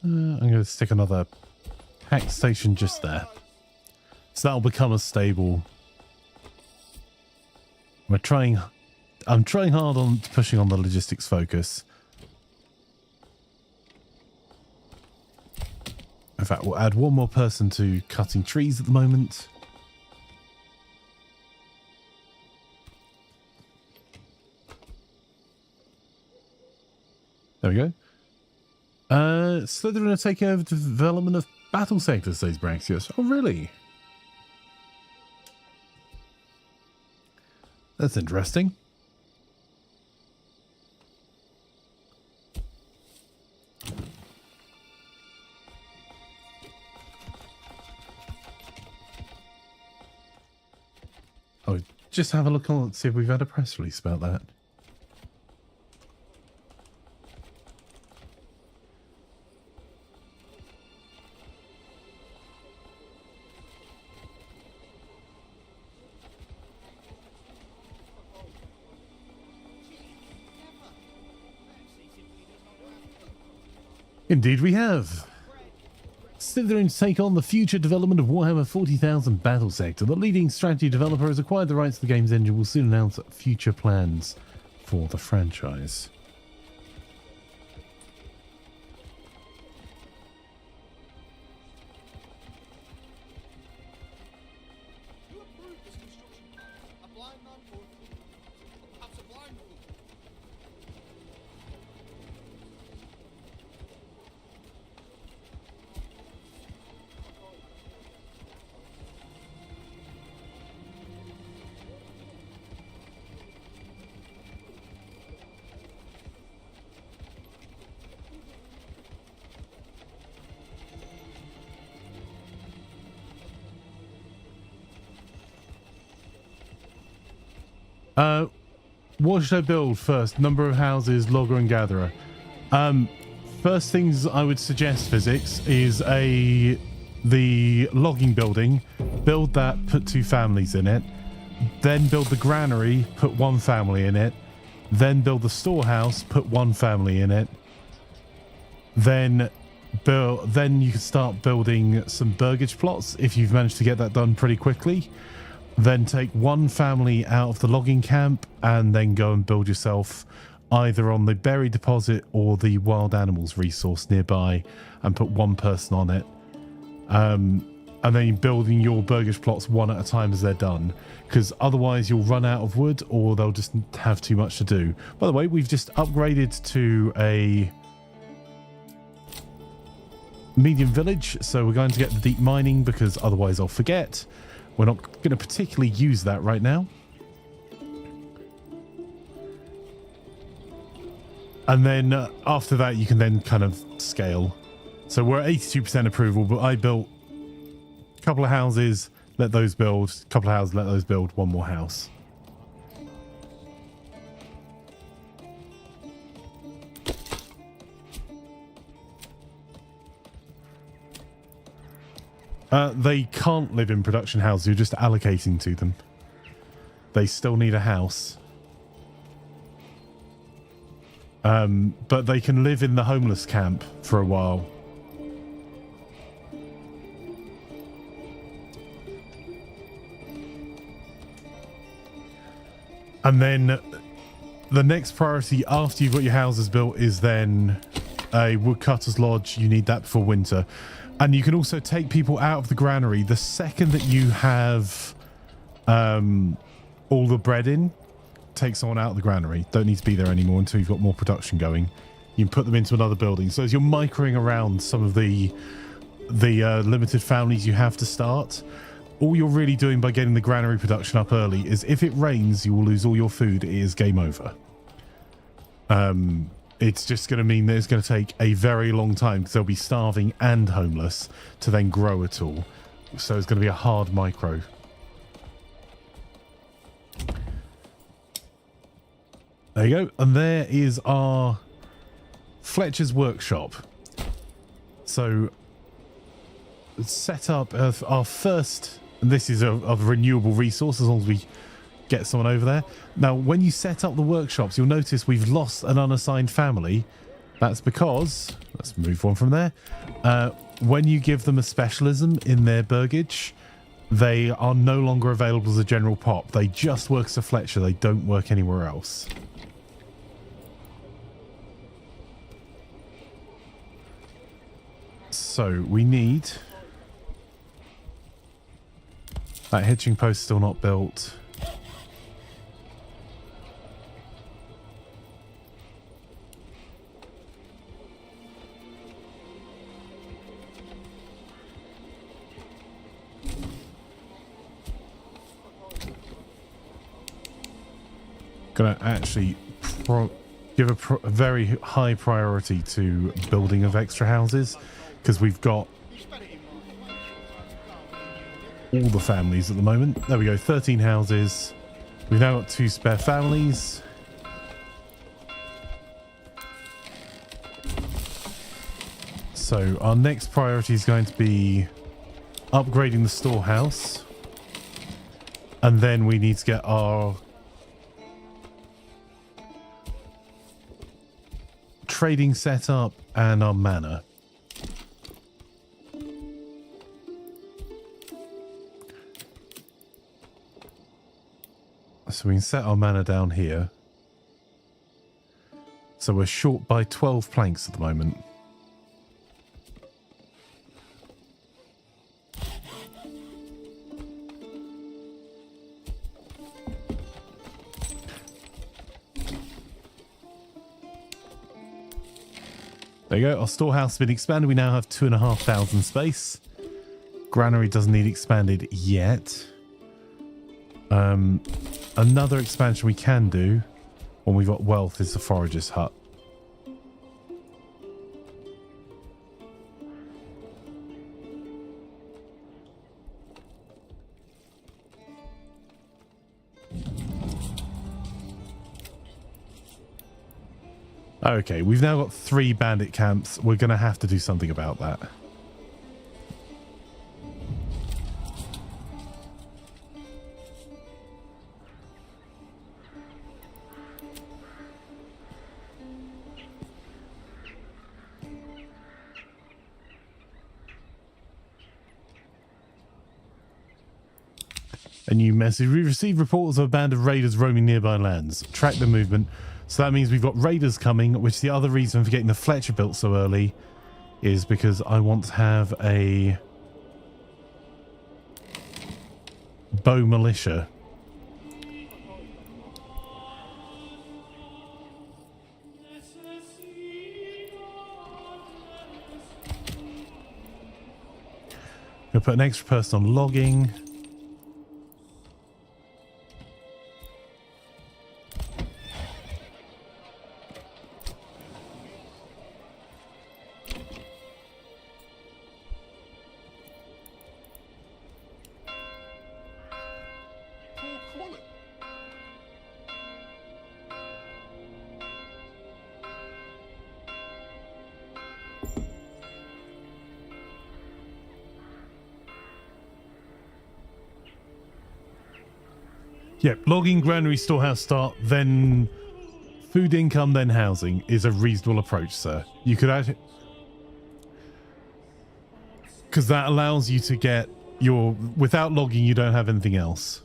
I'm going to stick another hack station just there. So that'll become a stable. I'm trying hard on pushing on the logistics focus. In fact, we'll add 1 more person to cutting trees at the moment. There we go. Slytherin are taking over the development of battle sectors, says Braxius. Oh, really? That's interesting. Oh, just have a look on, see if we've had a press release about that. Indeed we have. Slytherin take on the future development of Warhammer 40,000 Battle Sector. The leading strategy developer has acquired the rights to the game's engine and will soon announce future plans for the franchise. What should I build first? Number of houses, logger and gatherer. First things I would suggest, physics, is the logging building. Build that, put 2 families in it. Then build the granary, put 1 family in it. Then build the storehouse, put 1 family in it. Then you can start building some burgage plots if you've managed to get that done pretty quickly. Then take 1 family out of the logging camp and then go and build yourself either on the berry deposit or the wild animals resource nearby and put 1 person on it. And then you're building your burgage plots 1 at a time as they're done, because otherwise you'll run out of wood or they'll just have too much to do. By the way, we've just upgraded to a medium village, so we're going to get the deep mining because otherwise I'll forget. We're not going to particularly use that right now. And then after that, you can then kind of scale. So we're at 82% approval, but I built a couple of houses, let those build, a couple of houses, let those build, one more house. They can't live in production houses. You're just allocating to them. They still need a house. But they can live in the homeless camp for a while. And then the next priority after you've got your houses built is then a woodcutter's lodge. You need that before winter. And you can also take people out of the granary the second that you have all the bread in. Take someone out of the granary. Don't need to be there anymore until you've got more production going. You can put them into another building. So as you're microing around some of the limited families you have to start, all you're really doing by getting the granary production up early is if it rains, you will lose all your food. It is game over. It's just going to mean that it's going to take a very long time because they'll be starving and homeless to then grow at all. So it's going to be a hard micro. There you go. And there is our Fletcher's workshop. So set up our first, and this is a renewable resource as long as we get someone over there. Now, when you set up the workshops, you'll notice we've lost an unassigned family. That's because, let's move on from there. When you give them a specialism in their burgage, they are no longer available as a general pop. They just work as a Fletcher. They don't work anywhere else. So we need that hitching post still not built. Gonna actually give a very high priority to building of extra houses because we've got all the families at the moment. There we go, 13 houses. We've now got 2 spare families. So our next priority is going to be upgrading the storehouse. And then we need to get our trading setup and our manor. So we can set our manor down here. So we're short by 12 planks at the moment. There you go. Our storehouse has been expanded. We now have 2,500 space. Granary doesn't need expanded yet. Another expansion we can do when we've got wealth is the forager's hut. Okay, we've now got 3 bandit camps. We're going to have to do something about that. A new message. We received reports of a band of raiders roaming nearby lands. Track the movement. So that means we've got raiders coming, which the other reason for getting the Fletcher built so early is because I want to have a bow militia. Gonna put an extra person on logging. Yep, logging, granary, storehouse start, then food income, then housing is a reasonable approach, sir. You could actually... Because that allows you to get your... Without logging, you don't have anything else.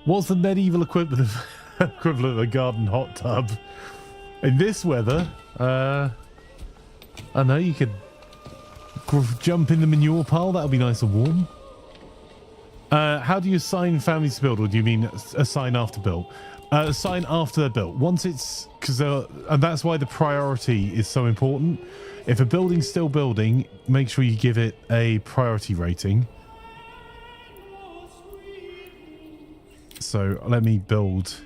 What's the medieval equivalent of a garden hot tub? In this weather, I know you could jump in the manure pile. That'll be nice and warm. How do you assign families to build, or do you mean assign after built? Assign after they're built. Once it's... and that's why the priority is so important. If a building's still building, make sure you give it a priority rating. So let me build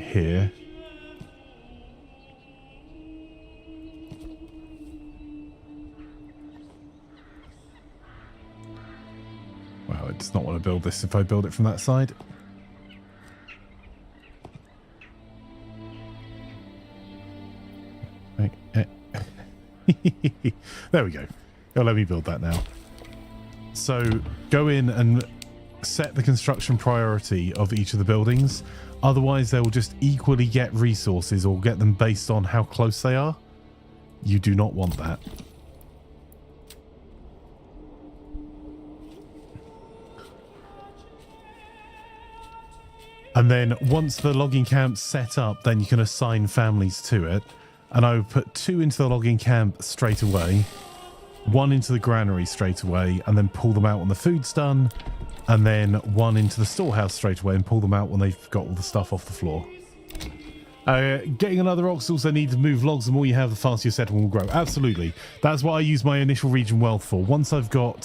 here. Wow, it does not want to build this if I build it from that side. There we go. Oh, let me build that now. So go in and set the construction priority of each of the buildings. Otherwise, they will just equally get resources or get them based on how close they are. You do not want that. And then once the logging camp's set up, then you can assign families to it. And I would put 2 into the logging camp straight away, 1 into the granary straight away, and then pull them out when the food's done, and then 1 into the storehouse straight away and pull them out when they've got all the stuff off the floor. Getting another ox also needs to move logs. The more you have, the faster your settlement will grow. Absolutely. That's what I use my initial region wealth for. Once I've got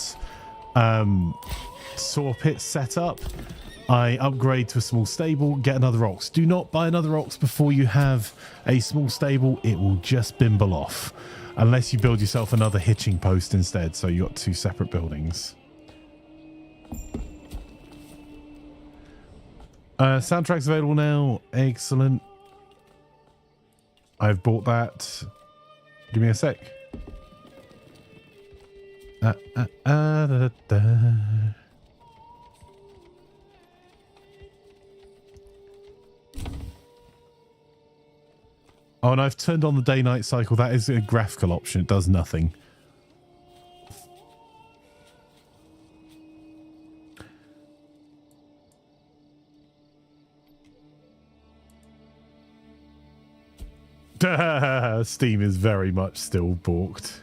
saw pits set up, I upgrade to a small stable, get another ox. Do not buy another ox before you have a small stable. It will just bimble off. Unless you build yourself another hitching post instead. So you got 2 separate buildings. Soundtrack's available now. Excellent. I've bought that. Give me a sec. Da, da, da. Oh, and I've turned on the day-night cycle. That is a graphical option. It does nothing. Steam is very much still balked.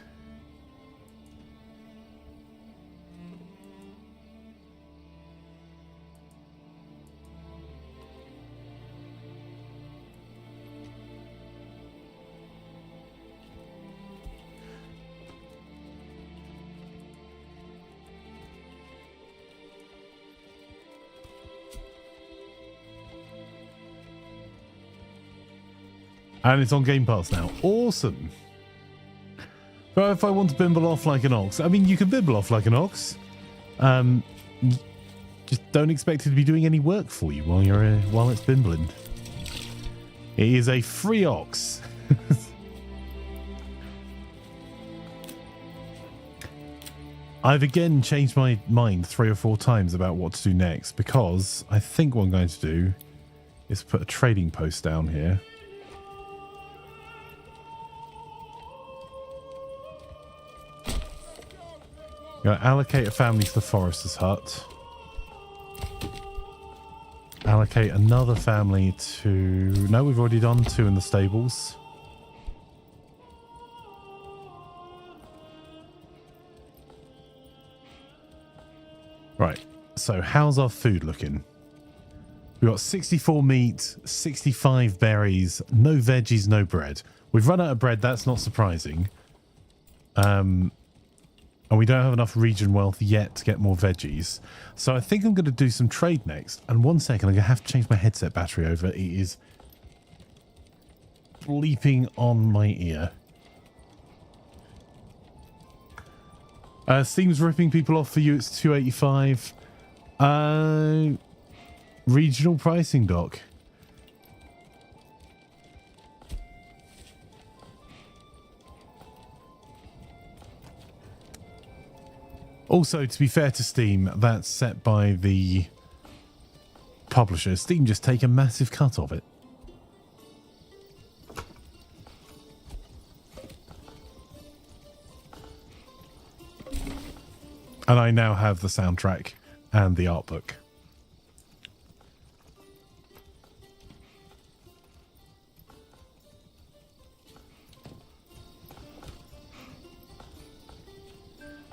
And it's on Game Pass now. Awesome. But if I want to bimble off like an ox, I mean, you can bimble off like an ox. Just don't expect it to be doing any work for you while it's bimbling. It is a free ox. I've again changed my mind 3 or 4 times about what to do next, because I think what I'm going to do is put a trading post down here. Going to allocate a family to the forester's hut. Allocate another family to... No, we've already done 2 in the stables. Right, so how's our food looking? We've got 64 meat, 65 berries, no veggies, no bread. We've run out of bread, that's not surprising. And we don't have enough region wealth yet to get more veggies. So I think I'm going to do some trade next. And 1 second, I'm going to have to change my headset battery over. It is bleeping on my ear. Steam's ripping people off for you. It's 285. Regional pricing doc. Also, to be fair to Steam, that's set by the publisher. Steam just take a massive cut of it. And I now have the soundtrack and the art book.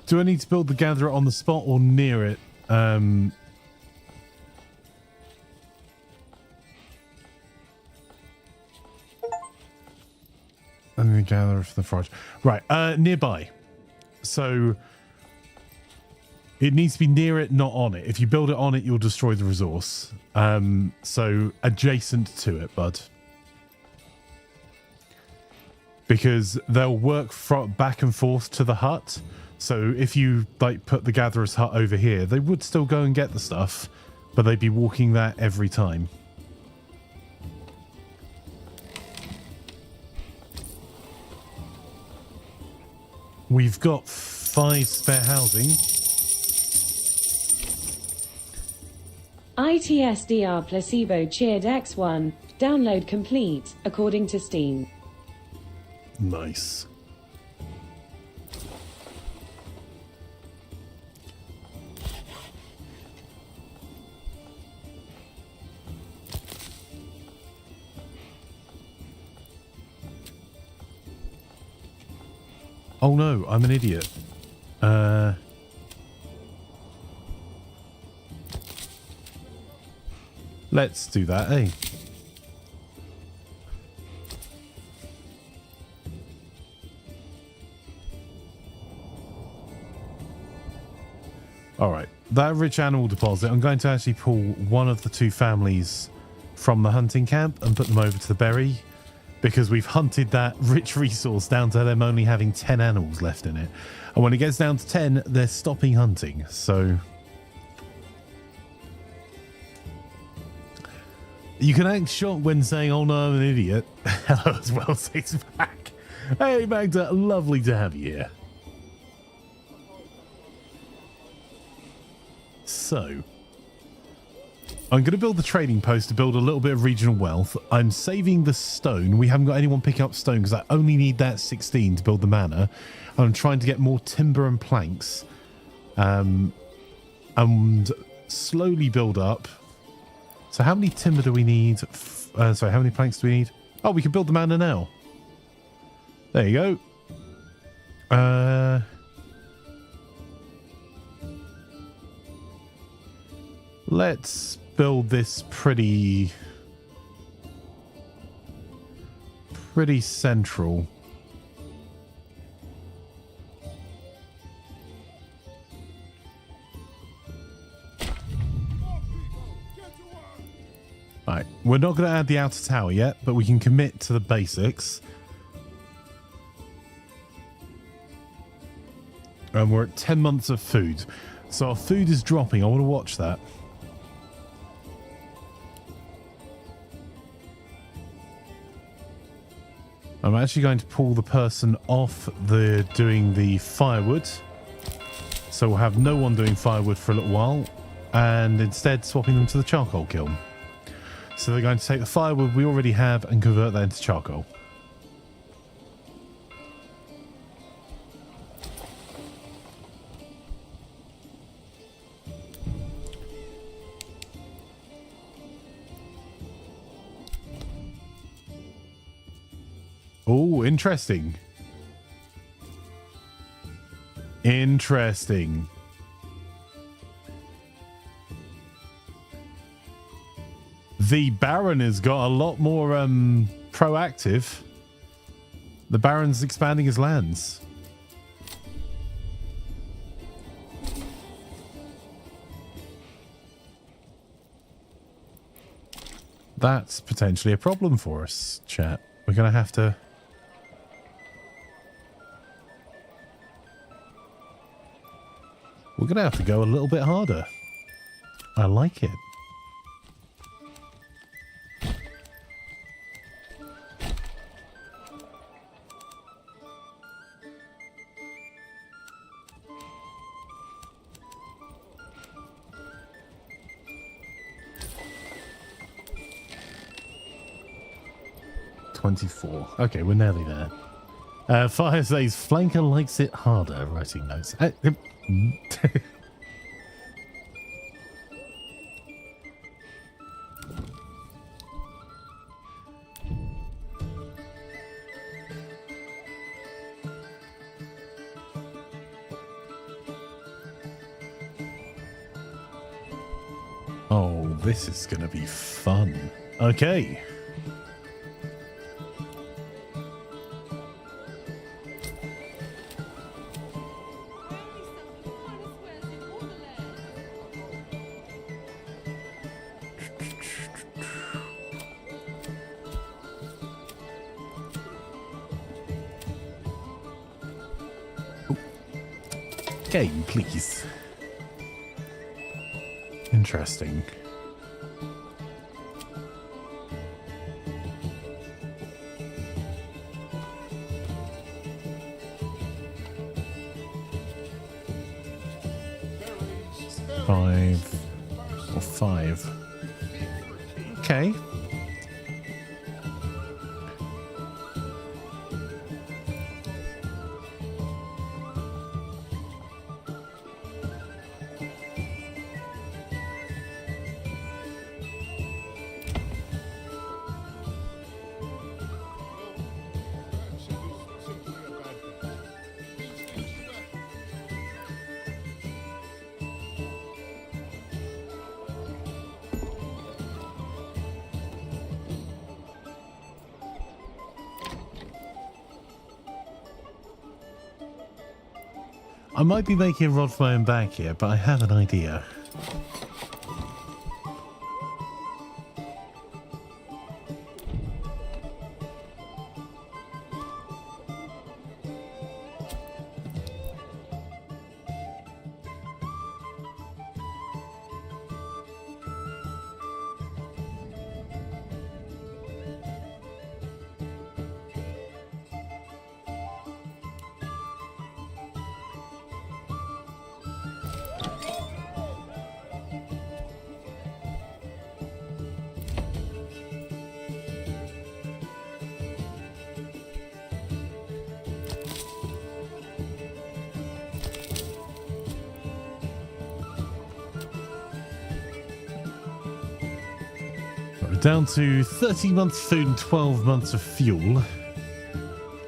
Do I need to build the gatherer on the spot or near it? And the gatherer for the forage. Right, nearby. So it needs to be near it, not on it. If you build it on it, you'll destroy the resource. So adjacent to it, bud. Because they'll work back and forth to the hut. So if you like put the gatherer's hut over here, they would still go and get the stuff, but they'd be walking that every time. We've got 5 spare housing. ITSDR placebo cheered X1. Download complete, according to Steam. Nice. Oh no, I'm an idiot. Let's do that, eh? Alright, that rich animal deposit, I'm going to actually pull one of the 2 families from the hunting camp and put them over to the berry. Because we've hunted that rich resource down to them only having 10 animals left in it. And when it gets down to 10, they're stopping hunting. So you can act shocked when saying, oh no, I'm an idiot. Hello as well, Six back. Hey Magda, lovely to have you here. So I'm going to build the trading post to build a little bit of regional wealth. I'm saving the stone. We haven't got anyone picking up stone because I only need that 16 to build the manor. I'm trying to get more timber and planks. And slowly build up. So how many timber do we need? Sorry, how many planks do we need? Oh, we can build the manor now. There you go. Let's build this pretty central. Right, we're not going to add the outer tower yet, but we can commit to the basics. And we're at 10 months of food. So our food is dropping. I want to watch that. I'm actually going to pull the person off doing the firewood. So we'll have no one doing firewood for a little while. And instead swapping them to the charcoal kiln. So they're going to take the firewood we already have and convert that into charcoal. Oh, interesting. Interesting. The Baron has got a lot more proactive. The Baron's expanding his lands. That's potentially a problem for us, chat. We're going to have to... We're going to have to go a little bit harder. I like it. Okay, we're nearly there. Fire says flanker likes it harder. Writing notes. Oh, this is going to be fun. Okay. Game, please. Interesting. Five. Okay. I might be making a rod for my own back here, but I have an idea. Down to 30 months food and 12 months of fuel.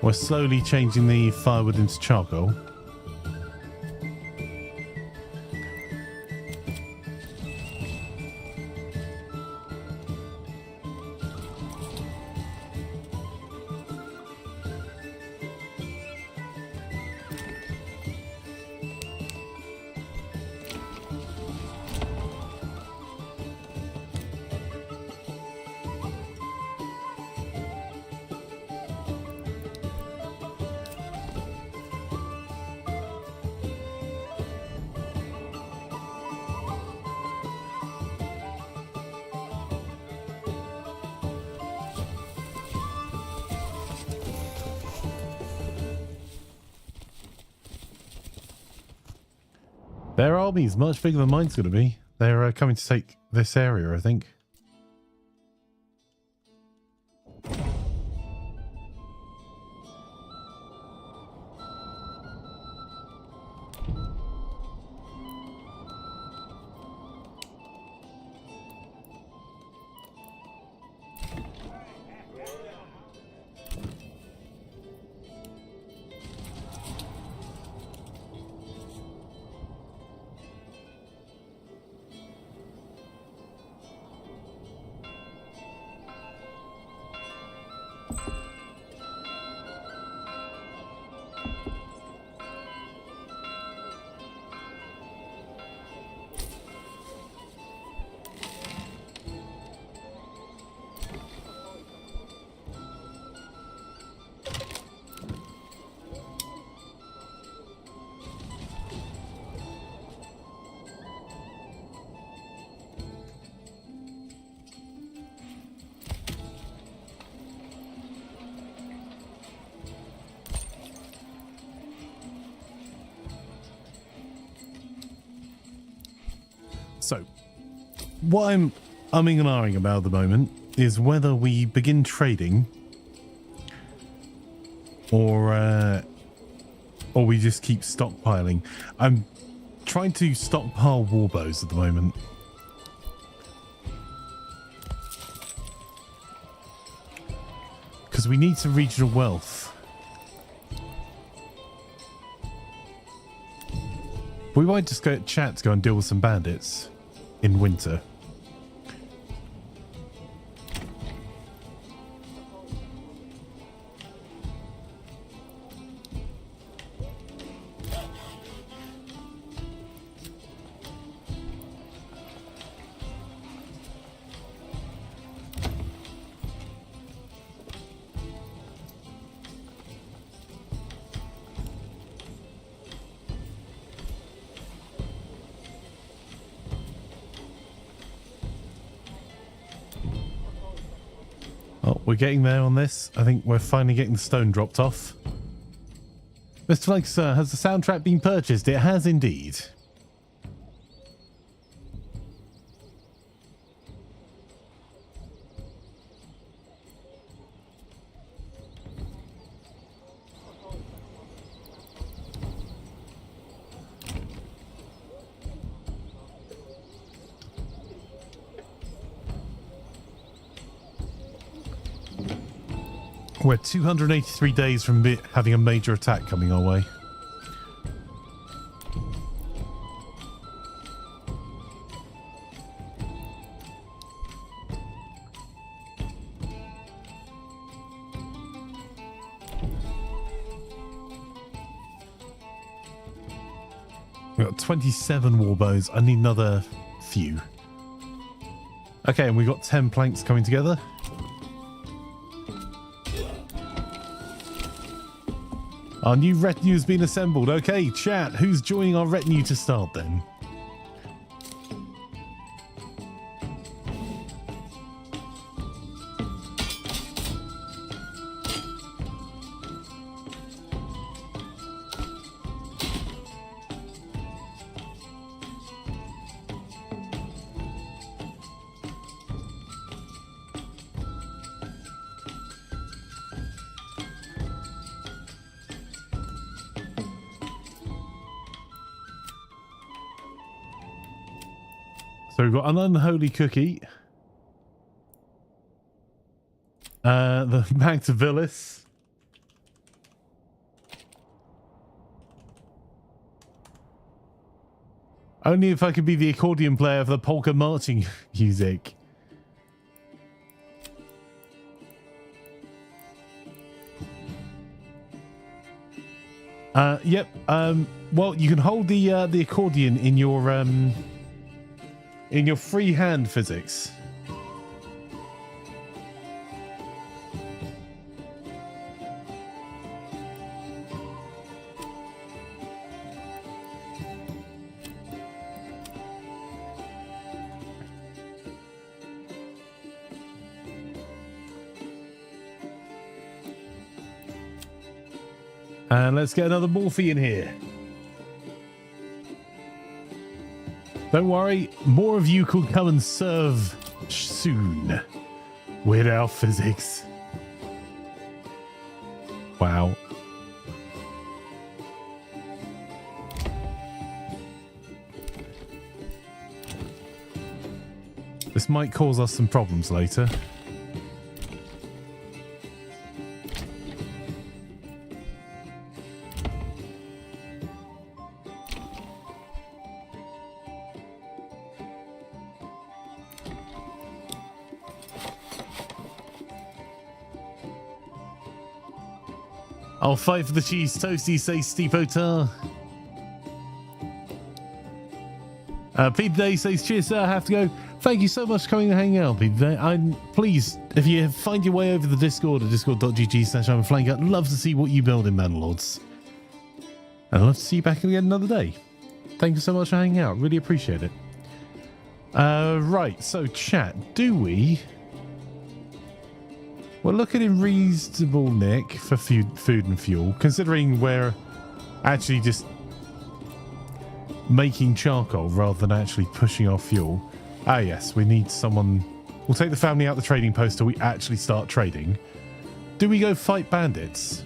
We're slowly changing the firewood into charcoal. Their army's much bigger than mine's going to be. They're coming to take this area, I think. So, what I'm umming and ahhing about at the moment is whether we begin trading or we just keep stockpiling. I'm trying to stockpile warbows at the moment. Because we need some regional wealth. We might just go chat to go and deal with some bandits in winter. Oh, we're getting there on this. I think we're finally getting the stone dropped off. Mr. Flake, sir, has the soundtrack been purchased? It has indeed. We're 283 days from having a major attack coming our way. We've got 27 warbows. I need another few. Okay, and we've got 10 planks coming together. Our new retinue has been assembled. Okay, chat, who's joining our retinue to start then? So we've got an unholy cookie. The Magdavilis. Only if I could be the accordion player of the polka marching music. Yep. Well, you can hold the accordion in your free hand physics. And let's get another Morphe in here. Don't worry, more of you could come and serve soon with our physics. Wow. This might cause us some problems later. I'll fight for the cheese toasty, say Steve Otar. Pete Day says, cheers, sir, I have to go. Thank you so much for coming and hanging out, Pete Day. Please, if you find your way over the Discord at discord.gg/I'mAFlanker, I'd love to see what you build in Manor Lords. And I'd love to see you back again another day. Thank you so much for hanging out. Really appreciate it. Right, so chat, do we... We're looking in reasonable nick for food and fuel, considering we're actually just making charcoal rather than actually pushing our fuel. Ah, yes, we need someone. We'll take the family out the trading post till we actually start trading. Do we go fight bandits?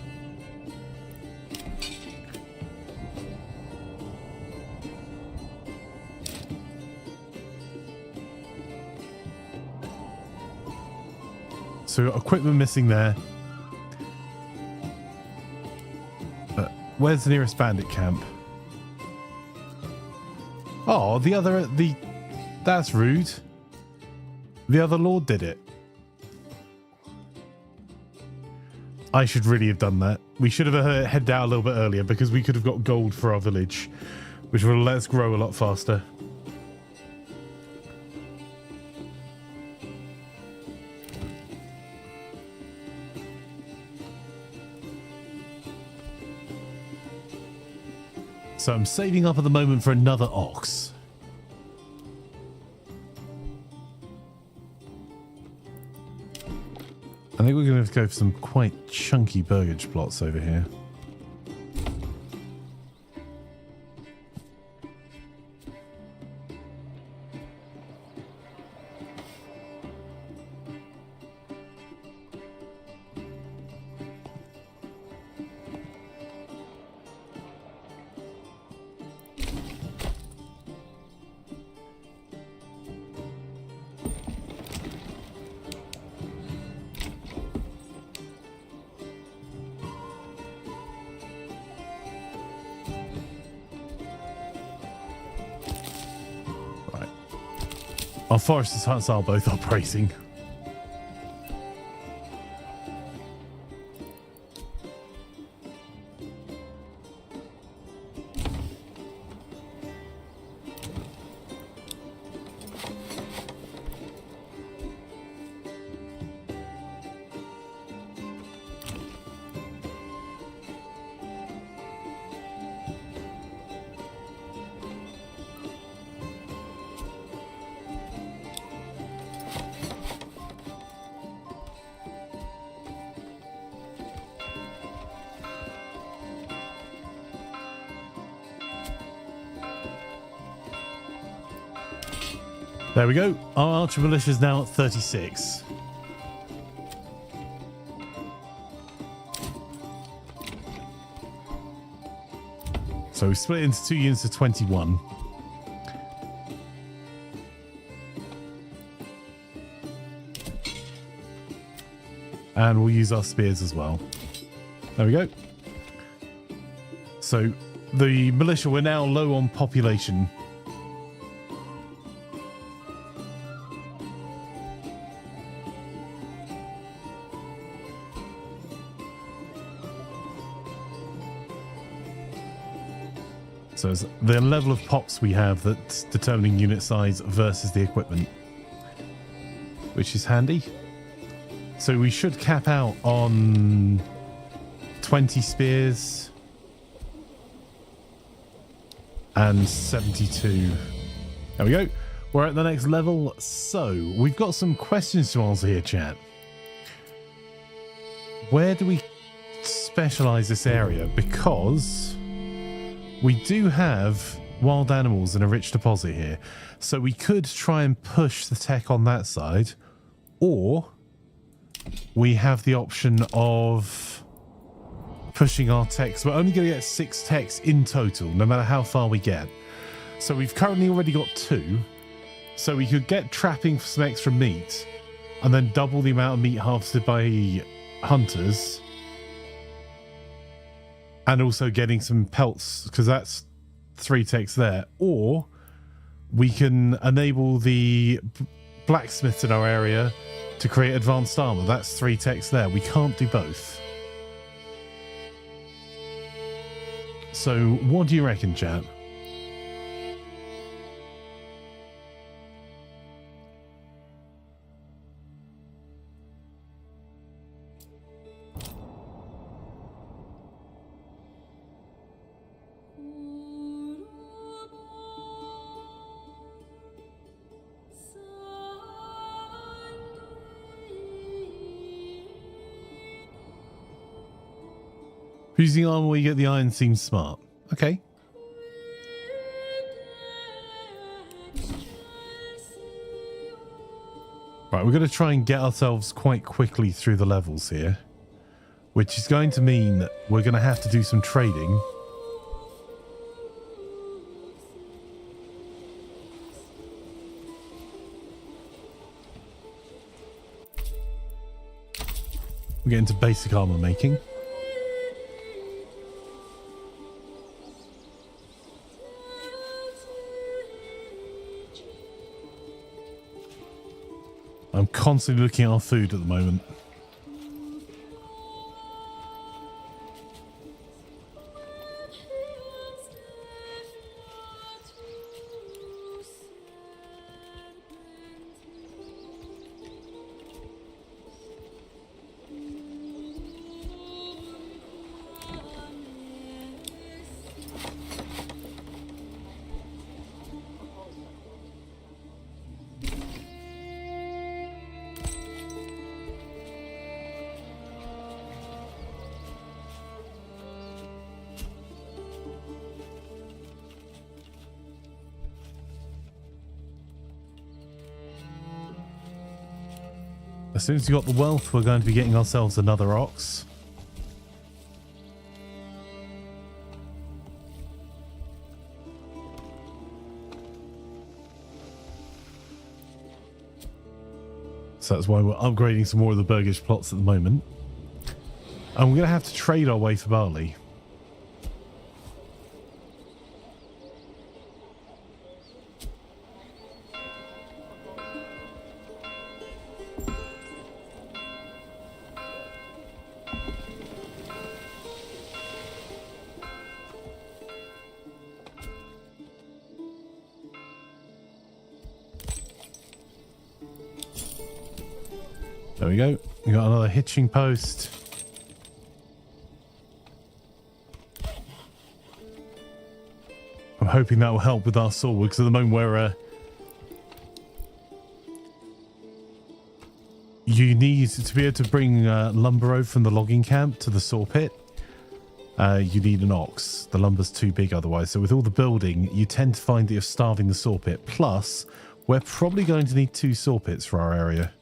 So we've got equipment missing there. But where's the nearest bandit camp? Oh, that's rude. The other lord did it. I should really have done that. We should have headed out a little bit earlier because we could have got gold for our village, which will let us grow a lot faster. So I'm saving up at the moment for another ox. I think we're going to go for some quite chunky burgage plots over here. Our foresters' huts are both operating. There we go. Our archer militia is now at 36. So we split into 2 units of 21. And we'll use our spears as well. There we go. So the militia, we're now low on population. So it's the level of pops we have that's determining unit size versus the equipment, which is handy. So we should cap out on 20 spears and 72. There we go. We're at the next level. So we've got some questions to answer here, chat. Where do we specialize this area? Because we do have wild animals and a rich deposit here. So we could try and push the tech on that side, or we have the option of pushing our techs. We're only going to get 6 techs in total, no matter how far we get. So we've currently already got 2. So we could get trapping for some extra meat and then double the amount of meat harvested by hunters. And also getting some pelts, because that's 3 techs there. Or we can enable the blacksmiths in our area to create advanced armor. That's 3 techs there. We can't do both. So what do you reckon, chat? Using armor where you get the iron seems smart. Okay. Right, we're going to try and get ourselves quite quickly through the levels here, which is going to mean that we're going to have to do some trading. We're getting to basic armor making. I'm constantly looking at our food at the moment. As soon as we got the wealth, we're going to be getting ourselves another ox. So that's why we're upgrading some more of the burgish plots at the moment. And we're going to have to trade our way for barley. There we go. We got another hitching post. I'm hoping that will help with our sword, because at the moment we're you need to be able to bring lumber over from the logging camp to the saw pit. You need an ox. The lumber's too big otherwise. So with all the building, you tend to find that you're starving the saw pit. Plus, we're probably going to need 2 saw pits for our area.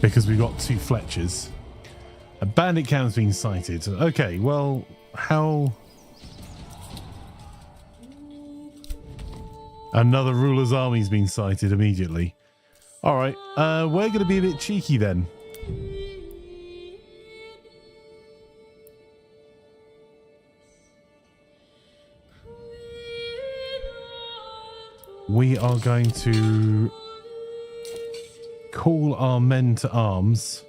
Because we've got 2 Fletchers. A bandit camp's been sighted. Okay, well, how... Another ruler's army's been sighted immediately. Alright, we're going to be a bit cheeky then. We are going to call our men to arms.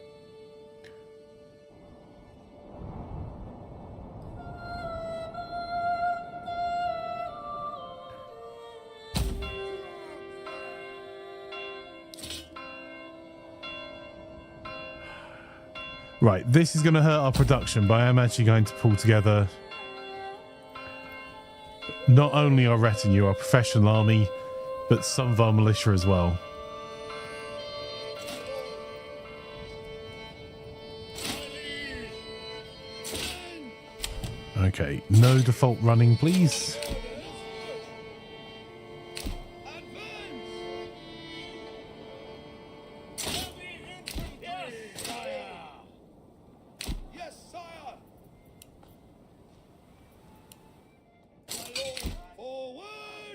Right, this is going to hurt our production, but I am actually going to pull together not only our retinue, our professional army, but some of our militia as well. Okay, no default running, please.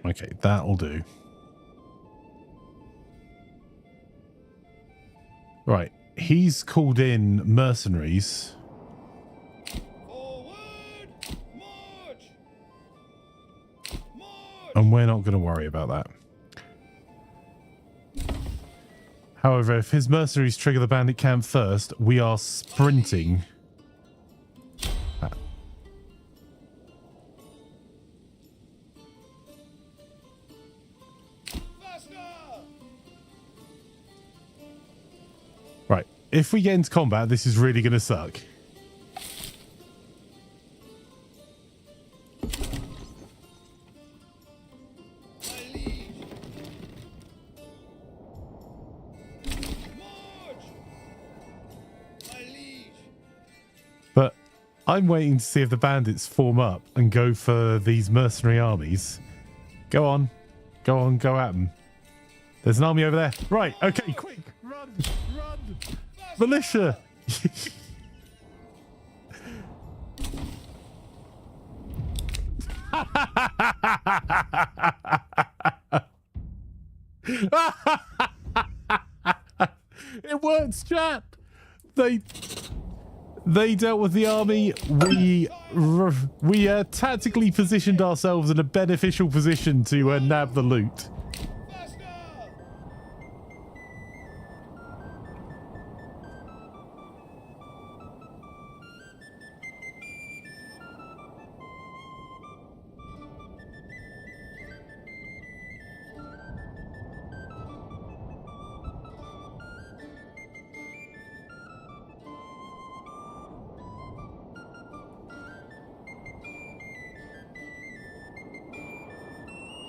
Okay, that'll do. Right, he's called in mercenaries. And we're not going to worry about that. However, if his mercenaries trigger the bandit camp first, we are sprinting. if we get into combat, this is really going to suck. But I'm waiting to see if the bandits form up and go for these mercenary armies. Go on. Go on, go at them. There's an army over there. Right, okay, quick. Run, run. Militia. It works, chat. They dealt with the army. We tactically positioned ourselves in a beneficial position to nab the loot.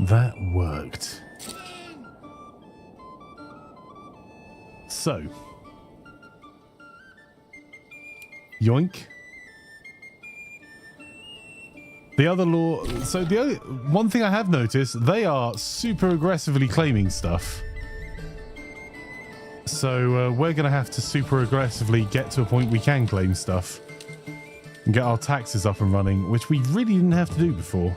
That worked. So, yoink. The other law. So the other one thing I have noticed, they are super aggressively claiming stuff. So we're going to have to super aggressively get to a point we can claim stuff and get our taxes up and running, which we really didn't have to do before.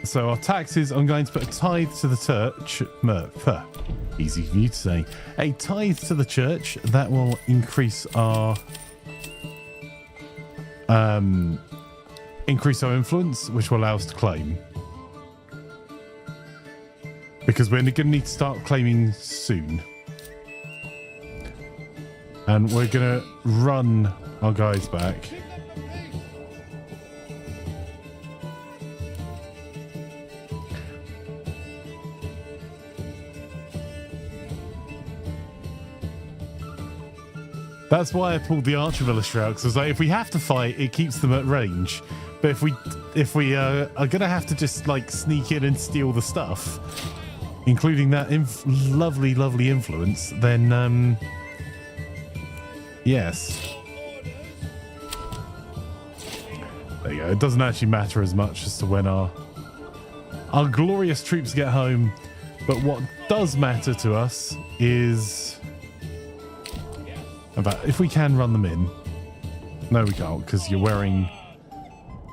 So our taxes, I'm going to put a tithe to the church. Easy for you to say. A tithe to the church that will increase our influence, which will allow us to claim. Because we're going to need to start claiming soon. And we're going to run our guys back. That's why I pulled the archer militia out, because I was like, if we have to fight, it keeps them at range. But if we are gonna have to just like sneak in and steal the stuff, including that lovely influence, then yes. There you go. It doesn't actually matter as much as to when our glorious troops get home, but what does matter to us is. About if we can run them in. No, we can't, because you're wearing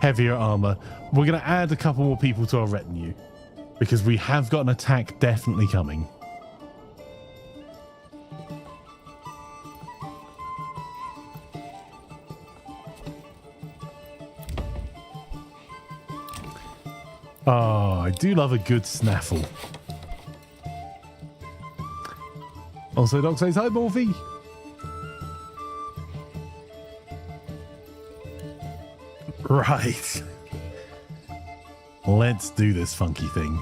heavier armor. We're going to add a couple more people to our retinue, because we have got an attack definitely coming. Oh, I do love a good snaffle. Also, Doc says, hi, Morphy. Right. Let's do this funky thing.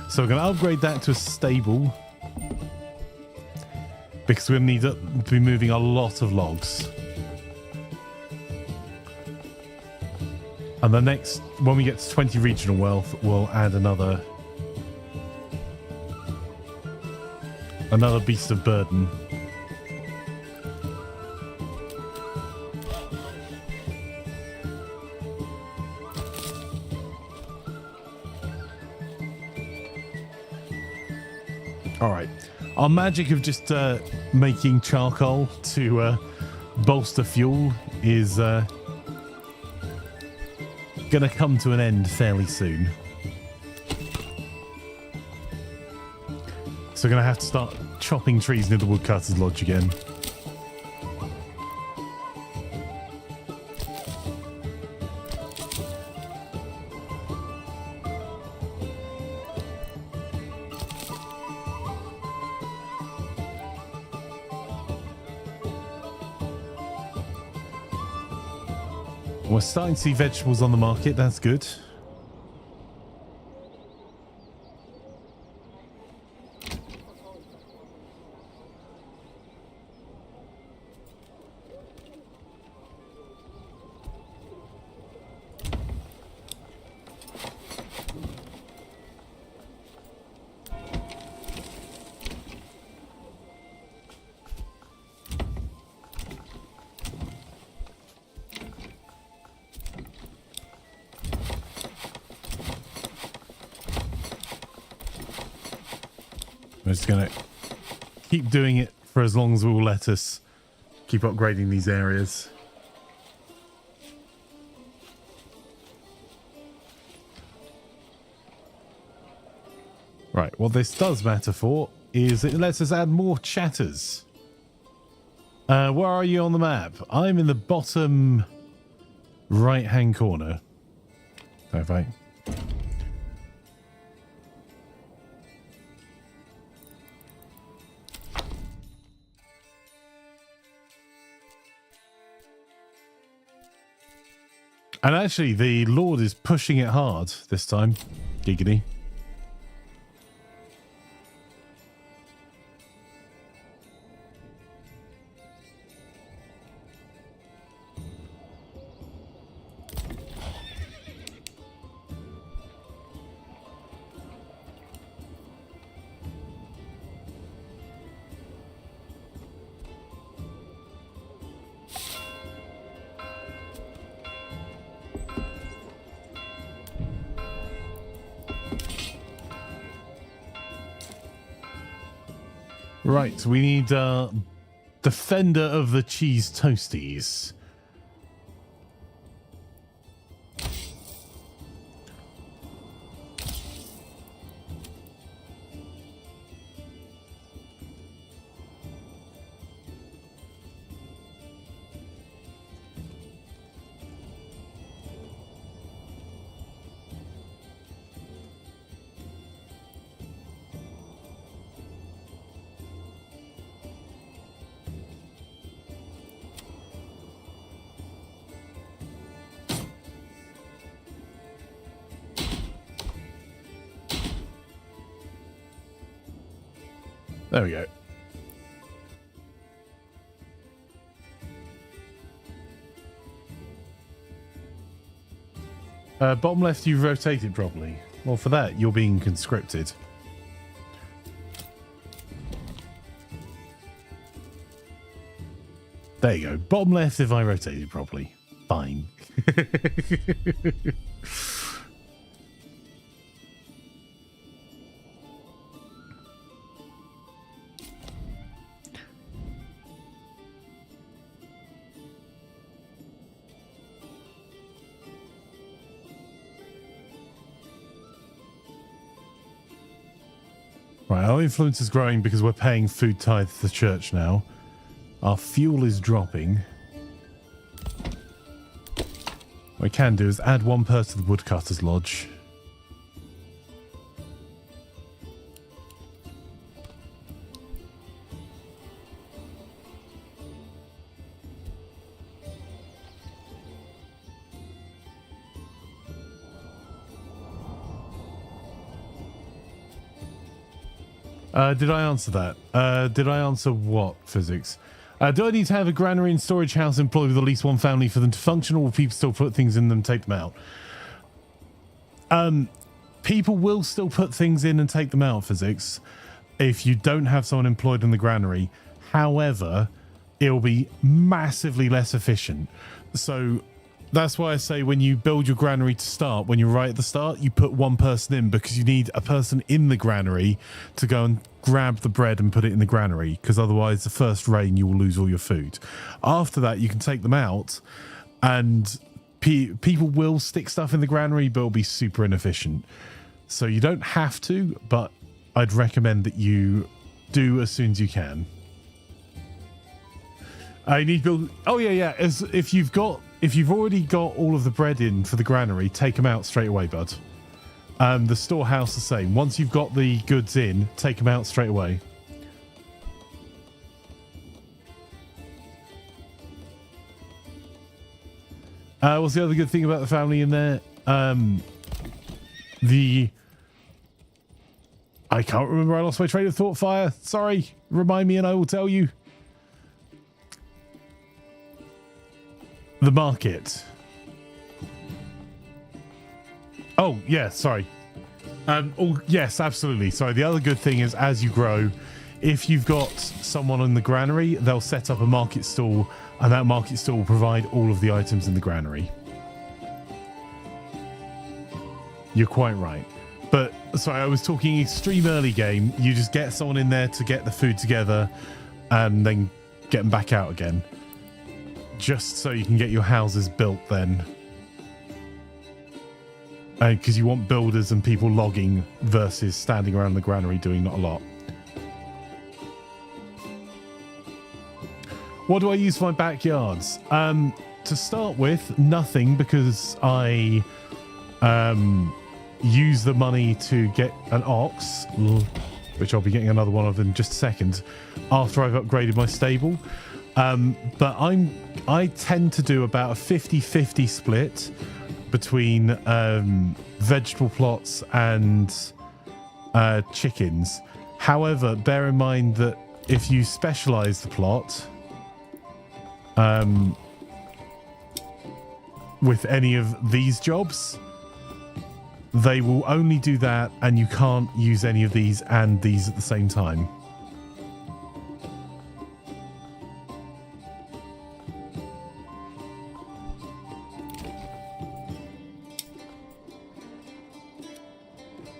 So we're going to upgrade that to a stable, because we're going to need to be moving a lot of logs. And the next, when we get to 20 regional wealth, we'll add another beast of burden. All right, our magic of just making charcoal to bolster fuel is gonna come to an end fairly soon. So we're gonna have to start chopping trees near the woodcutter's lodge again. We're starting to see vegetables on the market. That's good. just going to keep doing it for as long as it will let us keep upgrading these areas. Right, what this does matter for is it lets us add more chatters. Where are you on the map? I'm in the bottom right-hand corner. Perfect. And actually, the Lord is pushing it hard this time. Giggity. Right, we need Defender of the Cheese Toasties. There we go. Bottom left, you rotated properly. Well, for that, you're being conscripted. There you go. Bottom left, if I rotated properly. Fine. Right, our influence is growing because we're paying food tithe to the church now. Our fuel is dropping. What we can do is add one person to the woodcutter's lodge. Did I answer that? Did I answer what, physics? Do I need to have a granary and storage house employed with at least one family for them to function, or will people still put things in them and take them out? People will still put things in and take them out, physics, if you don't have someone employed in the granary. However, it'll be massively less efficient. So that's why I say when you build your granary to start, when you're right at the start, you put one person in, because you need a person in the granary to go and grab the bread and put it in the granary, because otherwise the first rain you will lose all your food. After that, you can take them out, and people will stick stuff in the granary, but it'll be super inefficient. So you don't have to, but I'd recommend that you do as soon as you can. I need to build. Oh yeah. If you've already got all of the bread in for the granary, take them out straight away, bud. The storehouse the same. Once you've got the goods in, take them out straight away. What's the other good thing about the family in there? I can't remember. I lost my train of thought. Fire. Sorry. Remind me and I will tell you. The market. Oh, yeah, sorry. Oh, yes, absolutely. Sorry, the other good thing is as you grow, if you've got someone in the granary, they'll set up a market stall, and that market stall will provide all of the items in the granary. You're quite right. But sorry, I was talking extreme early game. You just get someone in there to get the food together and then get them back out again. Just so you can get your houses built then. Because you want builders and people logging versus standing around the granary doing not a lot. What do I use for my backyards? To start with, nothing, because I use the money to get an ox, which I'll be getting another one of in just a second, after I've upgraded my stable. But I tend to do about a 50-50 split between vegetable plots and chickens. However, bear in mind that if you specialize the plot with any of these jobs, they will only do that, and you can't use any of these and these at the same time.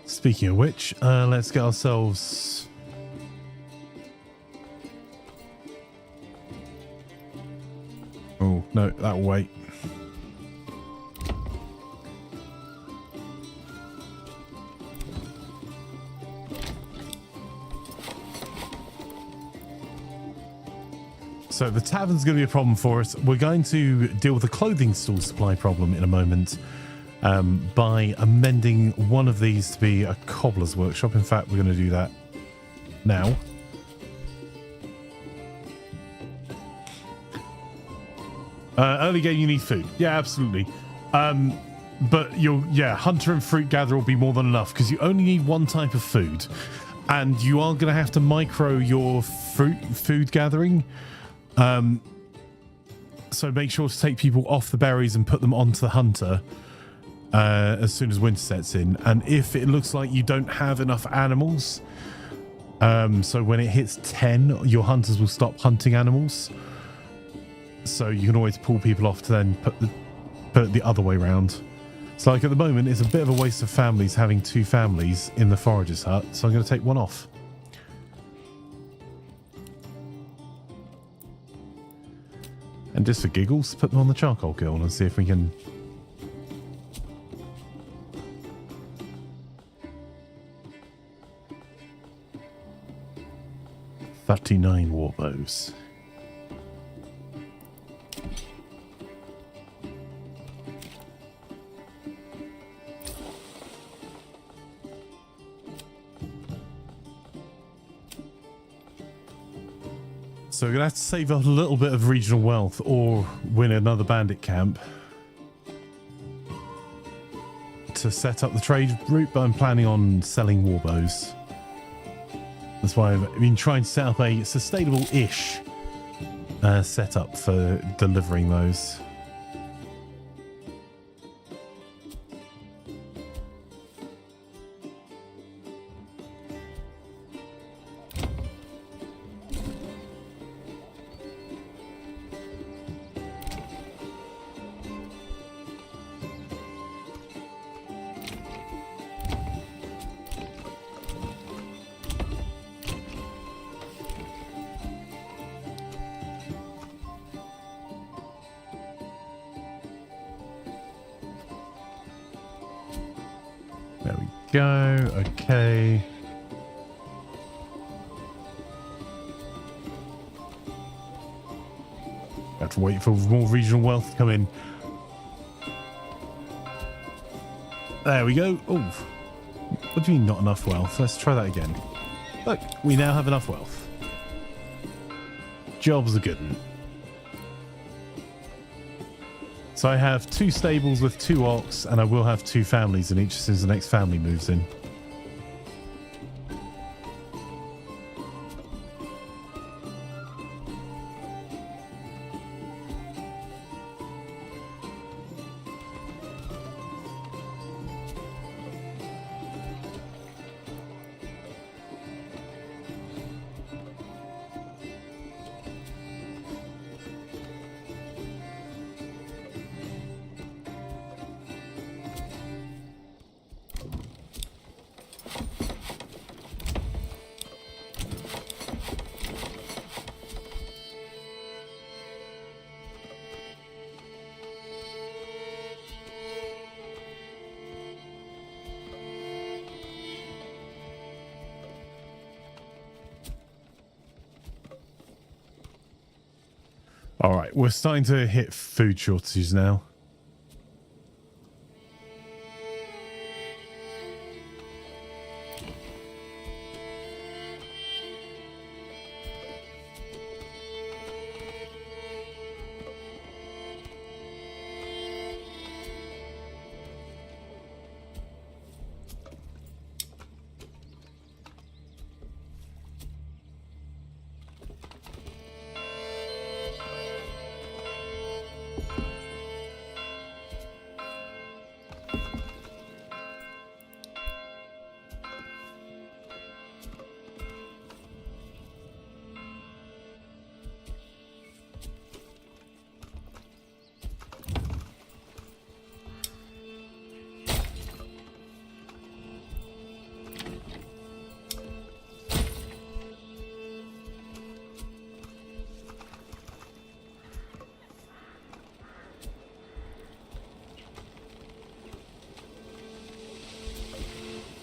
Speaking of which, let's get ourselves... Oh, no, that'll wait. So the tavern's going to be a problem for us. We're going to deal with the clothing store supply problem in a moment by amending one of these to be a cobbler's workshop. In fact, we're going to do that now. Early game, you need food. Yeah, absolutely. But hunter and fruit gatherer will be more than enough because you only need one type of food, and you are going to have to micro your food gathering. So make sure to take people off the berries and put them onto the hunter as soon as winter sets in. And if it looks like you don't have enough animals, so when it hits 10, your hunters will stop hunting animals. So you can always pull people off to then put it the other way around. So like at the moment, it's a bit of a waste of families having two families in the forager's hut. So I'm going to take one off. And just for giggles, put them on the charcoal kiln and see if we can... "39 warbows. So we're going to have to save a little bit of regional wealth or win another bandit camp to set up the trade route, but I'm planning on selling warbows. That's why I've been trying to set up a sustainable-ish setup for delivering those. There we go. Okay. Have to wait for more regional wealth to come in. There we go. Oh, what do you mean not enough wealth? Let's try that again. Look, we now have enough wealth. Job's a good one. So I have 2 stables with 2 ox, and I will have 2 families in each as soon as the next family moves in. All right, we're starting to hit food shortages now.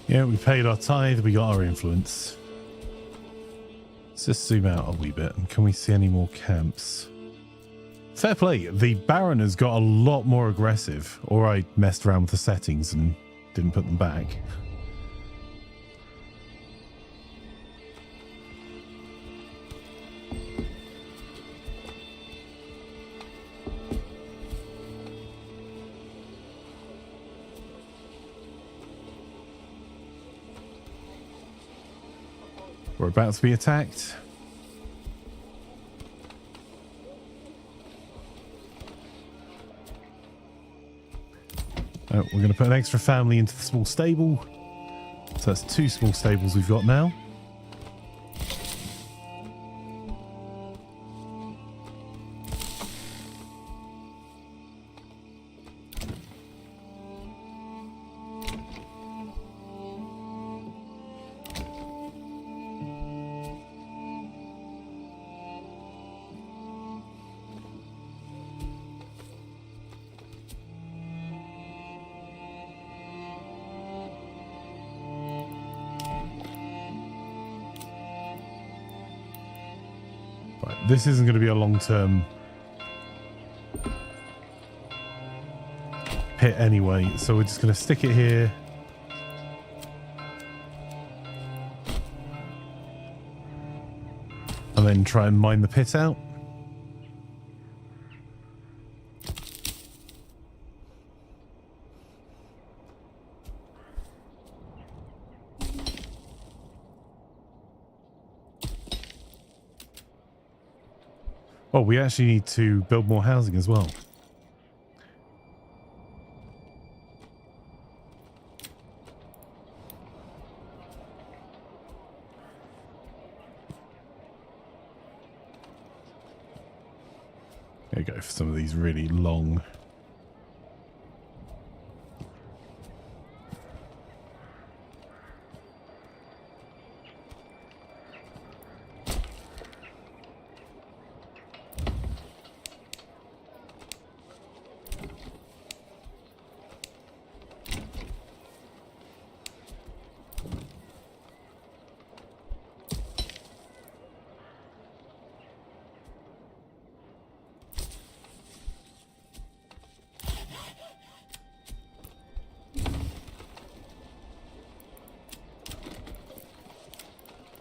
Yeah, we paid our tithe, we got our influence. Let's just zoom out a wee bit. And can we see any more camps? Fair play. The Baron has got a lot more aggressive. Or I messed around with the settings and didn't put them back. We're about to be attacked. Oh, we're going to put an extra family into the small stable. So that's 2 small stables we've got now. Right, this isn't going to be a long-term pit anyway, so we're just going to stick it here. And then try and mine the pit out. Oh, we actually need to build more housing as well. There you go, for some of these really long.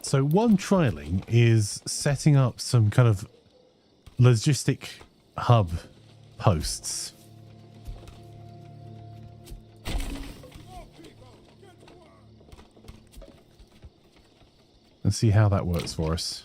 So one trialing is setting up some kind of logistic hub posts. And see how that works for us.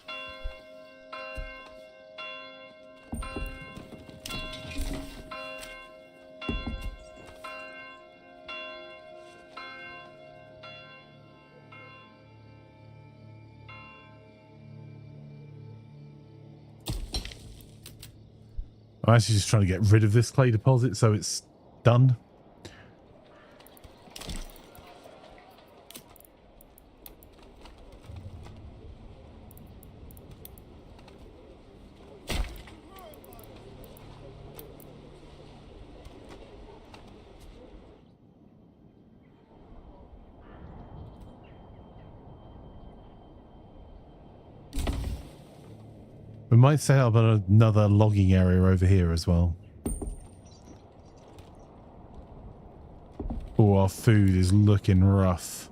I'm actually just trying to get rid of this clay deposit so it's done. We might set up another logging area over here as well. Oh, our food is looking rough.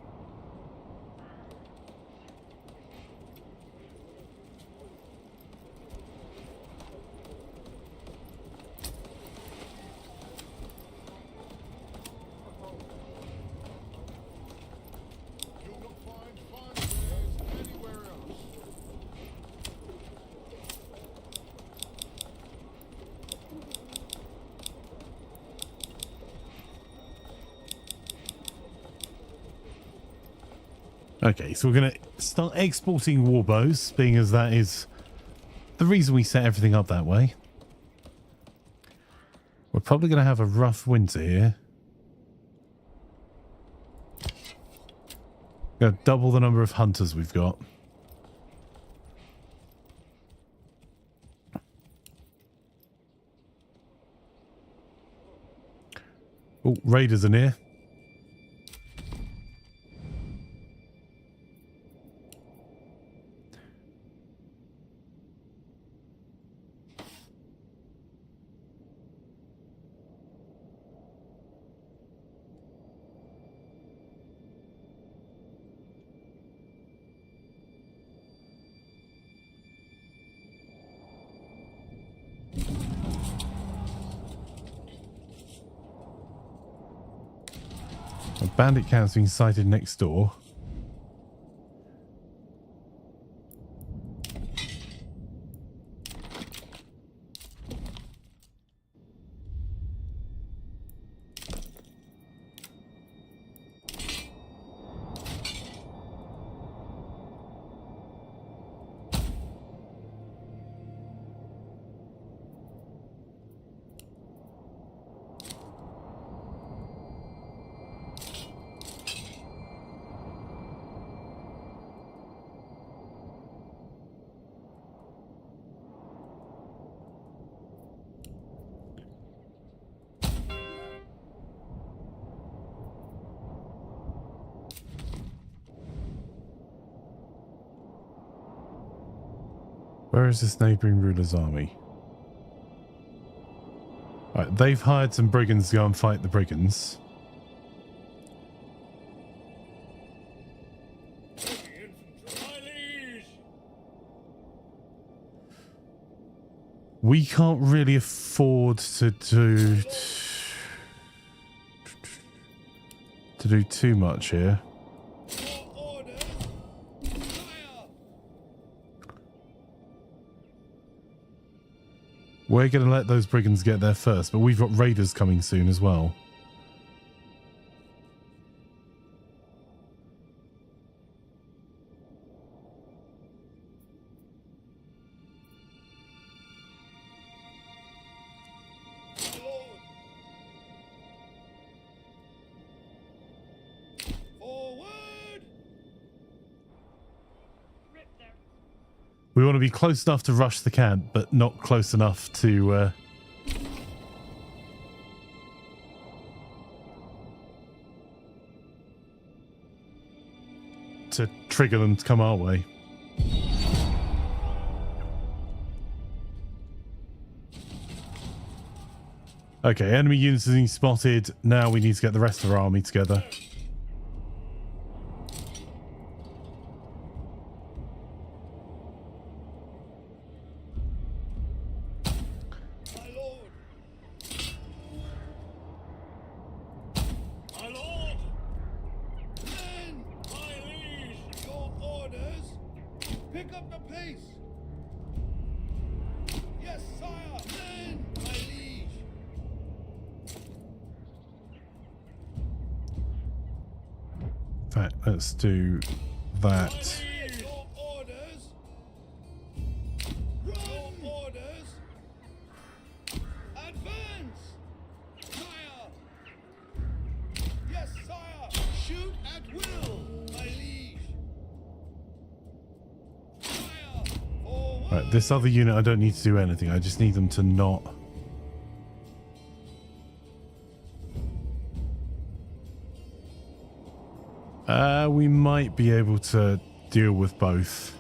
Okay, so we're going to start exporting warbows, being as that is the reason we set everything up that way. We're probably going to have a rough winter here. Going to double the number of hunters we've got. Oh, raiders are near. A bandit camp's being sighted next door. Where is this neighbouring ruler's army? Right, they've hired some brigands to go and fight the brigands. We can't really afford to do too much here. We're going to let those brigands get there first, but we've got raiders coming soon as well. We want to be close enough to rush the camp, but not close enough to trigger them to come our way. Okay, enemy units being spotted. Now we need to get the rest of our army together. Let's do that. Right, this other unit I don't need to do anything. I just need them to not... we might be able to deal with both.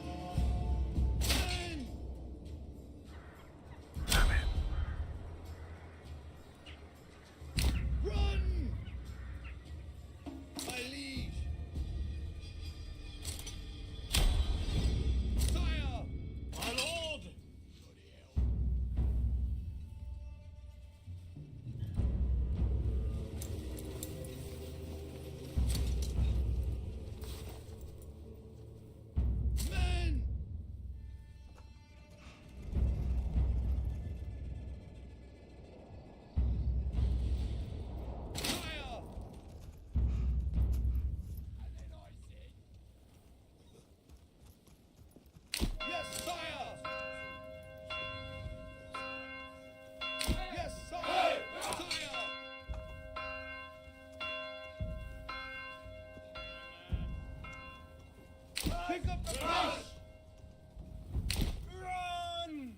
Pick up the pace. Run.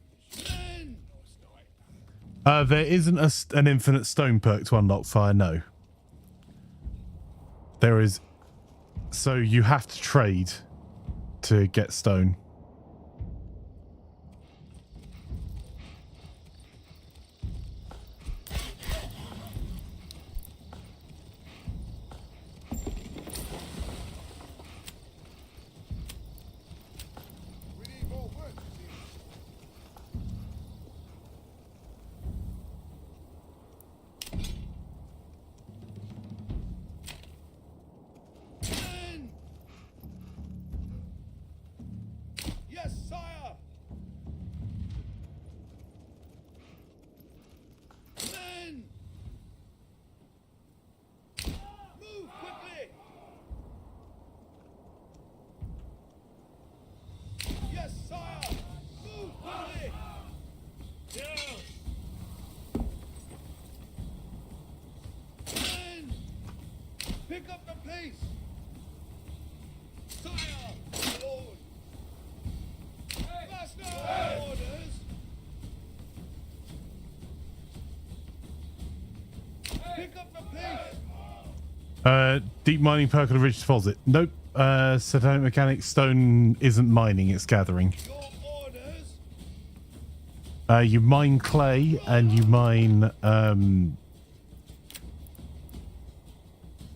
Men. There isn't an infinite stone perk to unlock fire, no. There is, so you have to trade to get stone. We need more work. Men. Yes, sire. Men. Move quickly. Yes, sire. Move quickly. Yes. Men. Pick up the pace. Sire, my lord. Faster. Orders. Pick up the pace. Deep mining perk on a rich deposit. Nope. Sediment mechanics, stone isn't mining, it's gathering. Your orders. You mine clay and you mine,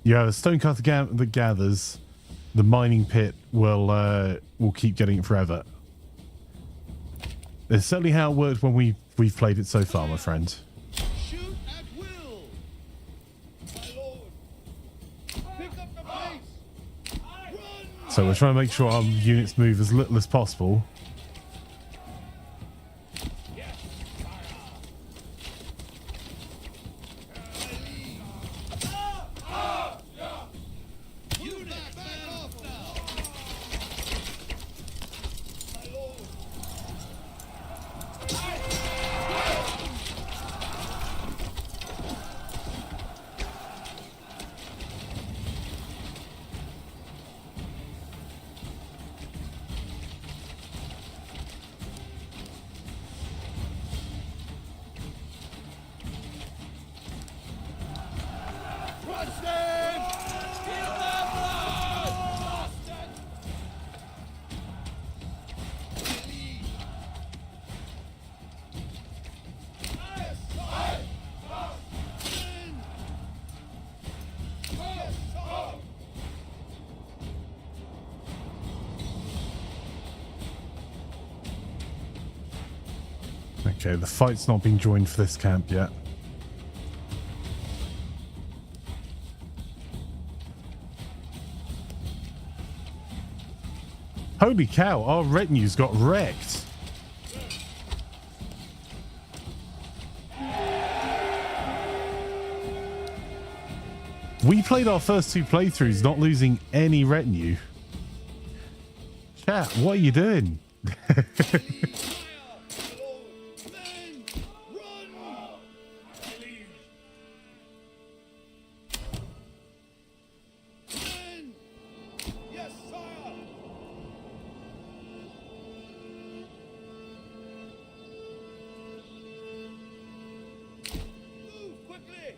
you have a stone cutter that gathers. The mining pit will keep getting it forever. It's certainly how it worked when we've played it so far, my friend. Shoot at will. My lord. Pick up the pace. Run. So we're trying to make sure our units move as little as possible. Unit back off now. My lord. Crush them! Kill them, bastard! Yes, sir! Yes, sir! Okay, the fight's not been joined for this camp yet. Holy cow, our retinues got wrecked. We played our first two playthroughs not losing any retinue. Chat, what are you doing? Men, run! Men! Yes, sire! Move quickly!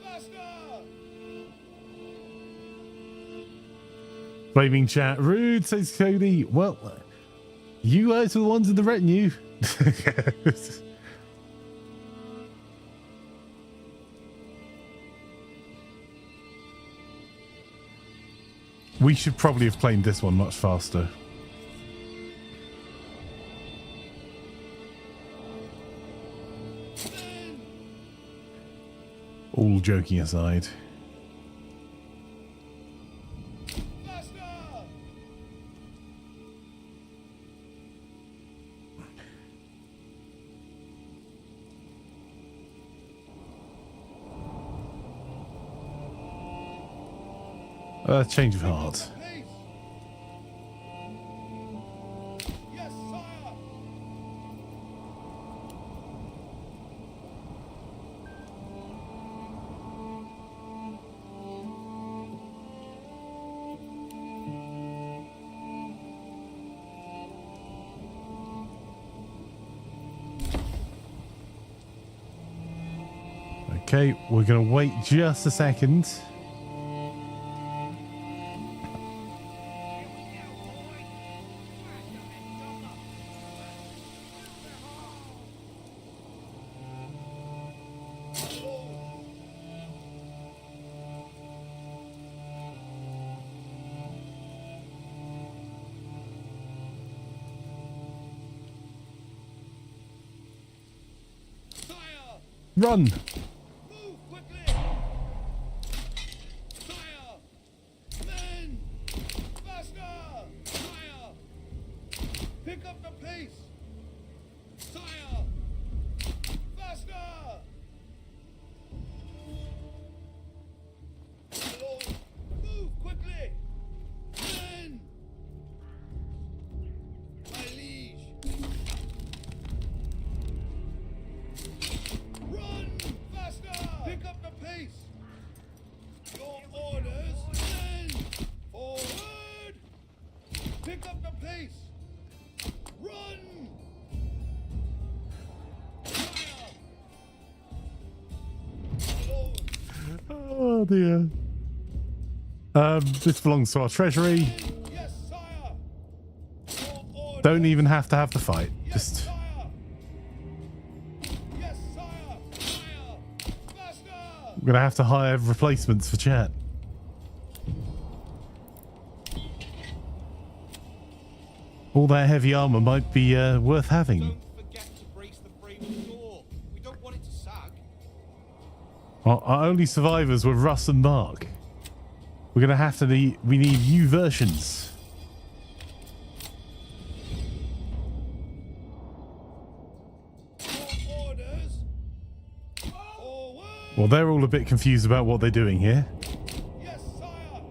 Faster! Flaming chat, rude, says Cody. Well, you guys are the ones in the retinue. We should probably have claimed this one much faster. All joking aside. Faster! Change of heart. Pace! Yes, sire! Okay, we're going to wait just a second. Sire! Run! Move quickly! Sire! Men! Faster! Sire! Pick up the pace! Sire! Faster! My lord! Move quickly! Men! My liege! Run! Faster! Pick up the pace! Your orders! Men! Forward! Pick up the pace! Run! Fire! My lord! Oh dear. This belongs to our treasury. Yes, sire! Your orders! Don't even have to have the fight. Yes, Just sire! Yes, sire! Fire! Faster! I'm gonna have to hire replacements for chat. All that heavy armor might be worth having. Don't forget to brace the frame of the door. We don't want it to sag. Our only survivors were Russ and Mark. We're gonna have to need. We need new versions. Your orders! Forward! Well, they're all a bit confused about what they're doing here. Yes, sire!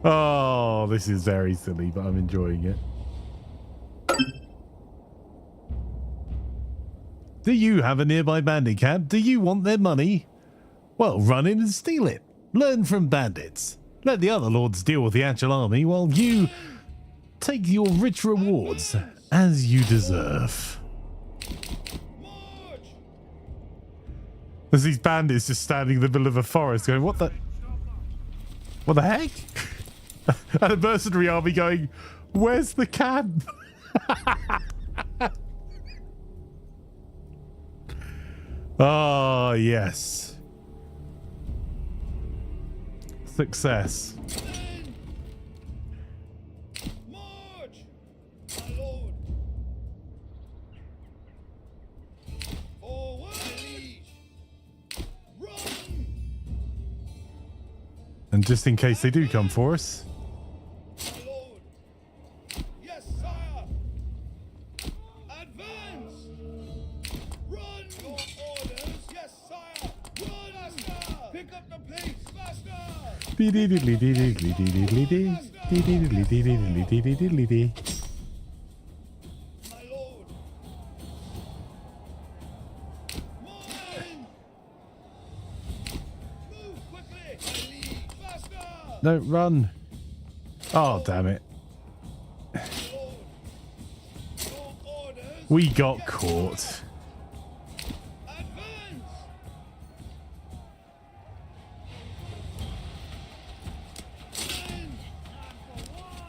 Oh, this is very silly, but I'm enjoying it. Do you have a nearby bandit camp? Do you want their money? Well, run in and steal it. Learn from bandits. Let the other lords deal with the actual army while you take your rich rewards as you deserve. March! There's these bandits just standing in the middle of a forest going, what the heck? And a mercenary army going, where's the camp? Oh, yes. Success. Men! March! My lord! Forward! My liege! Run! And just in case they do come for us, My lord! Yes, sire! Advance! Run! Your orders! Yes, sire! Run! Faster! Pick up the pace! Faster! My lord! Men! Move quickly! My liege! Faster! no, run. Oh, damn it. My lord! Your orders! We got caught. Advance! Men! Run!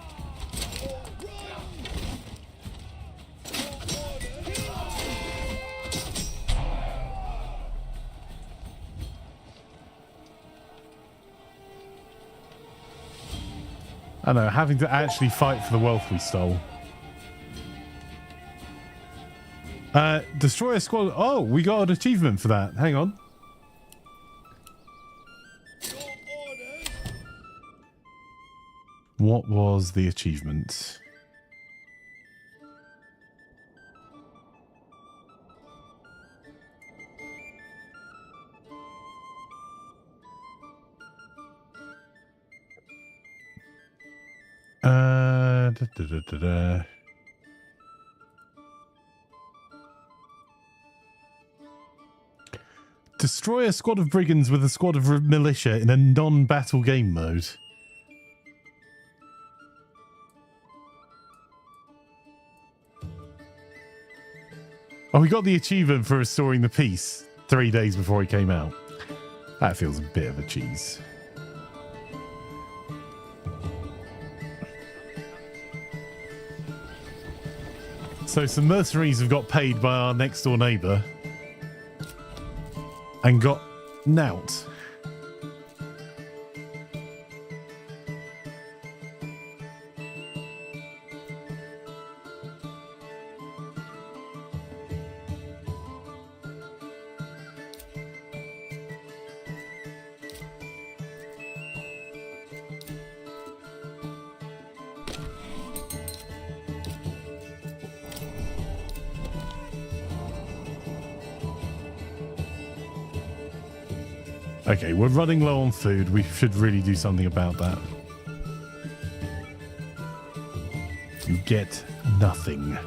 Your orders! I know, having to actually fight for the wealth we stole. Destroy a squad. Oh, we got an achievement for that. Hang on. Your orders! What was the achievement? Da. Destroy a squad of brigands with a squad of militia in a non-battle game mode. Oh, we got the achievement for restoring the peace 3 days before it came out. That feels a bit of a cheese. So some mercenaries have got paid by our next door neighbour and got knout. Okay, we're running low on food. We should really do something about that. You get nothing.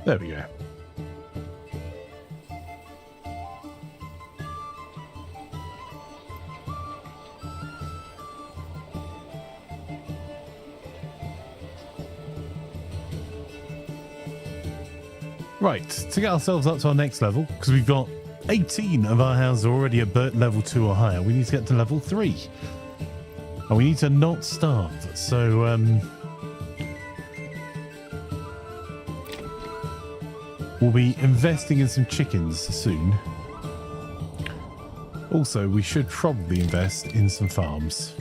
There we go. Right, to get ourselves up to our next level, because we've got 18 of our houses already at level 2 or higher, we need to get to level 3. And we need to not starve. So, we'll be investing in some chickens soon. Also, we should probably invest in some farms.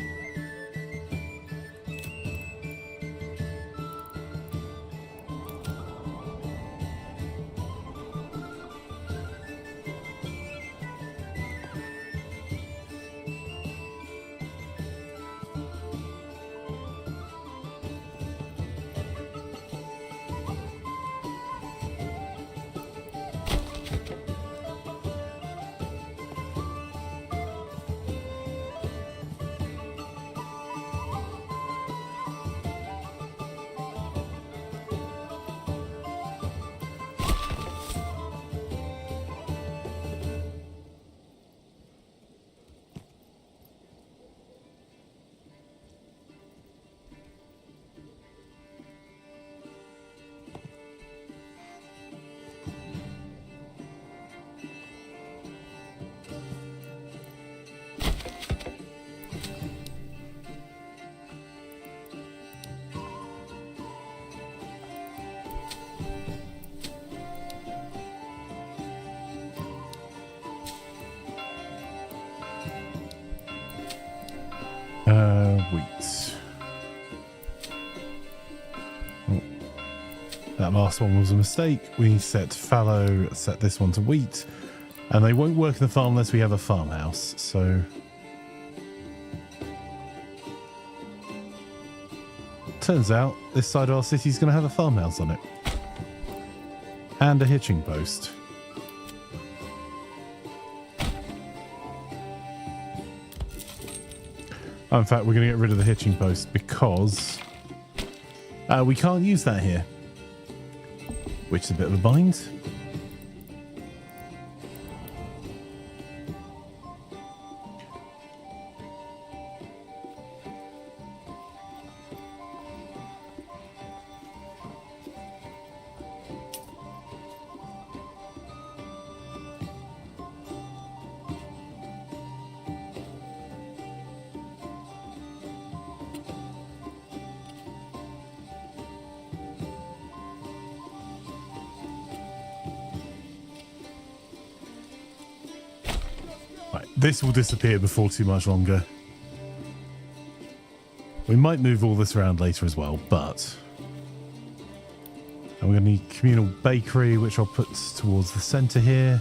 Wheat. Oh, that last one was a mistake. We need to set fallow, set this one to wheat. And they won't work in the farm unless we have a farmhouse, so... Turns out, this side of our city is going to have a farmhouse on it. And a hitching post. Oh, in fact, we're going to get rid of the hitching post because we can't use that here. Which is a bit of a bind. This will disappear before too much longer. We might move all this around later as well, but... And we're going to need communal bakery, which I'll put towards the centre here.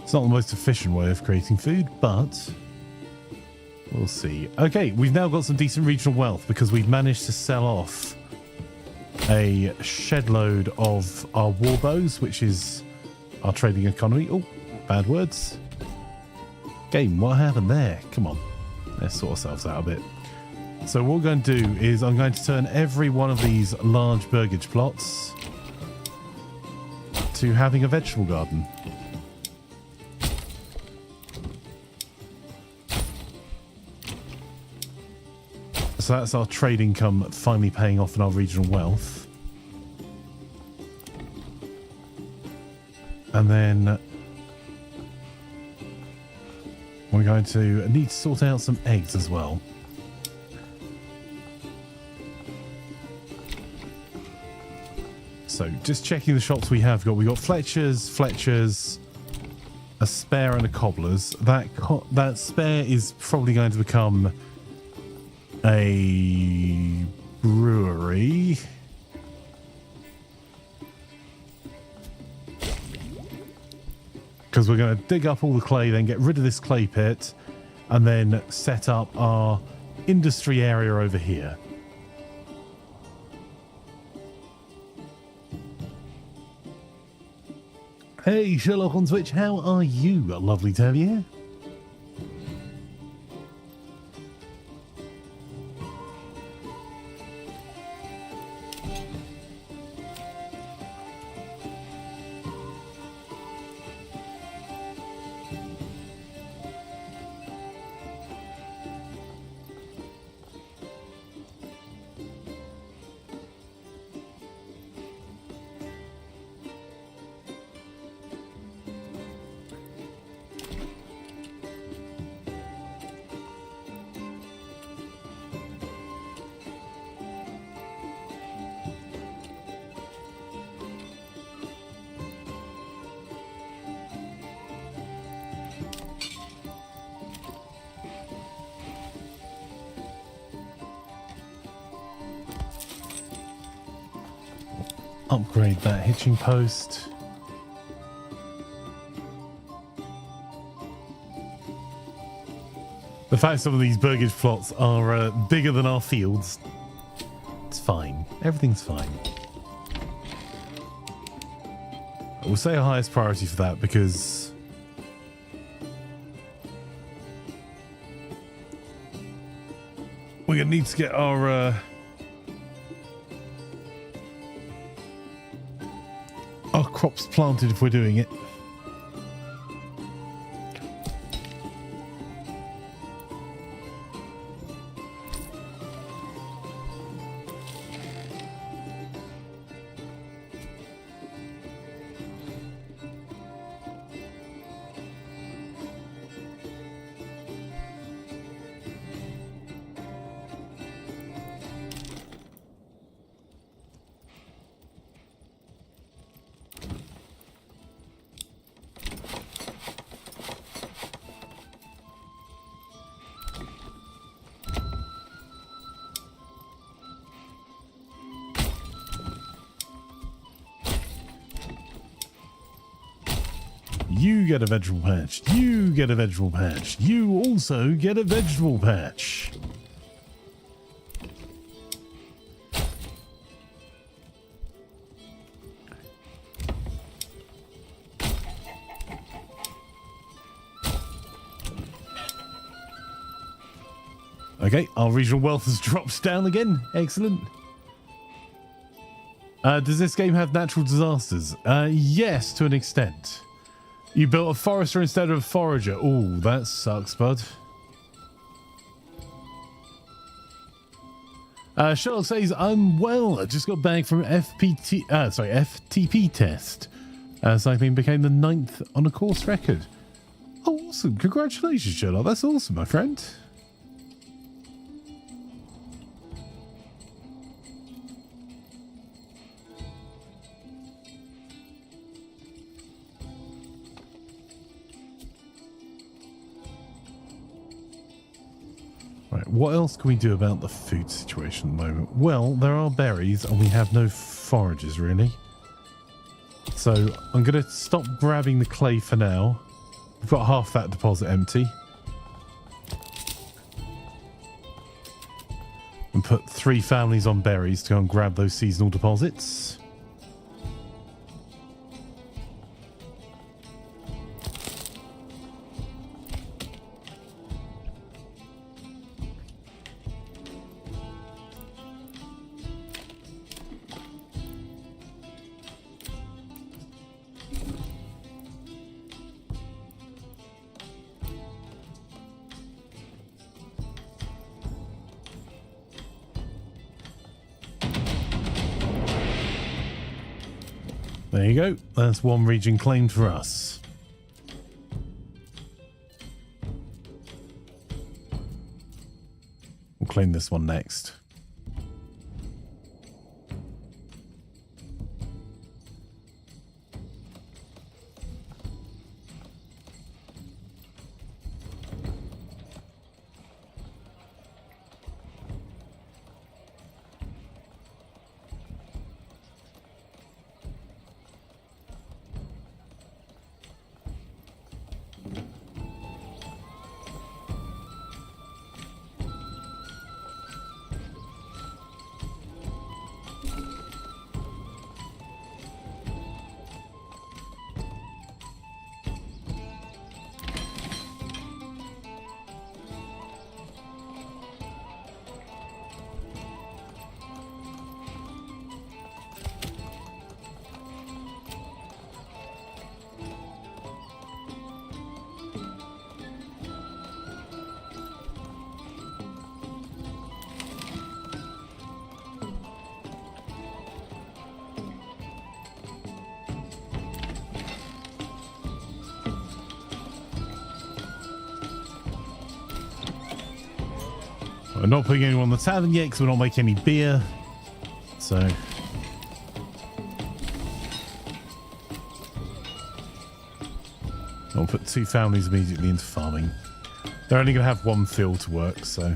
It's not the most efficient way of creating food, but we'll see. Okay, we've now got some decent regional wealth because we've managed to sell off a shed load of our war bows, which is our trading economy. Oh, bad words. Game, what happened there? Come on, let's sort ourselves out a bit. So what we're going to do is I'm going to turn every one of these large burgage plots to having a vegetable garden. So that's our trade income finally paying off in our regional wealth. And then we're going to need to sort out some eggs as well. So just checking the shops we have got. We've got Fletcher's, a spare and a cobbler's. That spare is probably going to become a brewery. Because we're going to dig up all the clay, then get rid of this clay pit, and then set up our industry area over here. Hey, Sherlock on Twitch, how are you? Lovely to have you here. Upgrade that hitching post. The fact some of these burgage plots are bigger than our fields, it's fine. Everything's fine. We'll say our highest priority for that because we're going to need to get our crops planted if we're doing it. You get a vegetable patch. You get a vegetable patch. You also get a vegetable patch. Okay, our regional wealth has dropped down again. Excellent. Does this game have natural disasters? Yes, to an extent. You built a forester instead of a forager. Oh, that sucks, bud. Charlotte says, I'm well. I just got back from FTP test. Cycling became the 9th on a course record. Oh, awesome. Congratulations, Charlotte. That's awesome, my friend. Right, what else can we do about the food situation at the moment? Well, there are berries and we have no forages really. So I'm going to stop grabbing the clay for now. We've got half that deposit empty. And put 3 families on berries to go and grab those seasonal deposits. There you go. That's one region claimed for us. We'll claim this one next. We're not putting anyone on the tavern yet because we're not making any beer. So I'll put 2 families immediately into farming. They're only going to have 1 field to work, so.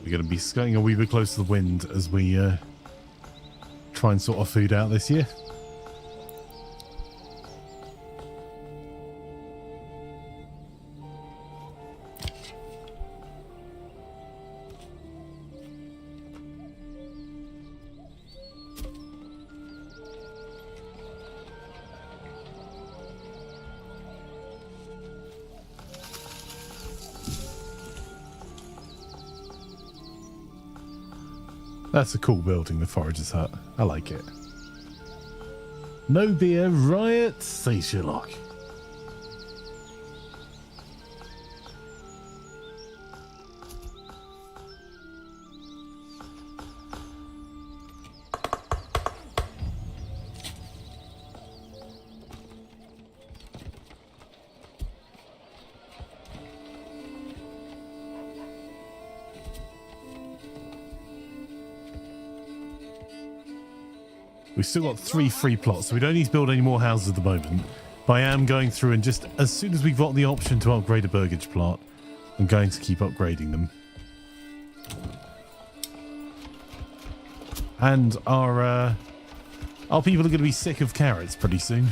We're going to be skirting a wee bit close to the wind as we try and sort our food out this year. That's a cool building, the Forager's Hut. I like it. No beer, riot, say Sherlock. We've still got 3 free plots, so we don't need to build any more houses at the moment. But I am going through and just as soon as we've got the option to upgrade a burgage plot, I'm going to keep upgrading them. And our people are going to be sick of carrots pretty soon.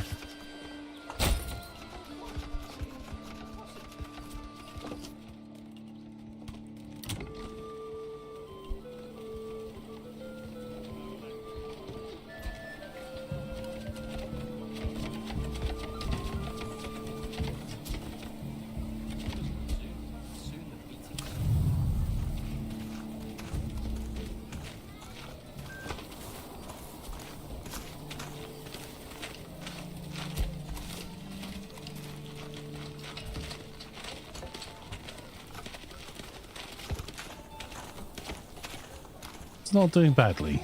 It's not doing badly.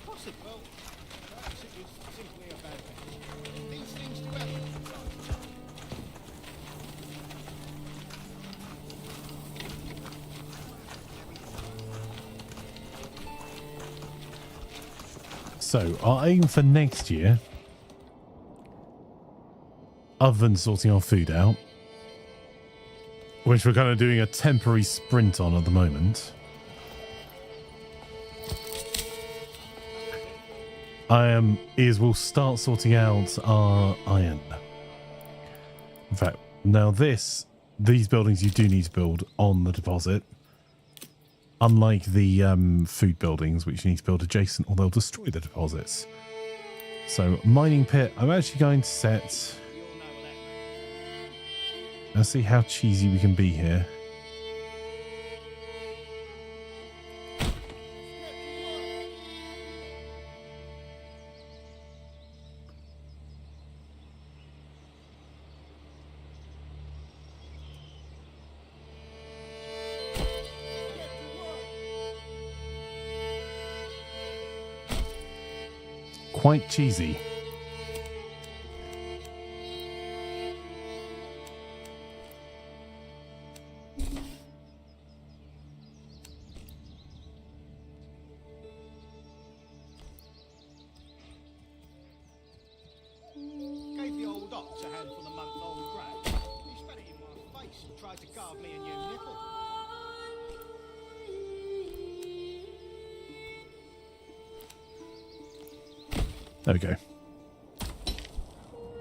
Possible. Perhaps it was simply a bad day. These things do happen from time to time. So, our aim for next year, other than sorting our food out, which we're kind of doing a temporary sprint on at the moment, is we'll start sorting out our iron. In fact, now these buildings you do need to build on the deposit. Unlike the food buildings, which you need to build adjacent or they'll destroy the deposits. So, mining pit, I'm actually going to set... Let's see how cheesy we can be here. Quite cheesy. Gave the old ox a handful of month-old grass. He spat it in my face and tried to carve me a new nipple. There we go.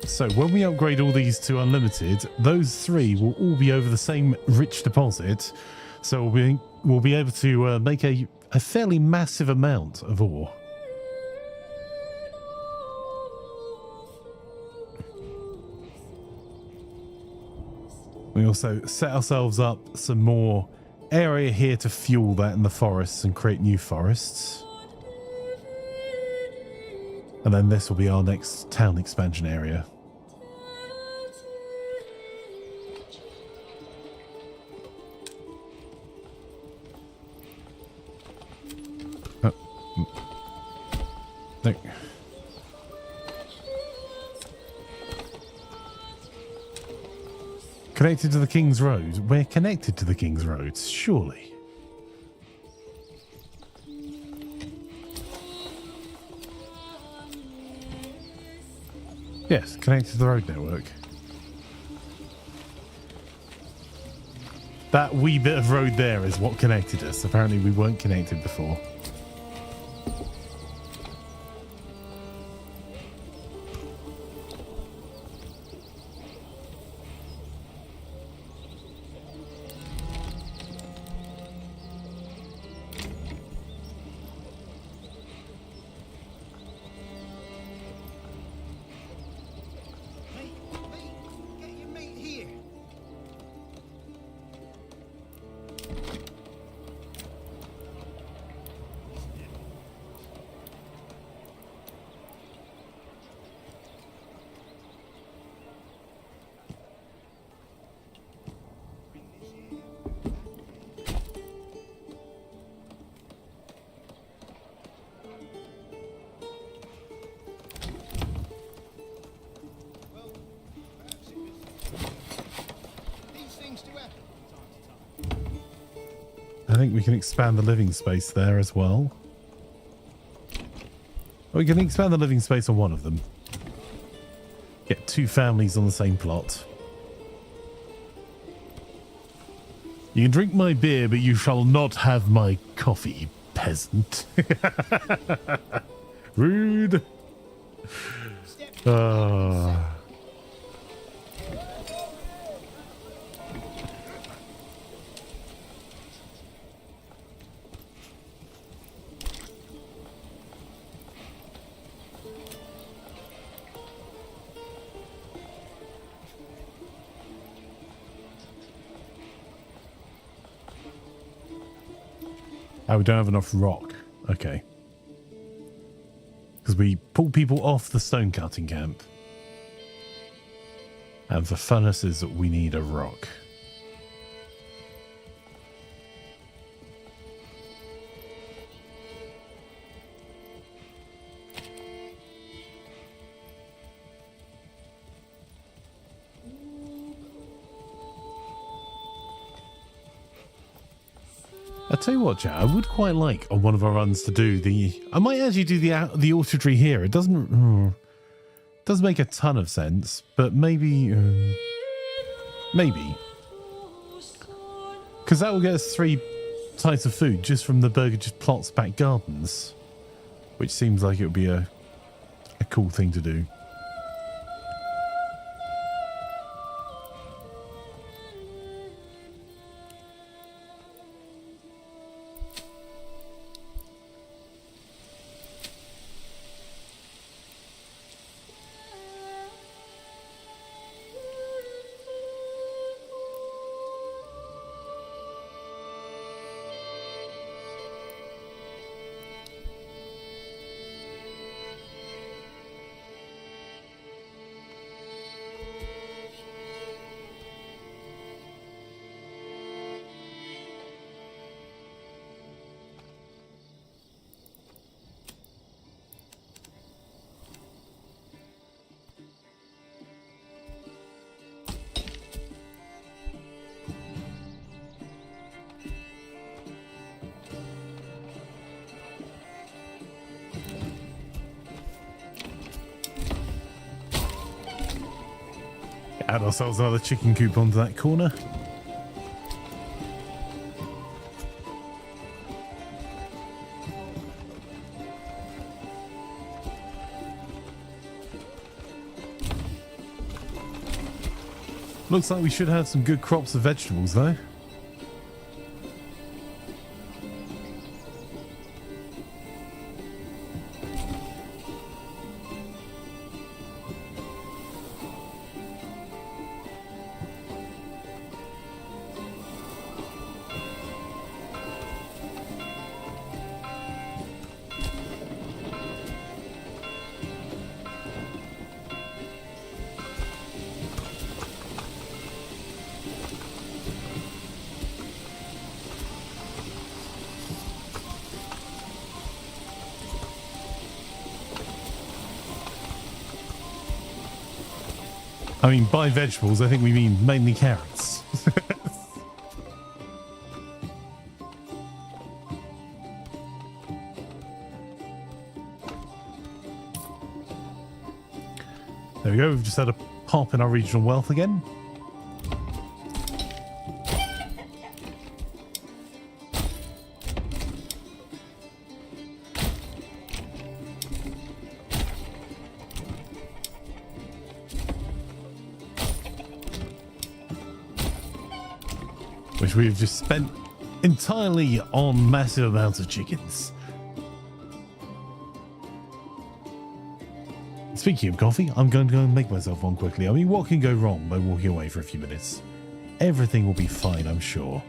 So when we upgrade all these to unlimited, those three will all be over the same rich deposit. So we'll be able to make a fairly massive amount of ore. We also set ourselves up some more area here to fuel that in the forests and create new forests. And then this will be our next town expansion area. Oh. No. Connected to the King's Road? We're connected to the King's Road, surely. Yes, connected to the road network. That wee bit of road there is what connected us. Apparently we weren't connected before. Get your meat here. I think we can expand the living space there as well. We can expand the living space on one of them. Get two families on the same plot. You can drink my beer, but you shall not have my coffee, peasant. Rude. Oh, we don't have enough rock. Okay. Because we pull people off the stone cutting camp. And for furnaces, we need a rock. I tell you what, chat, I would quite like on one of our runs to do the. I might actually do the orchardry here. It doesn't make a ton of sense, but maybe because that will get us 3 types of food just from the Burgage Plot's back gardens, which seems like it would be a cool thing to do. Add ourselves another chicken coop onto that corner. Looks like we should have some good crops of vegetables though. I mean, by vegetables, I think we mean mainly carrots. There we go, we've just had a pop in our regional wealth again. Which we've just spent entirely on massive amounts of chickens. Speaking of coffee, I'm going to go and make myself one quickly. I mean, what can go wrong by walking away for a few minutes? Everything will be fine, I'm sure.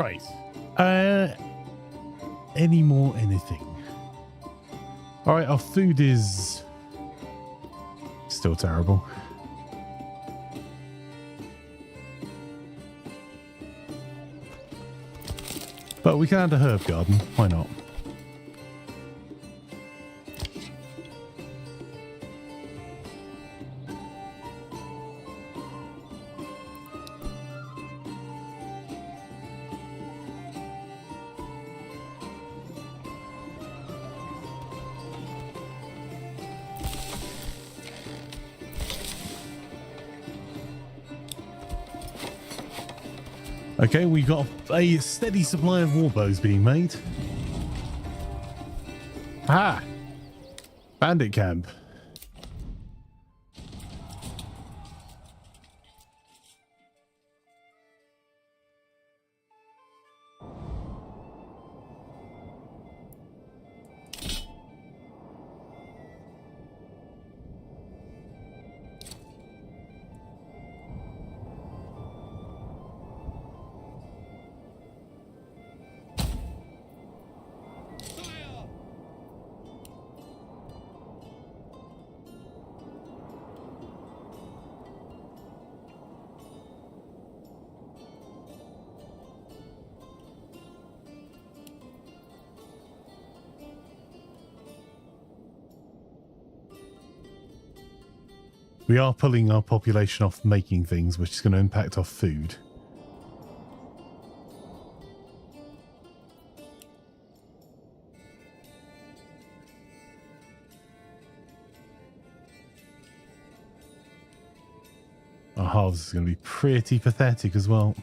Right. Any more anything? All right, our food is still terrible. But we can add a herb garden. Why not? Okay, we've got a steady supply of warbows being made. Ah! Bandit camp. We are pulling our population off making things, which is going to impact our food. Our harvest is going to be pretty pathetic as well.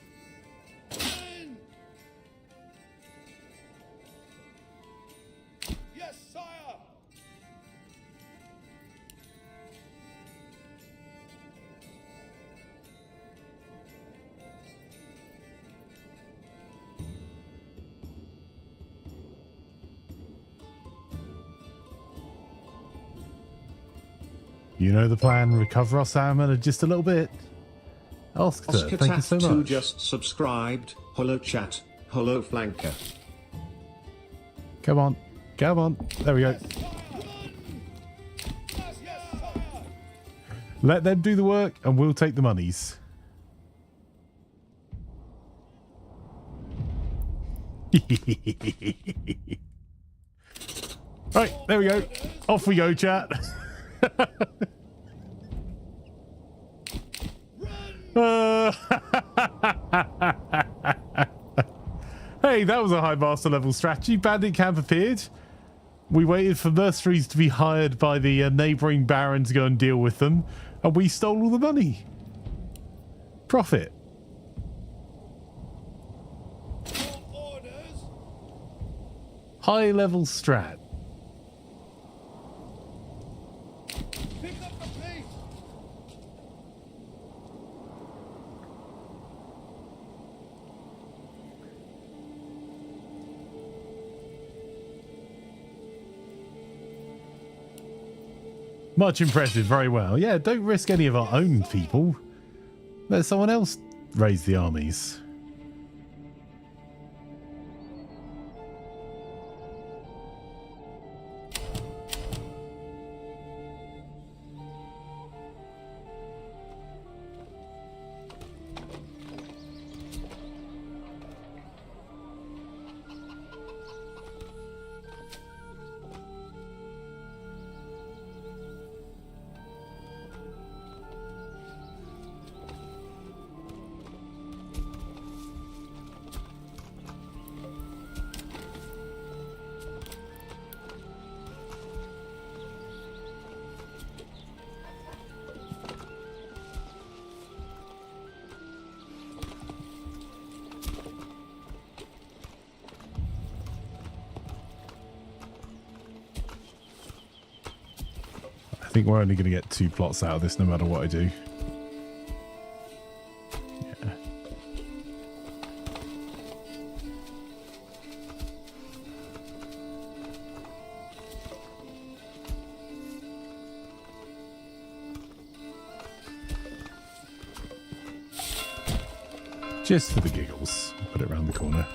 Yes, sire. You know the plan. Recover our salmon just a little bit. Oscar, thank you so much. Just subscribed. Hello chat. Hello flanker. Come on. Come on. There we go. Yes, sire. Let them do the work and we'll take the monies. Right, there we go. Off we go, chat. Hey, that was a high master level strategy. Bandit camp appeared. We waited for mercenaries to be hired by the neighbouring baron to go and deal with them, and we stole all the money. Profit. Orders. High level strat. Pick up the pace. Much impressive, very well. Yeah, don't risk any of our own people. Let someone else raise the armies. I think we're only going to get 2 plots out of this no matter what I do. Yeah. Just for the giggles. put it around the corner.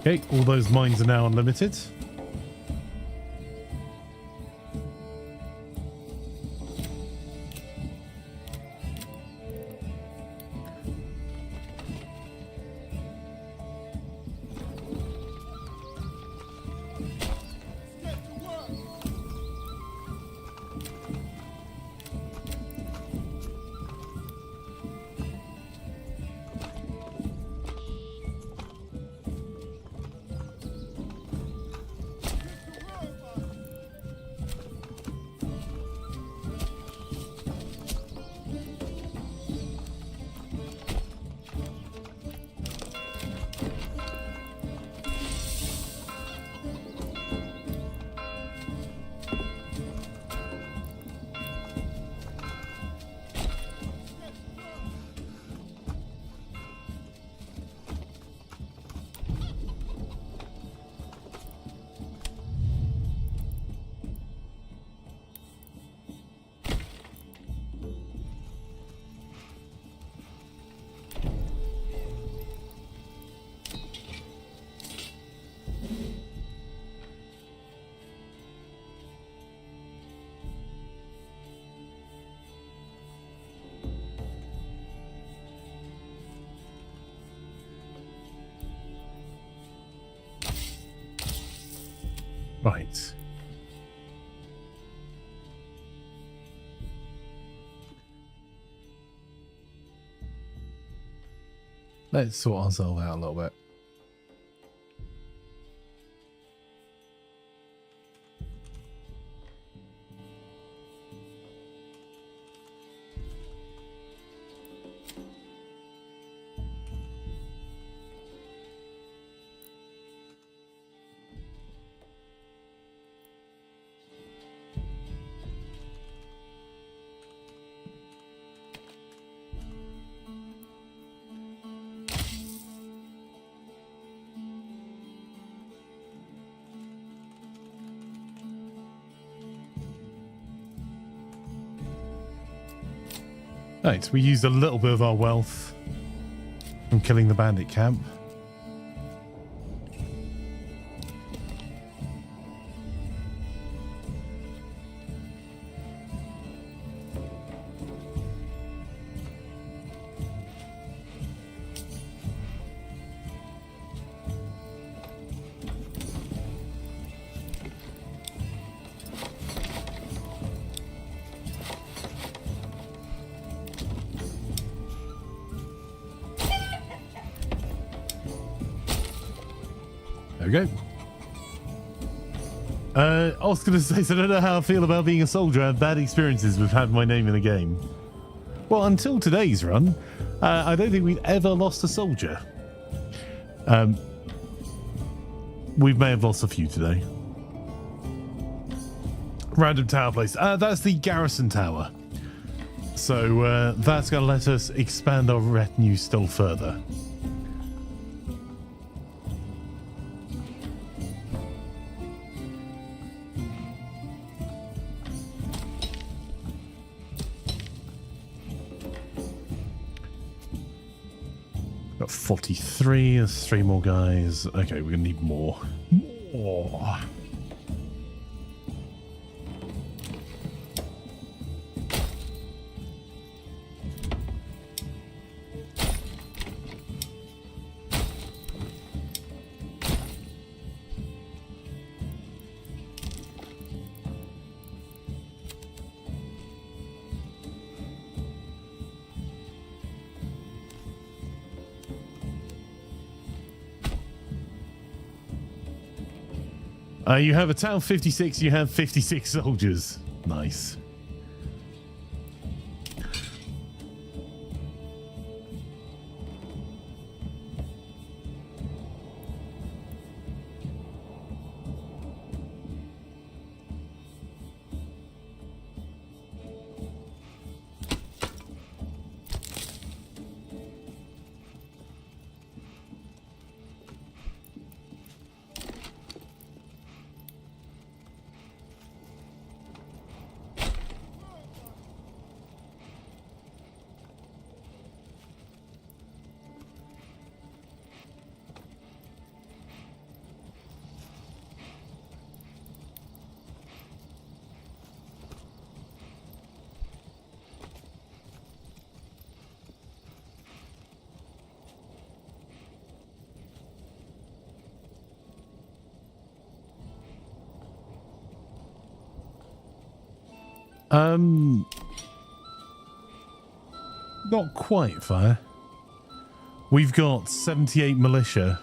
Okay, all those mines are now unlimited. Right. Let's sort ourselves out a little bit. Right, we used a little bit of our wealth from killing the bandit camp. There we go. I was going to say, so I don't know how I feel about being a soldier. I have bad experiences with having my name in the game. Well, until today's run, I don't think we've ever lost a soldier. We may have lost a few today. Random tower place. That's the garrison tower. So that's going to let us expand our retinue still further. Got 43. There's 3 more guys. Okay, we're going to need more. More. You have a town 56. You have 56 soldiers. Nice. Not quite fire. We've got 78 militia.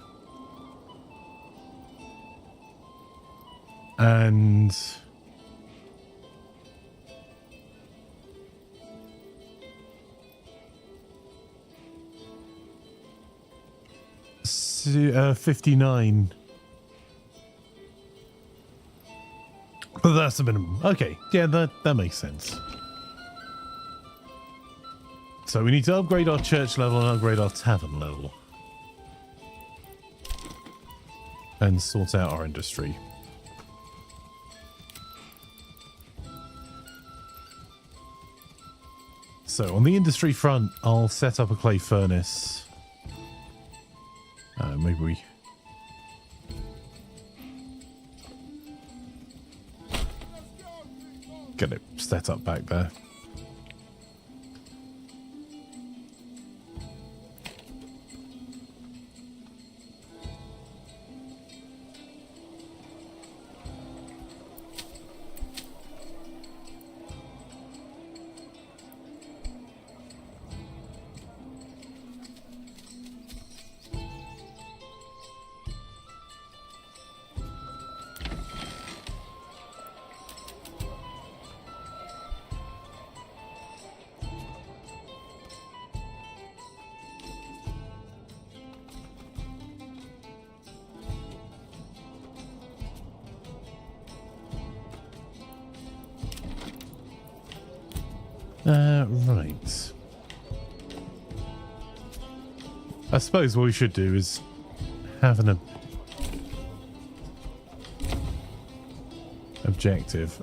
And so, 59. But that's the minimum. Okay, yeah, that makes sense. So we need to upgrade our church level and upgrade our tavern level. And sort out our industry. So on the industry front, I'll set up a clay furnace. Maybe we... get it set up back there. Right. I suppose what we should do is have an objective.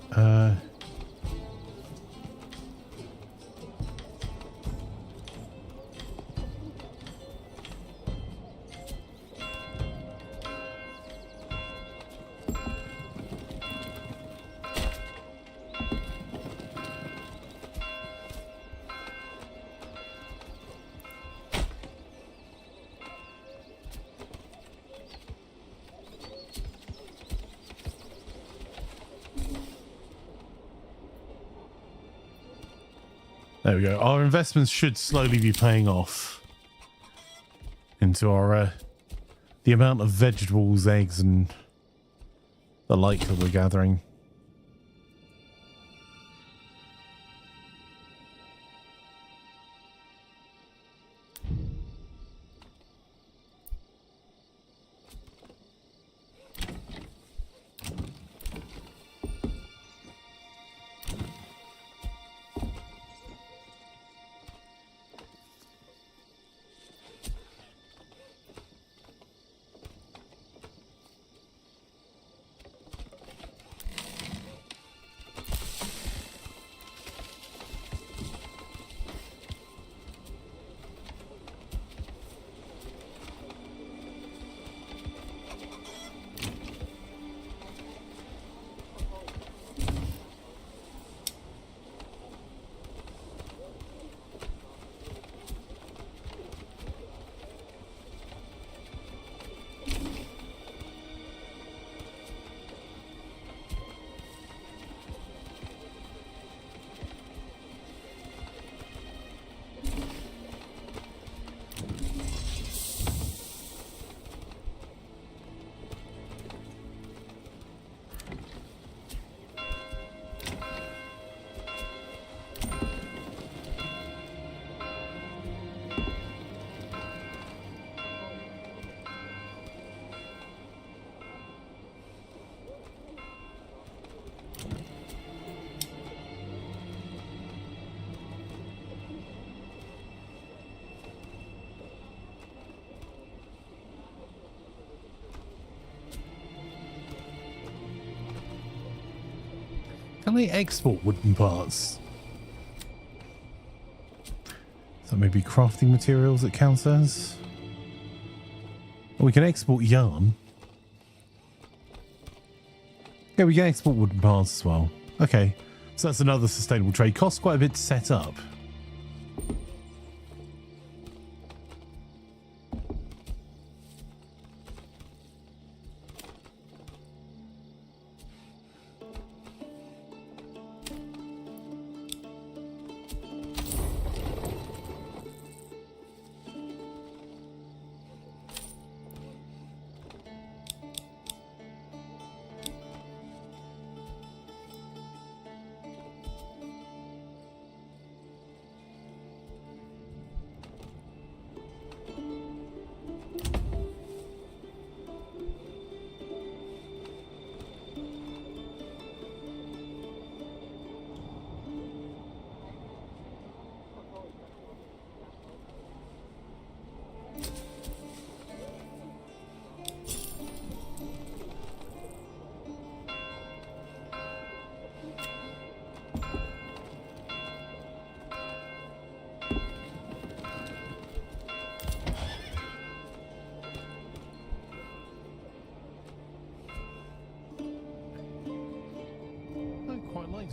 There we go. Our investments should slowly be paying off into our the amount of vegetables, eggs, and the like that we're gathering. Can I export wooden parts? So maybe crafting materials it counts as? Oh, we can export yarn. Yeah, we can export wooden parts as well. Okay, so that's another sustainable trade. Costs quite a bit to set up.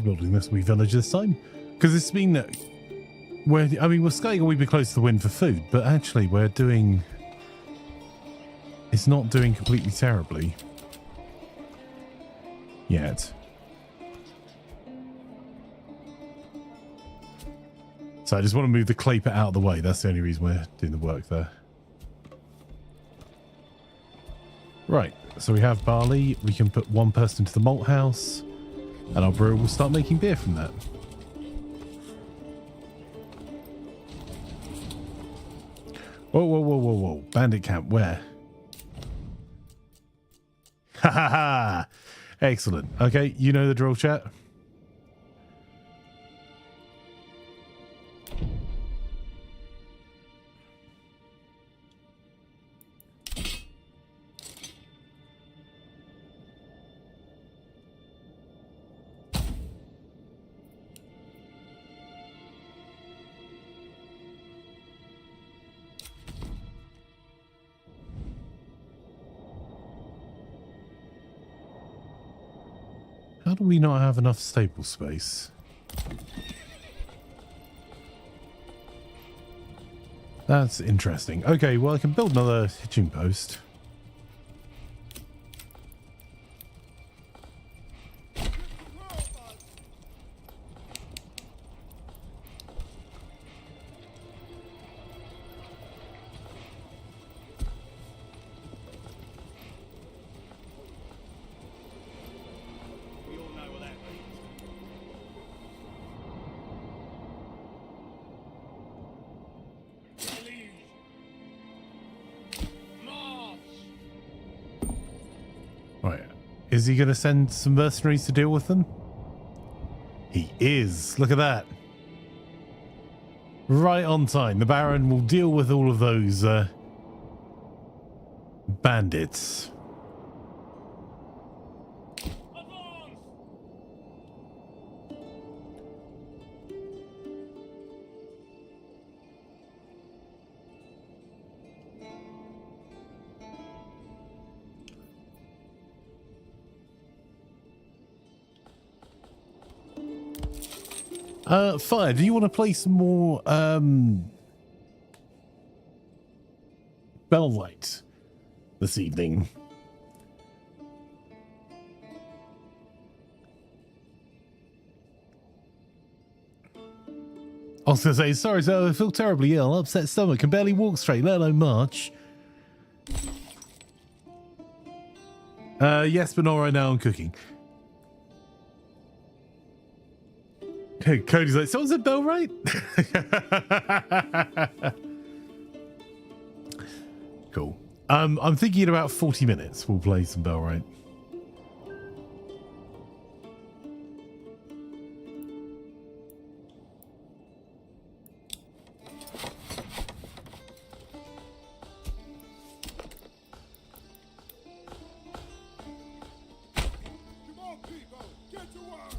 Building this wee village this time because it's been we're scaling a wee bit close to the wind for food, but actually it's not doing completely terribly yet. So I just want to move the clay pit out of the way. That's the only reason we're doing the work there. Right, so we have barley. We can put one person into the malt house. And our brewer will start making beer from that. Whoa, whoa, whoa, whoa, whoa. Bandit camp, where? Ha ha ha! Excellent. Okay, you know the drill, chat. How do we not have enough stable space? That's interesting. Okay, well, I can build another hitching post. Is he going to send some mercenaries to deal with them? He is. Look at that. Right on time. The Baron will deal with all of those bandits. Fire, do you want to play some more Bell Light this evening? I was going to say, sorry, sir, I feel terribly ill, upset stomach, can barely walk straight, let alone march. Yes, but not right now, I'm cooking. Cody's like, someone said Bell right? Cool. I'm thinking in about 40 minutes we'll play some Bell right. Come on, people, get to work.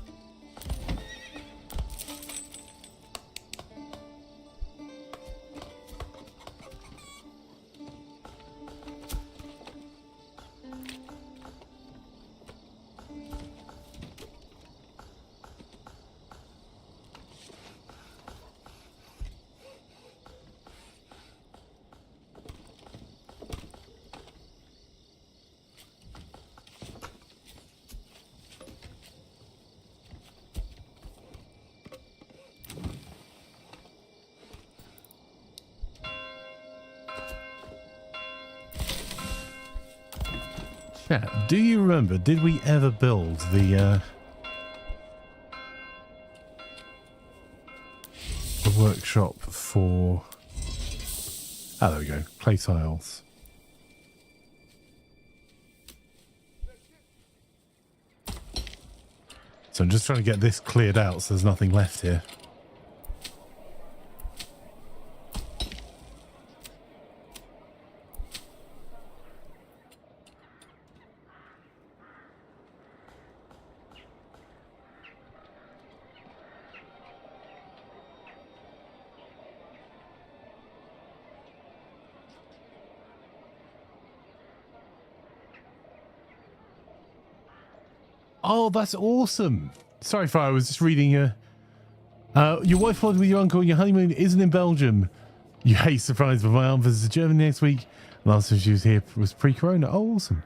Yeah, do you remember, did we ever build the workshop for... Oh, there we go. Clay tiles. So I'm just trying to get this cleared out so there's nothing left here. Oh, that's awesome. Sorry, Fire, I was just reading your wife followed with your uncle and your honeymoon isn't in Belgium. You hate surprise, but my aunt visits to Germany next week. Last time she was here was pre-corona. Oh, awesome.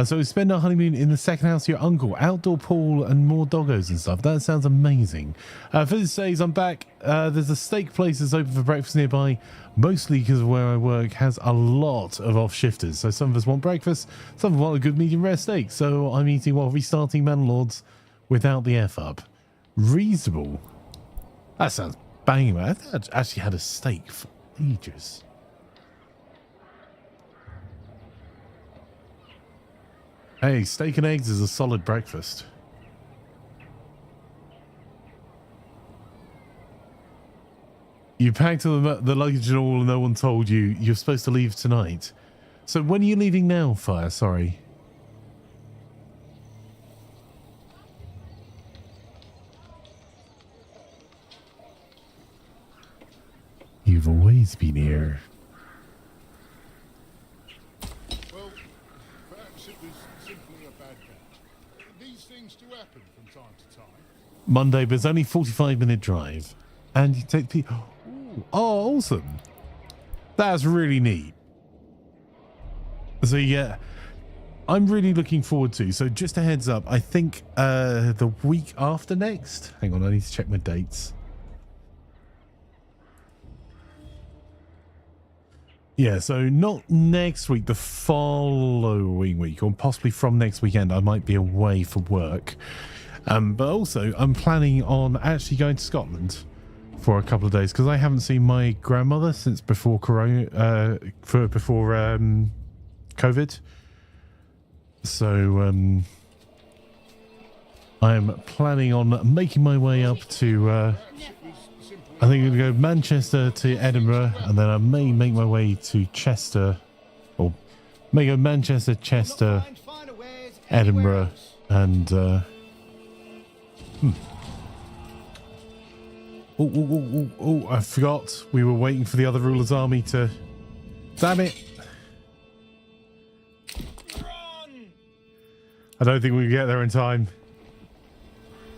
So we spend our honeymoon in the second house of your uncle, outdoor pool and more doggos and stuff. That sounds amazing. Fizz says I'm back. There's a steak place that's open for breakfast nearby, mostly because of where I work has a lot of off-shifters. So some of us want breakfast, some of us want a good medium rare steak. So I'm eating while restarting Manor Lords without the F-up. Reasonable. That sounds banging, man. I've actually had a steak for ages. Hey, steak and eggs is a solid breakfast. You packed the luggage and all and no one told you. You're supposed to leave tonight. So when are you leaving now, Fire? Sorry. You've always been here. Well, perhaps it was simply a bad day. These things do happen from time to time. Monday, but it's only 45-minute drive. And you take the... Oh, awesome. That's really neat. So, yeah, I'm really looking forward to. So, just a heads up, I think the week after next... Hang on, I need to check my dates. Yeah, so not next week, the following week, or possibly from next weekend, I might be away for work. But also, I'm planning on actually going to Scotland for a couple of days because I haven't seen my grandmother since before Corona, before COVID. So I am planning on making my way up to. I think I'm going to go Manchester to Edinburgh, and then I may make my way to Chester, or may go Manchester, Chester, Edinburgh, and Oh, I forgot. We were waiting for the other ruler's army to... Damn it. I don't think we can get there in time.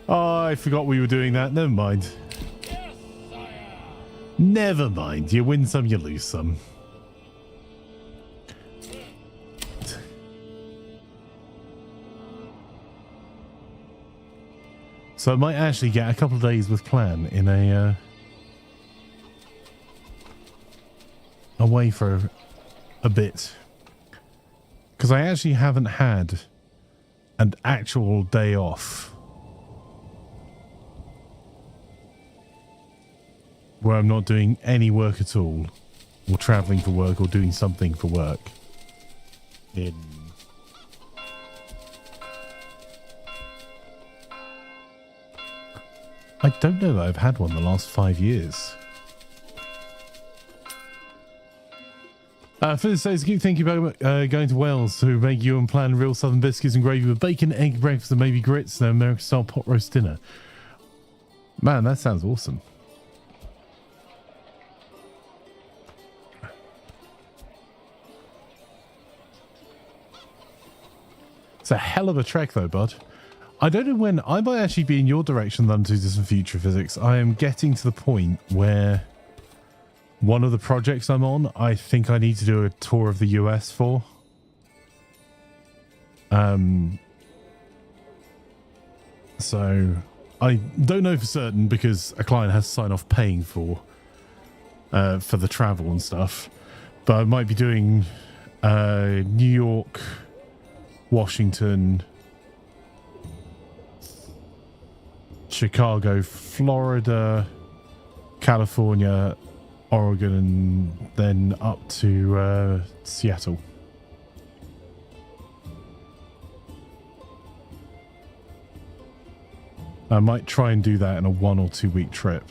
Oh, I forgot we were doing that. Never mind. Never mind. You win some, you lose some. So I might actually get a couple of days with Plan in a away for a bit, because I actually haven't had an actual day off where I'm not doing any work at all, or traveling for work, or doing something for work. I don't know that I've had one the last 5 years. Phil says, keep thinking about going to Wales to make you and Plan real southern biscuits and gravy with bacon, egg breakfast, and maybe grits and an American-style pot roast dinner. Man, that sounds awesome. It's a hell of a trek, though, bud. I don't know when. I might actually be in your direction, London 2 Distant Future Physics. I am getting to the point where one of the projects I'm on, I think I need to do a tour of the US for. So I don't know for certain because a client has to sign off paying for the travel and stuff. But I might be doing New York, Washington, Chicago, Florida, California, Oregon, and then up to Seattle. I might try and do that in a 1 or 2 week trip.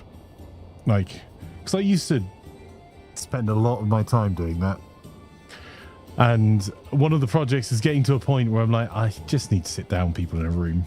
Like, because I used to spend a lot of my time doing that. And one of the projects is getting to a point where I'm like, I just need to sit down with people in a room.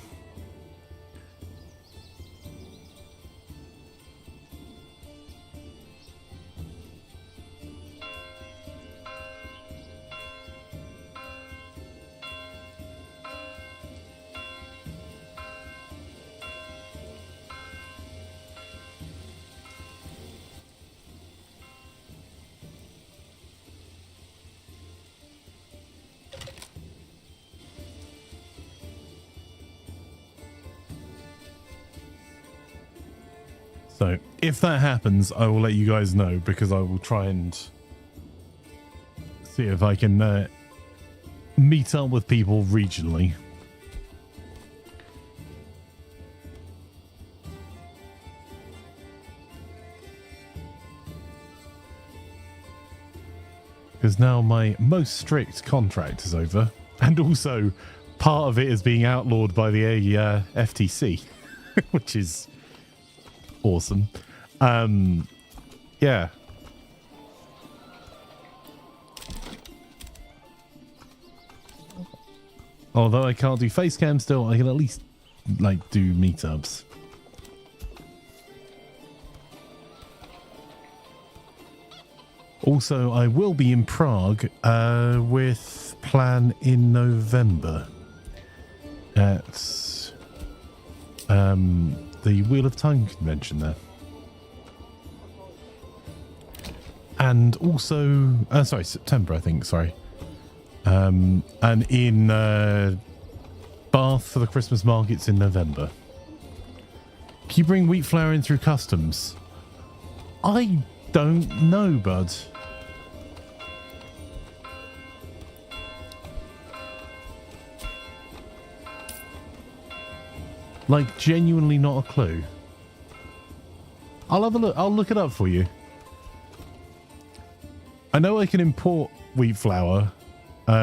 So if that happens, I will let you guys know, because I will try and see if I can meet up with people regionally. Because now my most strict contract is over, and also part of it is being outlawed by the FTC, which is awesome. Yeah. Although I can't do face cam still, I can at least like do meetups. Also, I will be in Prague with Plan in November at the Wheel of Time convention there. And also, sorry, September, I think, sorry. And in Bath for the Christmas markets in November. Can you bring wheat flour in through customs? I don't know, bud. Like, genuinely not a clue. I'll have a look. I'll look it up for you. I know I can import wheat flour, but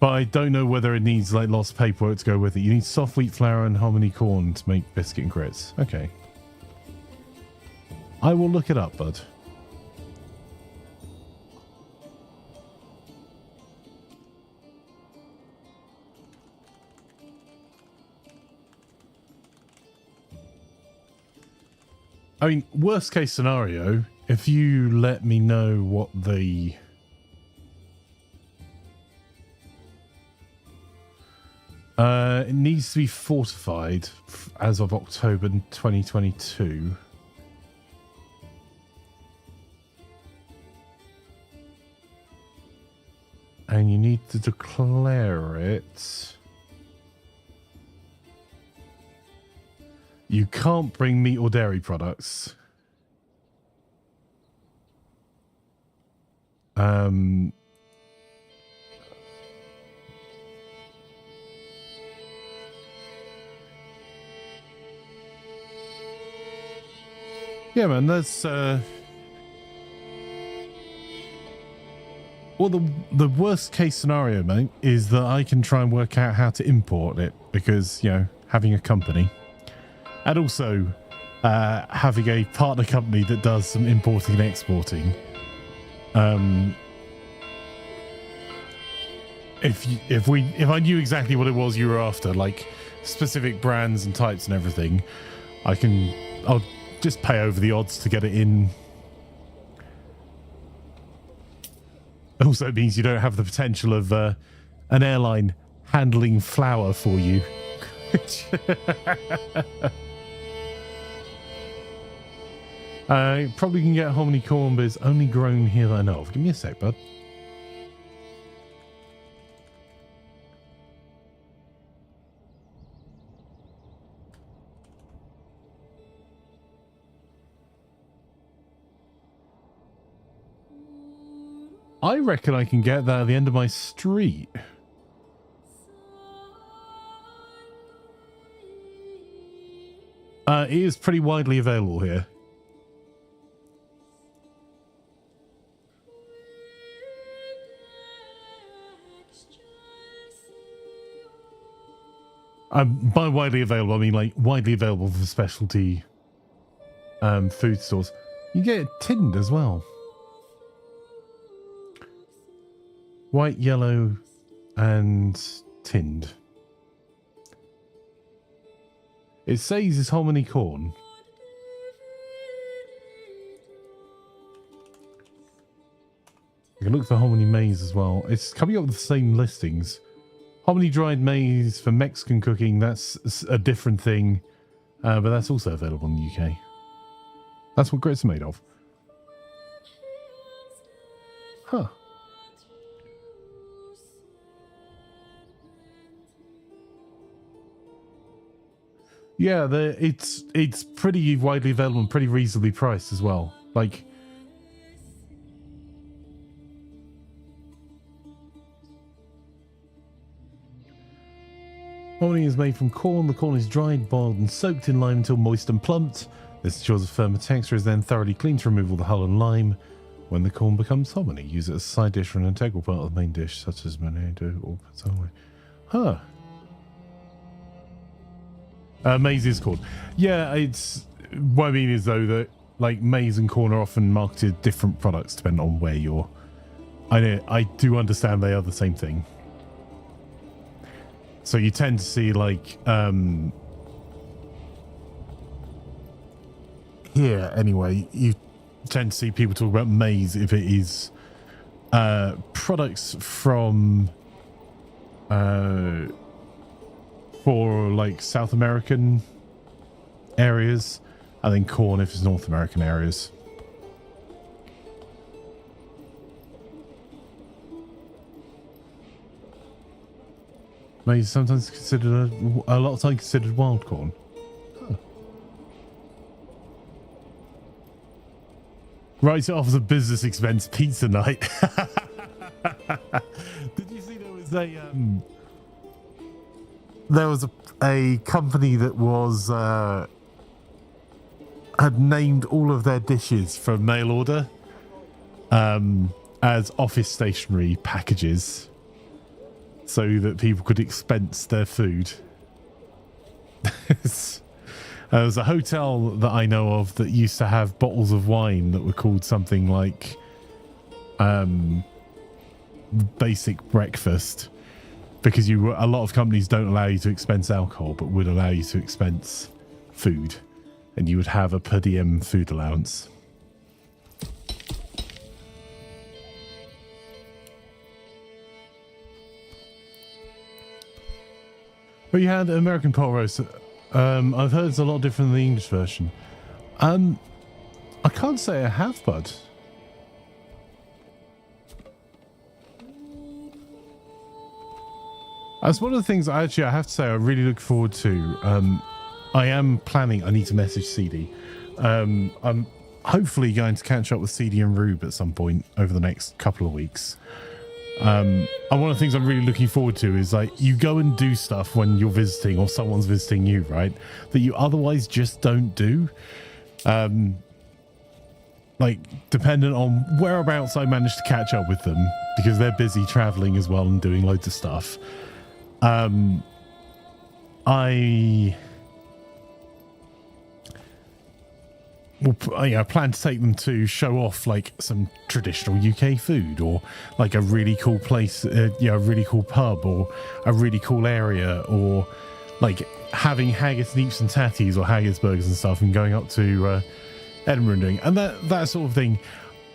I don't know whether it needs like lots of paperwork to go with it. You need soft wheat flour and hominy corn to make biscuit and grits. Okay. I will look it up, bud. I mean, worst case scenario, if you let me know what the it needs to be fortified as of October 2022. And you need to declare it. You can't bring meat or dairy products. Yeah, man, that's well, the worst case scenario, mate, is that I can try and work out how to import it, because, you know, having a company, and also having a partner company that does some importing and exporting. If I knew exactly what it was you were after, like specific brands and types and everything, I'll just pay over the odds to get it in. Also, it means you don't have the potential of an airline handling flour for you. Probably can get hominy corn, but it's only grown here that I know of. Give me a sec, bud. I reckon I can get that at the end of my street. It is pretty widely available here. By widely available, I mean like widely available for specialty food stores. You get it tinned as well. White, yellow, and tinned. It says it's hominy corn. You can look for hominy maize as well. It's coming up with the same listings. Hominy dried maize for Mexican cooking, that's a different thing. But that's also available in the UK. That's what grits are made of. Huh. Yeah, it's pretty widely available and pretty reasonably priced as well. Like, hominy is made from corn. The corn is dried, boiled, and soaked in lime until moist and plumped. This ensures a firmer texture is then thoroughly cleaned to remove all the hull and lime. When the corn becomes hominy, use it as a side dish or an integral part of the main dish, such as menudo or pazzole. Huh. Maize is corn. Yeah, it's what I mean is though that like maize and corn are often marketed different products depending on where you're. I do understand they are the same thing. So you tend to see like here anyway, you tend to see people talk about maize if it is products from for like South American areas, and then corn if it's North American areas. Maize is sometimes considered a lot of time considered wild corn. Huh. Right, so offers a business expense pizza night. Did you see there was a company that was had named all of their dishes from mail order as office stationery packages so that people could expense their food. There was a hotel that I know of that used to have bottles of wine that were called something like basic breakfast, because a lot of companies don't allow you to expense alcohol but would allow you to expense food, and you would have a per diem food allowance. But you had American pot roast. I've heard it's a lot different than the English version. I can't say I have, bud. That's one of the things I have to say I really look forward to. I am planning, I need to message CD. I'm hopefully going to catch up with CD and Rube at some point over the next couple of weeks. And one of the things I'm really looking forward to is like you go and do stuff when you're visiting or someone's visiting you, right? That you otherwise just don't do. Like dependent on whereabouts I manage to catch up with them because they're busy traveling as well and doing loads of stuff. I plan to take them to show off like some traditional UK food or like a really cool place, a really cool pub or a really cool area, or like having haggis neeps and tatties or haggis burgers and stuff and going up to Edinburgh and doing, and that sort of thing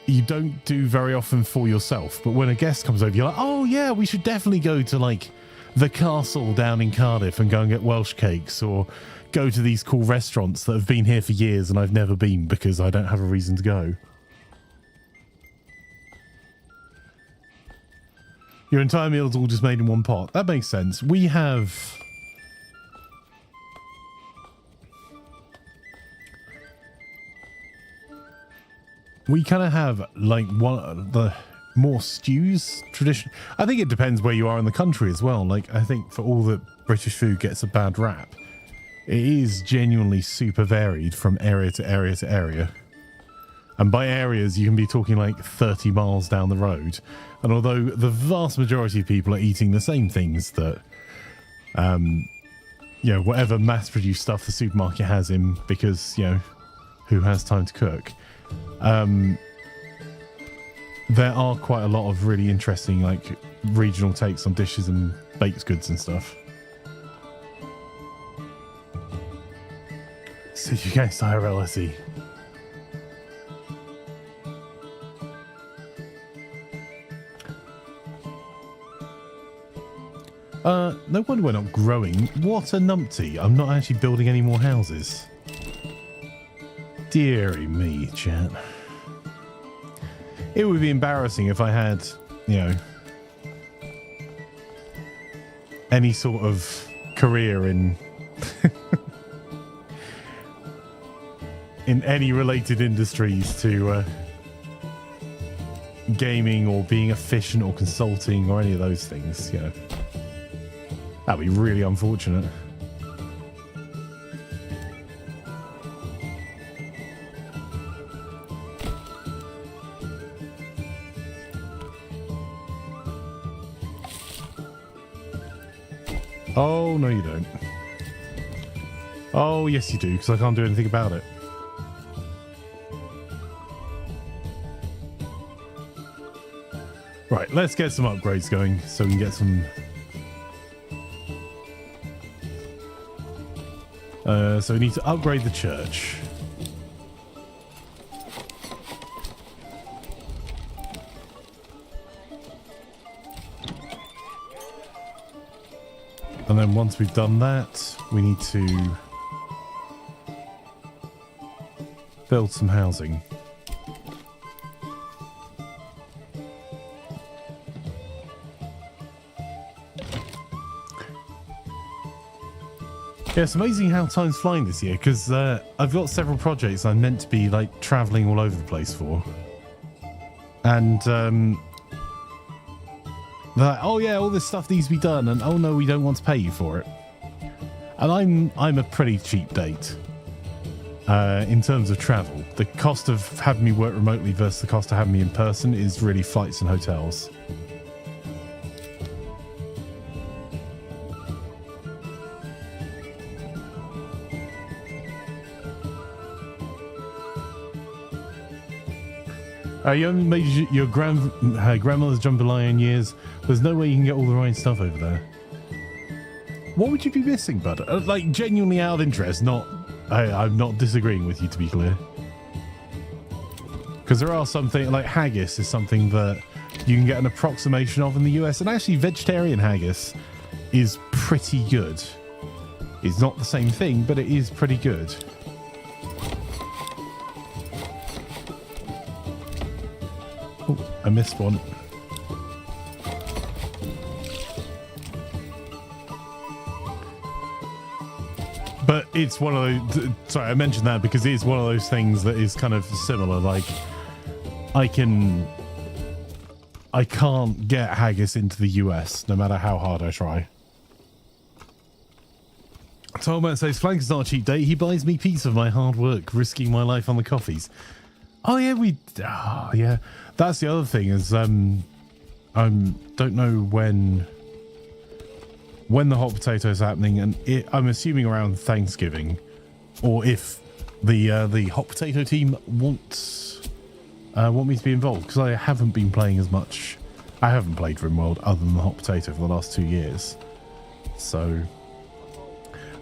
you don't do very often for yourself. But when a guest comes over, you're like, oh yeah, we should definitely go to like the castle down in Cardiff and go and get Welsh cakes, or go to these cool restaurants that have been here for years and I've never been because I don't have a reason to go. Your entire meal's all just made in one pot. That makes sense. We kind of have like one of the more stews tradition. I think it depends where you are in the country as well. Like I think for all that British food gets a bad rap, It is genuinely super varied from area to area to area. And by areas, you can be talking like 30 miles down the road. And although the vast majority of people are eating the same things that, you know, whatever mass-produced stuff the supermarket has in, because, you know, who has time to cook? There are quite a lot of really interesting, like, regional takes on dishes and baked goods and stuff. So you guys IRL, I see. No wonder we're not growing. What a numpty. I'm not actually building any more houses. Deary me, chat. It would be embarrassing if I had, you know, any sort of career in in any related industries to gaming or being efficient or consulting or any of those things, you know. That'd be really unfortunate. Oh, no you don't. Oh, yes you do, because I can't do anything about it. Right, let's get some upgrades going so we can get some... so we need to upgrade the church. And then once we've done that, we need to build some housing. Yeah, it's amazing how time's flying this year, because I've got several projects I'm meant to be like traveling all over the place for. And they're like, oh yeah, all this stuff needs to be done, and oh no, we don't want to pay you for it. And I'm a pretty cheap date in terms of travel. The cost of having me work remotely versus the cost of having me in person is really flights and hotels. You haven't made your grandmother's jambalaya in years. There's no way you can get all the right stuff over there. What would you be missing, bud? Like, genuinely out of interest, not... I'm not disagreeing with you, to be clear. Because there are something... Like, haggis is something that you can get an approximation of in the US. And actually, vegetarian haggis is pretty good. It's not the same thing, but it is pretty good. Oh, I missed one. But it's one of those... Sorry, I mentioned that because it's one of those things that is kind of similar. Like, I can't get haggis into the US, no matter how hard I try. Tolman says, Flanker's not a cheap date. He buys me piece of my hard work, risking my life on the coffees. Oh, yeah, yeah. That's the other thing is, don't know when the hot potato is happening, and I'm assuming around Thanksgiving, or if the hot potato team want me to be involved, because I haven't been playing as much. I haven't played RimWorld other than the hot potato for the last 2 years. So,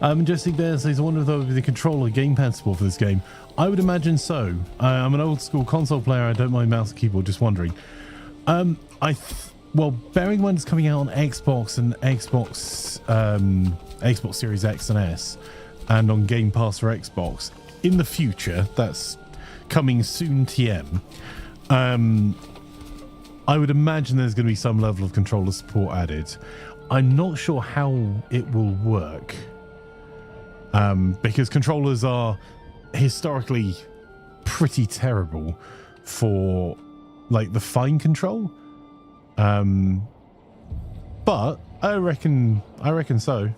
Majestic Bear says, I wonder if there would be the controller gamepad support for this game. I would imagine so. I'm an old school console player. I don't mind mouse and keyboard, just wondering. Well, bearing in mind it's coming out on Xbox and Xbox Series X and S, and on Game Pass for Xbox, in the future, that's coming soon TM, I would imagine there's going to be some level of controller support added. I'm not sure how it will work, because controllers are historically pretty terrible for like the fine control. But I reckon so.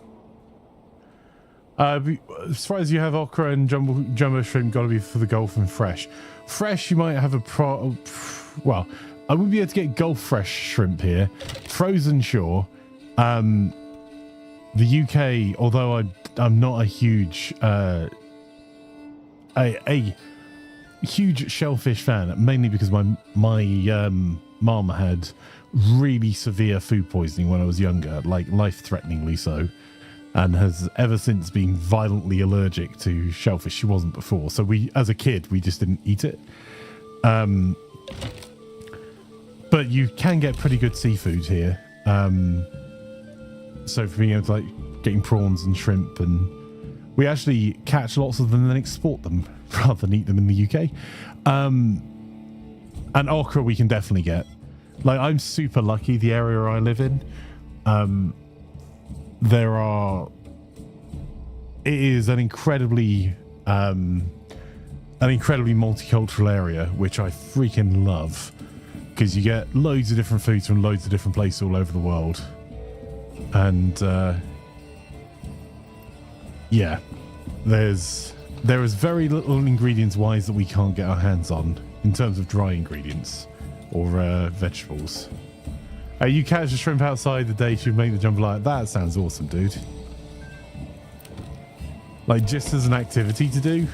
As far as you have okra and jumbo shrimp, got to be for the Gulf and fresh. Fresh, you might have well, I wouldn't be able to get Gulf fresh shrimp here. Frozen, sure. The UK, although I'm not a huge a huge shellfish fan, mainly because my mum had really severe food poisoning when I was younger, like life-threateningly so, and has ever since been violently allergic to shellfish. She wasn't before, so as a kid we just didn't eat it. But you can get pretty good seafood here. So for being able to like getting prawns and shrimp, and we actually catch lots of them and then export them rather than eat them in the UK. And okra we can definitely get. Like, I'm super lucky the area I live in. It is an incredibly multicultural area, which I freaking love, because you get loads of different foods from loads of different places all over the world. And yeah, there is very little ingredients wise that we can't get our hands on in terms of dry ingredients or vegetables. You catch a shrimp outside the day to make the jambalaya. That sounds awesome, dude. Like, just as an activity to do.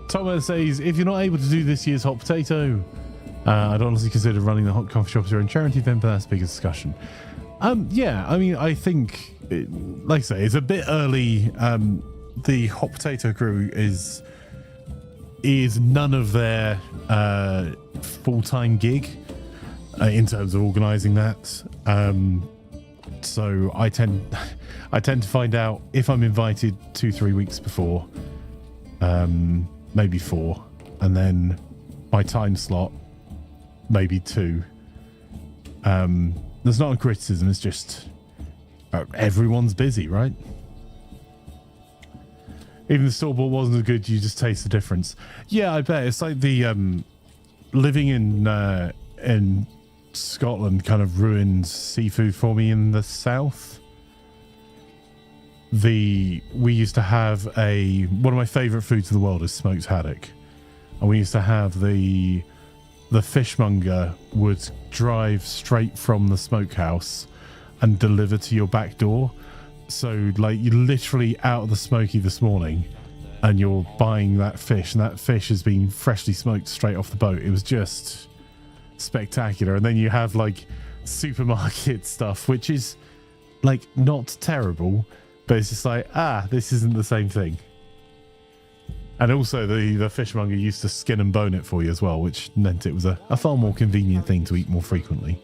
Thomas says, if you're not able to do this year's hot potato, I'd honestly consider running the hot coffee shop as your own charity event, but that's a big discussion. Yeah, I mean, I think, like I say, it's a bit early. The hot potato crew is none of their full-time gig in terms of organising that. So I tend to find out if I'm invited 2-3 weeks before, maybe 4, and then my time slot maybe 2. There's not a criticism, it's just everyone's busy, right? Even the store-bought wasn't as good, you just taste the difference. Yeah, I bet. It's like the living in Scotland kind of ruined seafood for me in the south. We used to have one of my favourite foods in the world is smoked haddock. And we used to have the fishmonger would drive straight from the smokehouse and deliver to your back door. So, like, you're literally out of the smoky this morning and you're buying that fish, and that fish has been freshly smoked straight off the boat. It was just spectacular. And then you have, like, supermarket stuff, which is, like, not terrible, but it's just like, this isn't the same thing. And also the fishmonger used to skin and bone it for you as well, which meant it was a far more convenient thing to eat more frequently.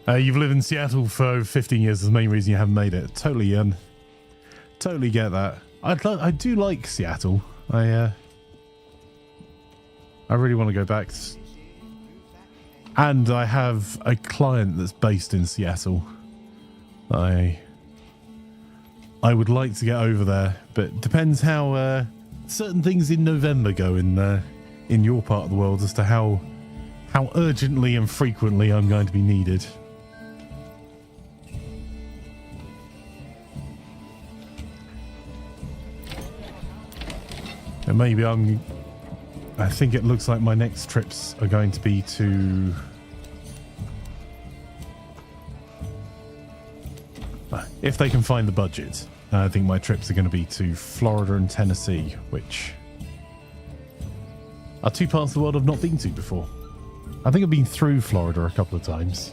You've lived in Seattle for over 15 years. Is the main reason you haven't made it. Totally get that. I do like Seattle. I really want to go back. And I have a client that's based in Seattle. I would like to get over there, but it depends how certain things in November go in your part of the world as to how urgently and frequently I'm going to be needed. And maybe I think it looks like my next trips are going to be to if they can find the budget. I think my trips are going to be to Florida and Tennessee, which are 2 parts of the world I've not been to before. I think I've been through Florida a couple of times.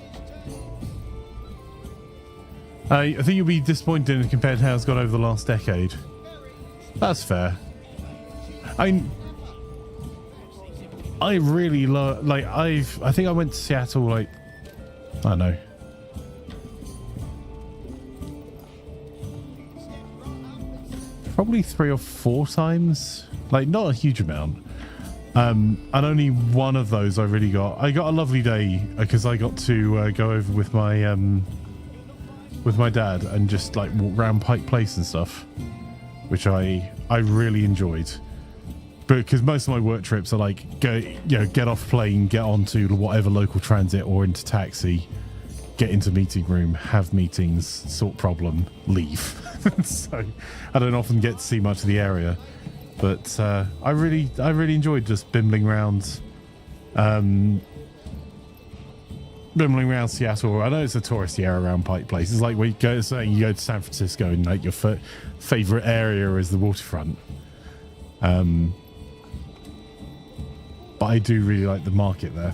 I think you'll be disappointed compared to how it's gone over the last decade. That's fair. I really love, like, I think I went to Seattle, like, I don't know, probably 3 or 4 times, like, not a huge amount. And only one of those I got a lovely day because I got to go over with my dad and just, like, walk around Pike Place and stuff, which I really enjoyed. because most of my work trips are like get off plane, get onto whatever local transit or into taxi, get into meeting room, have meetings, sort problem, leave. So I don't often get to see much of the area, but I really enjoyed just bimbling around Seattle. I know it's a touristy area around Pike Place. It's like where you go to San Francisco and like your favorite area is the waterfront. But I do really like the market there.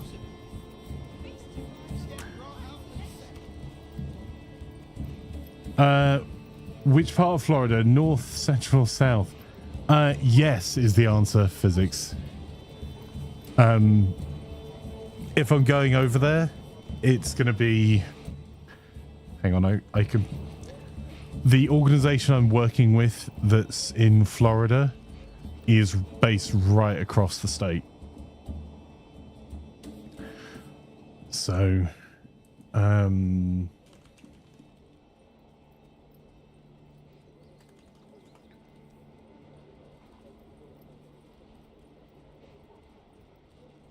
Which part of Florida? North, central, south? Yes is the answer, physics. If I'm going over there, it's going to be... Hang on, I can... The organization I'm working with that's in Florida is based right across the state. So,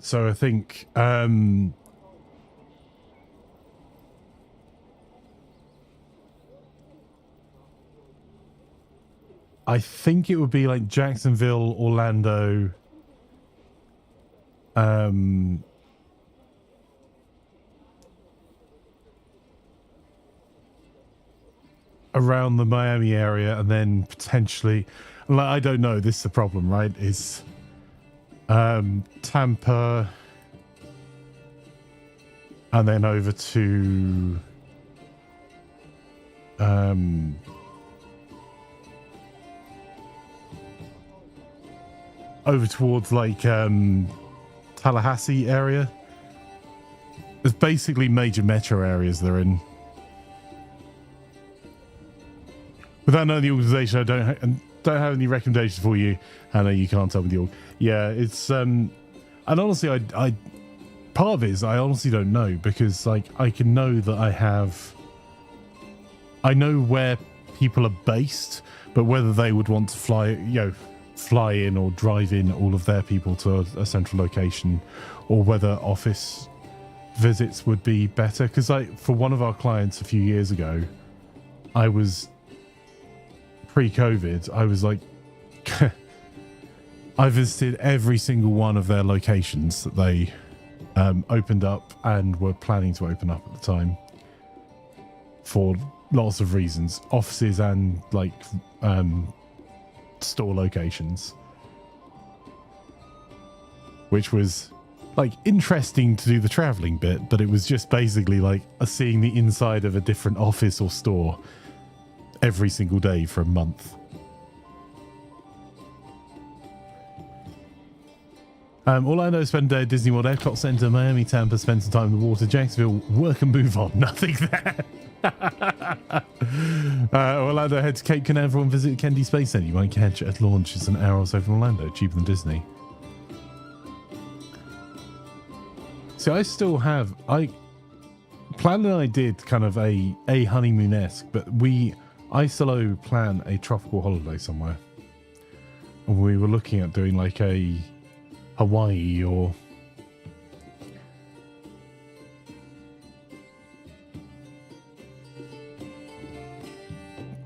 so I think, I think it would be like Jacksonville, Orlando, around the Miami area, and then potentially, like, I don't know, this is the problem, right? Is Tampa, and then over to over towards like Tallahassee area. There's basically major metro areas they're in. Without knowing the organization, I don't have any recommendations for you. I know you can't tell me the org. Yeah, it's and honestly, I part of it is I honestly don't know, because like I can know that I know where people are based, but whether they would want to fly in or drive in all of their people to a central location, or whether office visits would be better. Because for one of our clients a few years ago, I was pre-COVID, I was like, I visited every single one of their locations that they opened up and were planning to open up at the time, for lots of reasons, offices and like store locations, which was like interesting to do the traveling bit, but it was just basically like seeing the inside of a different office or store every single day for a month. Orlando, spend a day at Disney World, Epcot Center, Miami, Tampa, spend some time in the water, Jacksonville, work and move on. Nothing there. Orlando, head to Cape Canaveral and visit Kennedy Space Center. You might catch it at launch. It's an hour or so from Orlando, cheaper than Disney. So I still have, Plan and I did kind of a honeymoon-esque, but I still plan a tropical holiday somewhere. And we were looking at doing like a Hawaii or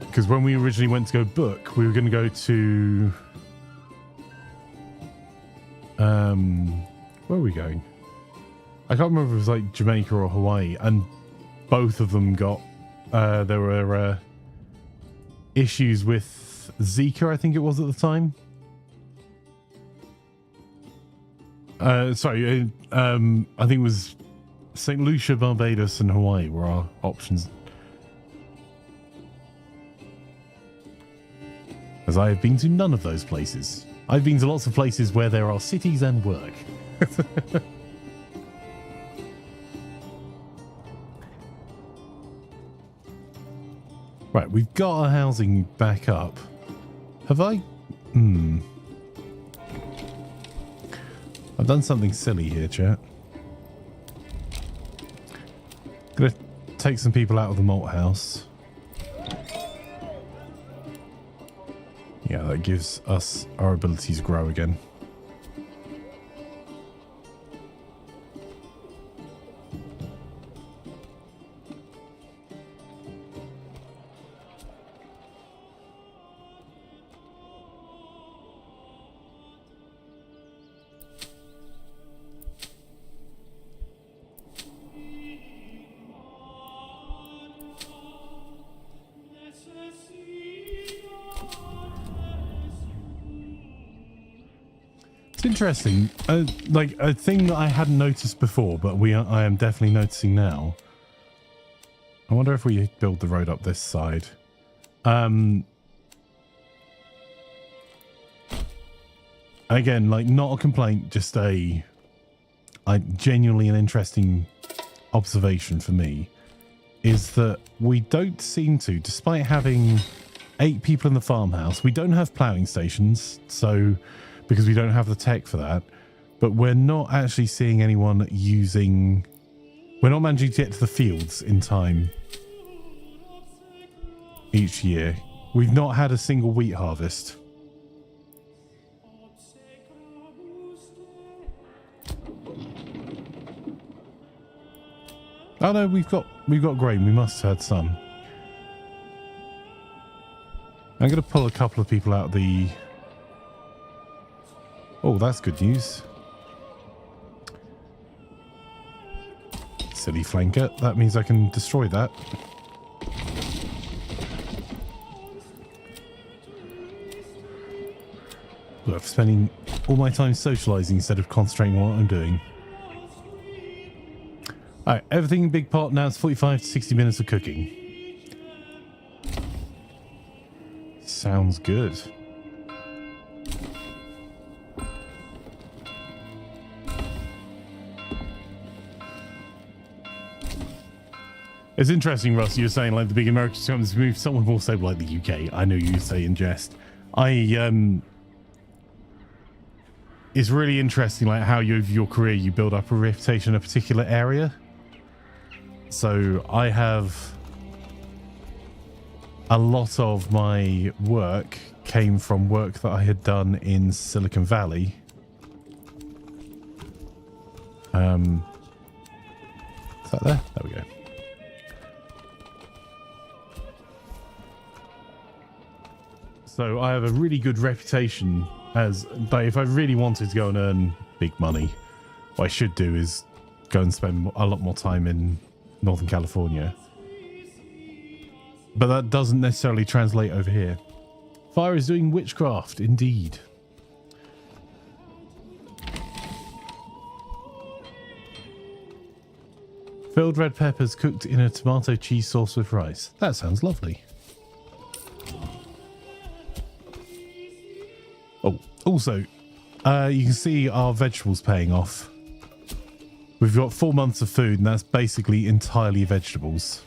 because when we originally went to go book, we were going to go to where are we going? I can't remember if it was like Jamaica or Hawaii, and both of them got there were issues with Zika, I think it was at the time. I think it was St. Lucia, Barbados, and Hawaii were our options. As I have been to none of those places. I've been to lots of places where there are cities and work. Right, we've got our housing back up. Have I? I've done something silly here, chat. Gonna take some people out of the malt house. Yeah, that gives us our ability to grow again. It's interesting. Like a thing that I hadn't noticed before, but I am definitely noticing now. I wonder if we build the road up this side. Again, like not a complaint, just a genuinely an interesting observation for me is that we don't seem to, despite having 8 people in the farmhouse, we don't have ploughing stations, so because we don't have the tech for that, but we're not actually seeing anyone using, we're not managing to get to the fields in time each year. We've not had a single wheat harvest. Oh no, we've got grain. We must have had some. I'm going to pull a couple of people out the... Oh, that's good news. Silly flanker. That means I can destroy that. Look, I'm spending all my time socializing instead of concentrating on what I'm doing. Alright, everything in big pot now. It's 45 to 60 minutes of cooking. Sounds good. It's interesting, Russ, you were saying like the big American companies move somewhat more stable like the UK. I know you say in jest. It's really interesting like how your career you build up a reputation in a particular area. So I have a lot of my work came from work that I had done in Silicon Valley. Is that there? There we go. So I have a really good reputation as, but if I really wanted to go and earn big money, what I should do is go and spend a lot more time in Northern California. But that doesn't necessarily translate over here. Fire is doing witchcraft, indeed. Filled red peppers cooked in a tomato cheese sauce with rice. That sounds lovely. Oh, also, you can see our vegetables paying off. We've got 4 months of food, and that's basically entirely vegetables.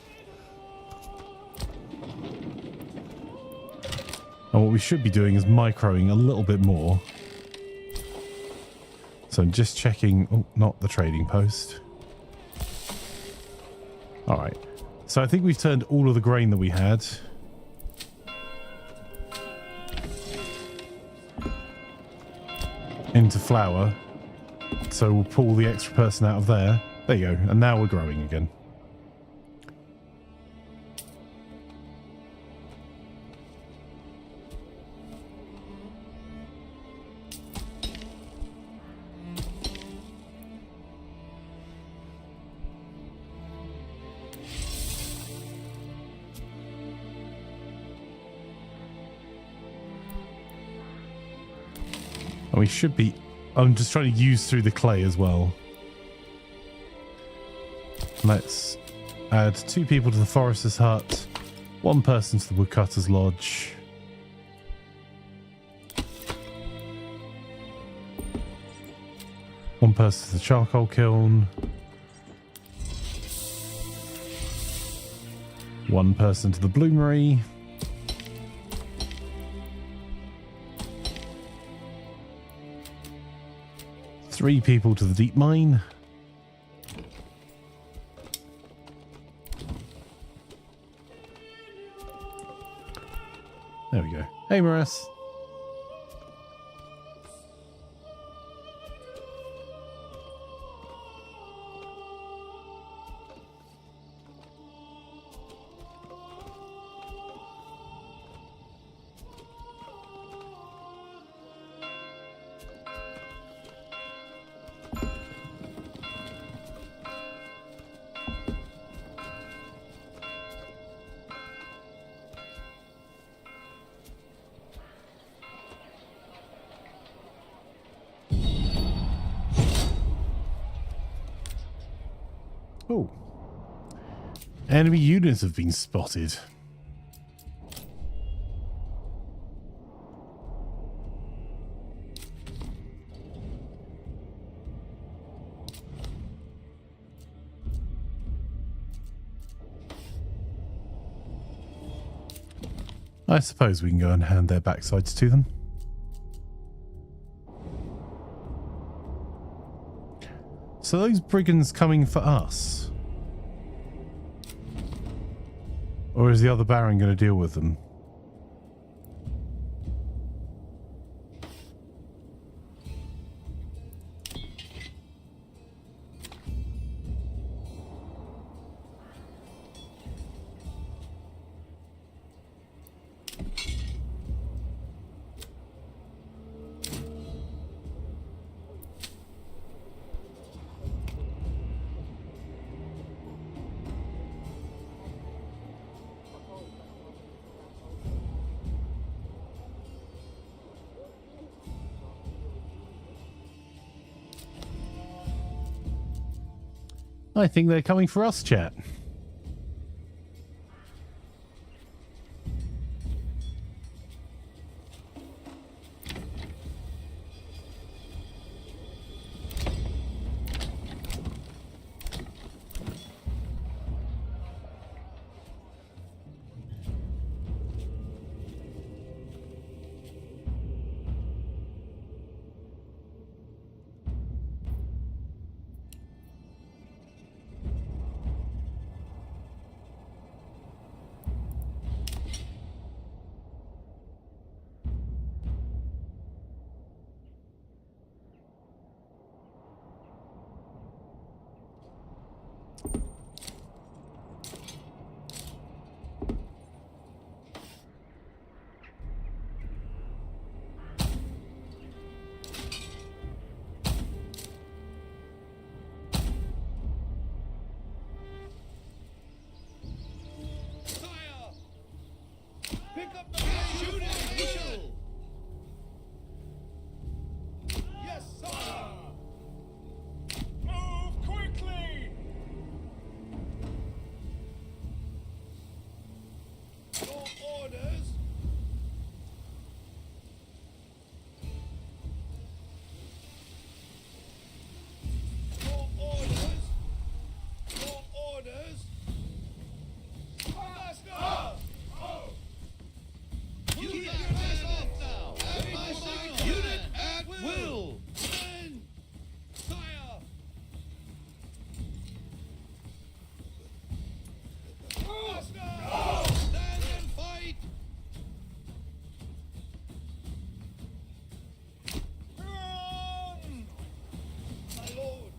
And what we should be doing is microing a little bit more. So I'm just checking... Oh, not the trading post. Alright. So I think we've turned all of the grain that we had... into flour. So we'll pull the extra person out of there. There you go. And now we're growing again. And we should be... I'm just trying to use through the clay as well. Let's add 2 people to the forester's hut, 1 person to the woodcutter's lodge. One person to the charcoal kiln. 1 person to the bloomery. 3 people to the deep mine. There we go. Hey, Maris. Oh. Enemy units have been spotted. I suppose we can go and hand their backsides to them. So those brigands coming for us? Or is the other Baron going to deal with them? I think they're coming for us, chat. Pick up the pace. Shoot it. Yes, sir. Move quickly. Your orders. Your orders. Your orders. Faster. Unit at will. Men, sire. Faster. Stand and fight. Run. My lord.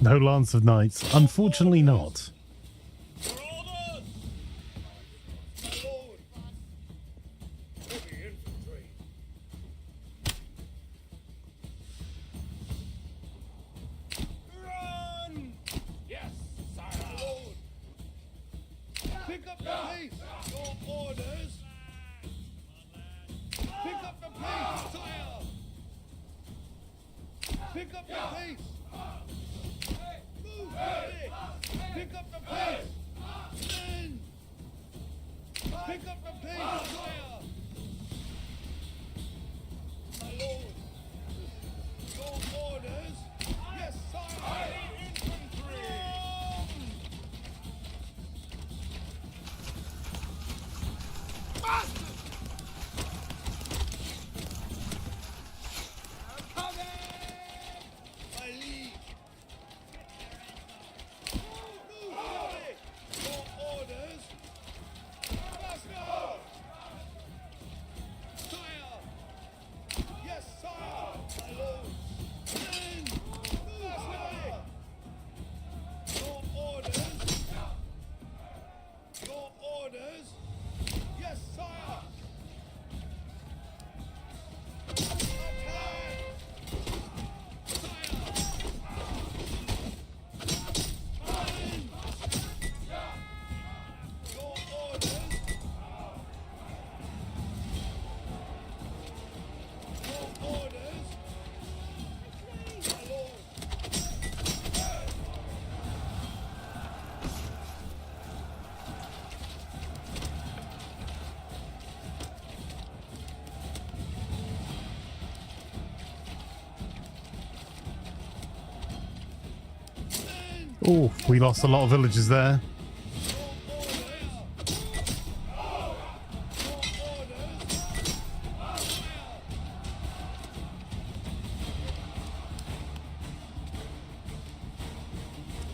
No Lance of Knights. Unfortunately not. Your orders. My lord. Heavy infantry. Run! Yes, sire. My lord. Pick up the pace. Your orders. Pick up the pace, sire. Pick up the pace. Move, ready. Pick up the pace. Men. Pick up the pace, sire. My lord. Your orders. Yes, sire. Heavy infantry. Bastards! My liege. Move, ready. Your orders. Faster. Sire. Yes, sire. My lord. Men. Faster. Your orders. Your orders. Yes, sire. Oh, we lost a lot of villagers there.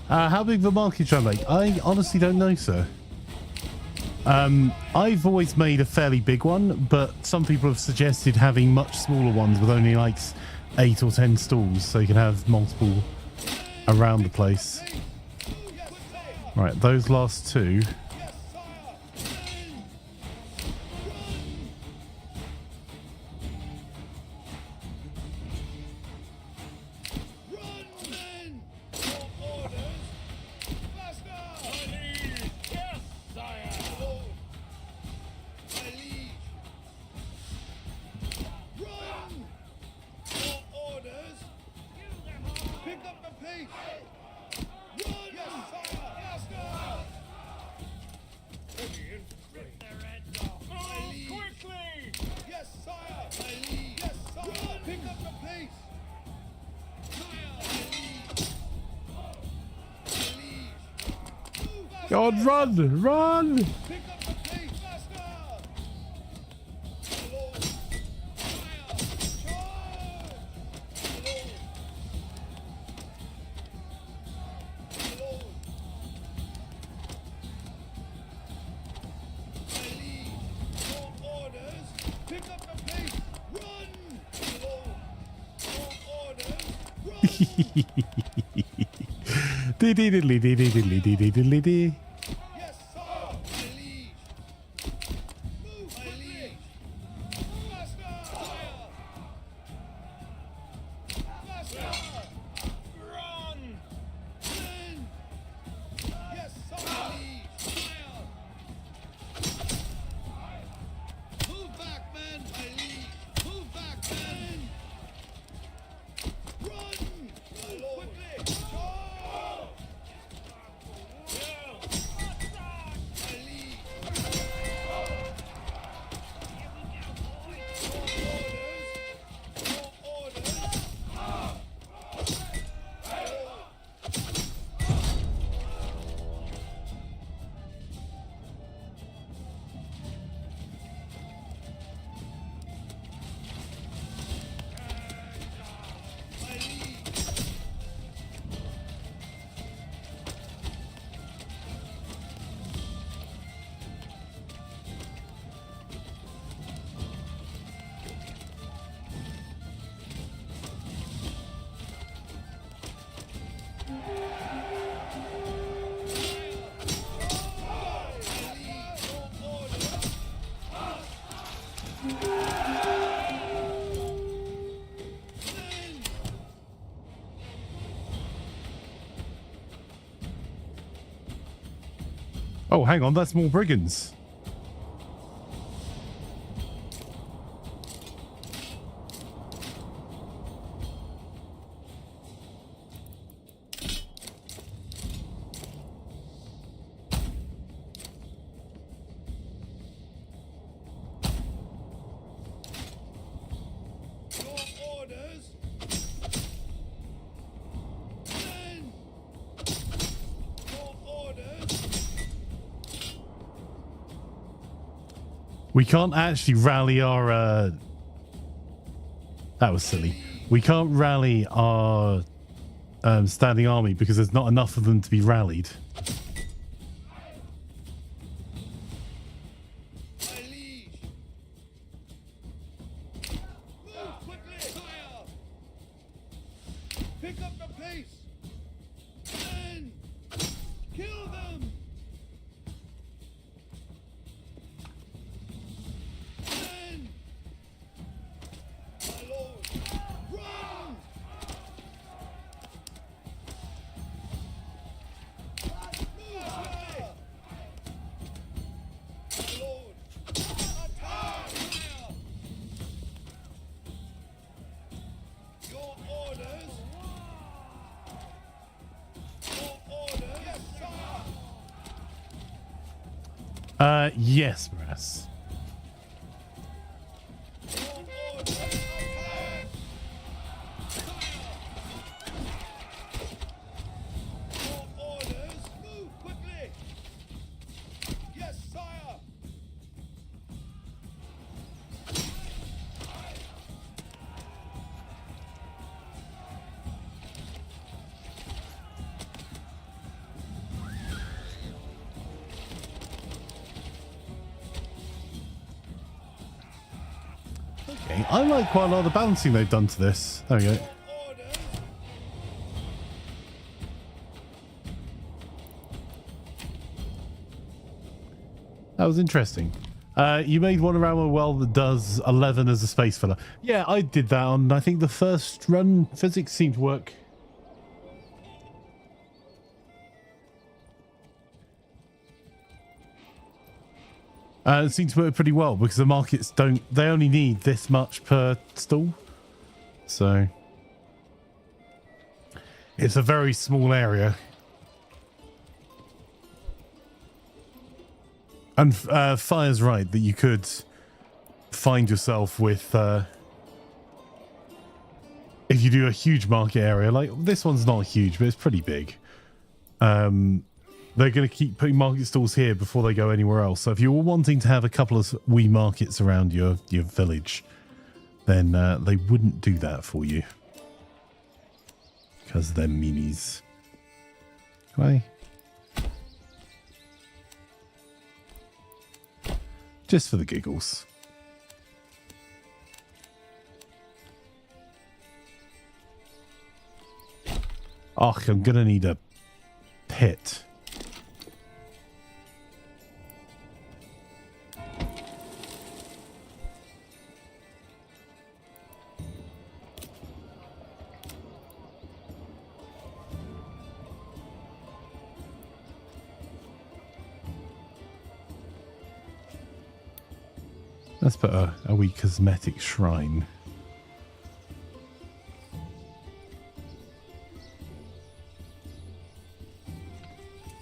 How big of a market should I make? I honestly don't know, sir. I've always made a fairly big one, but some people have suggested having much smaller ones with only like 8 or 10 stalls, so you can have multiple around the place. Right, those last two. Go on, run! Run! Oh, hang on, that's more brigands. We can't actually rally our... That was silly. We can't rally our standing army because there's not enough of them to be rallied. Pick up the pace! And kill them! And my lord, run! Move fire! My lord, attack! Your orders! Yes, Brass. Okay, I like quite a lot of the balancing they've done to this. There we go. Orders. That was interesting. You made one around a well that does 11 as a space filler. Yeah, I did that on, I think, the first run. Physics seemed to work. It seems to work pretty well because the markets don't, they only need this much per stall. So it's a very small area. And Fire's right that you could find yourself with, if you do a huge market area, like this one's not huge, but it's pretty big. They're going to keep putting market stalls here before they go anywhere else. So if you were wanting to have a couple of wee markets around your village, then they wouldn't do that for you. Because they're meanies. Right? Just for the giggles. Oh, I'm going to need a pit. Let's put a wee cosmetic shrine.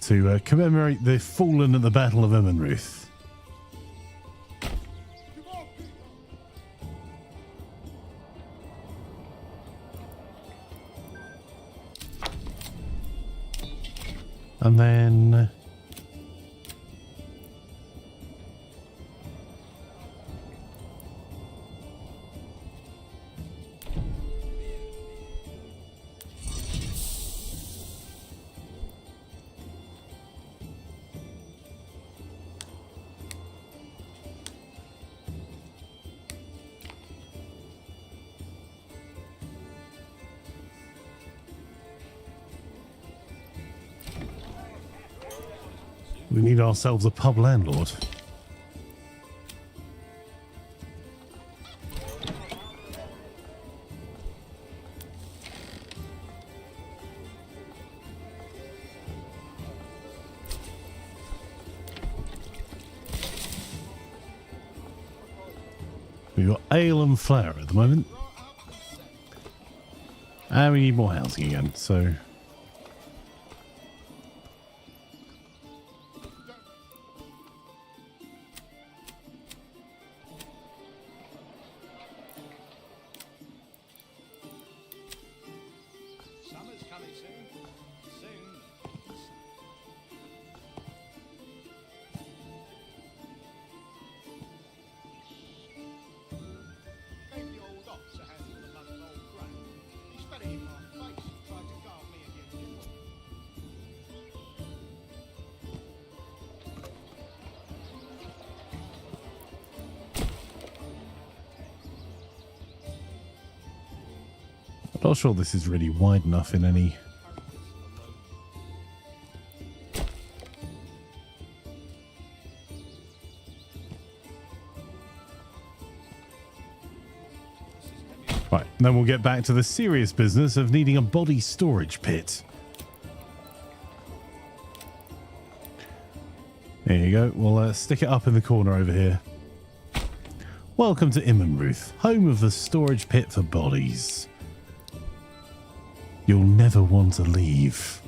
To commemorate the fallen at the Battle of Emmenruth. And then... we need ourselves a pub landlord. We've got ale and flour at the moment. And we need more housing again, so... Summer's coming soon. Soon. Gave the old ox a handful of month-old grain. He spat it in my face and tried to guard me against it. I'm not sure this is really wide enough in any... Right, then we'll get back to the serious business of needing a body storage pit. There you go. We'll stick it up in the corner over here. Welcome to Emmenruth, home of the storage pit for bodies. You'll never want to leave.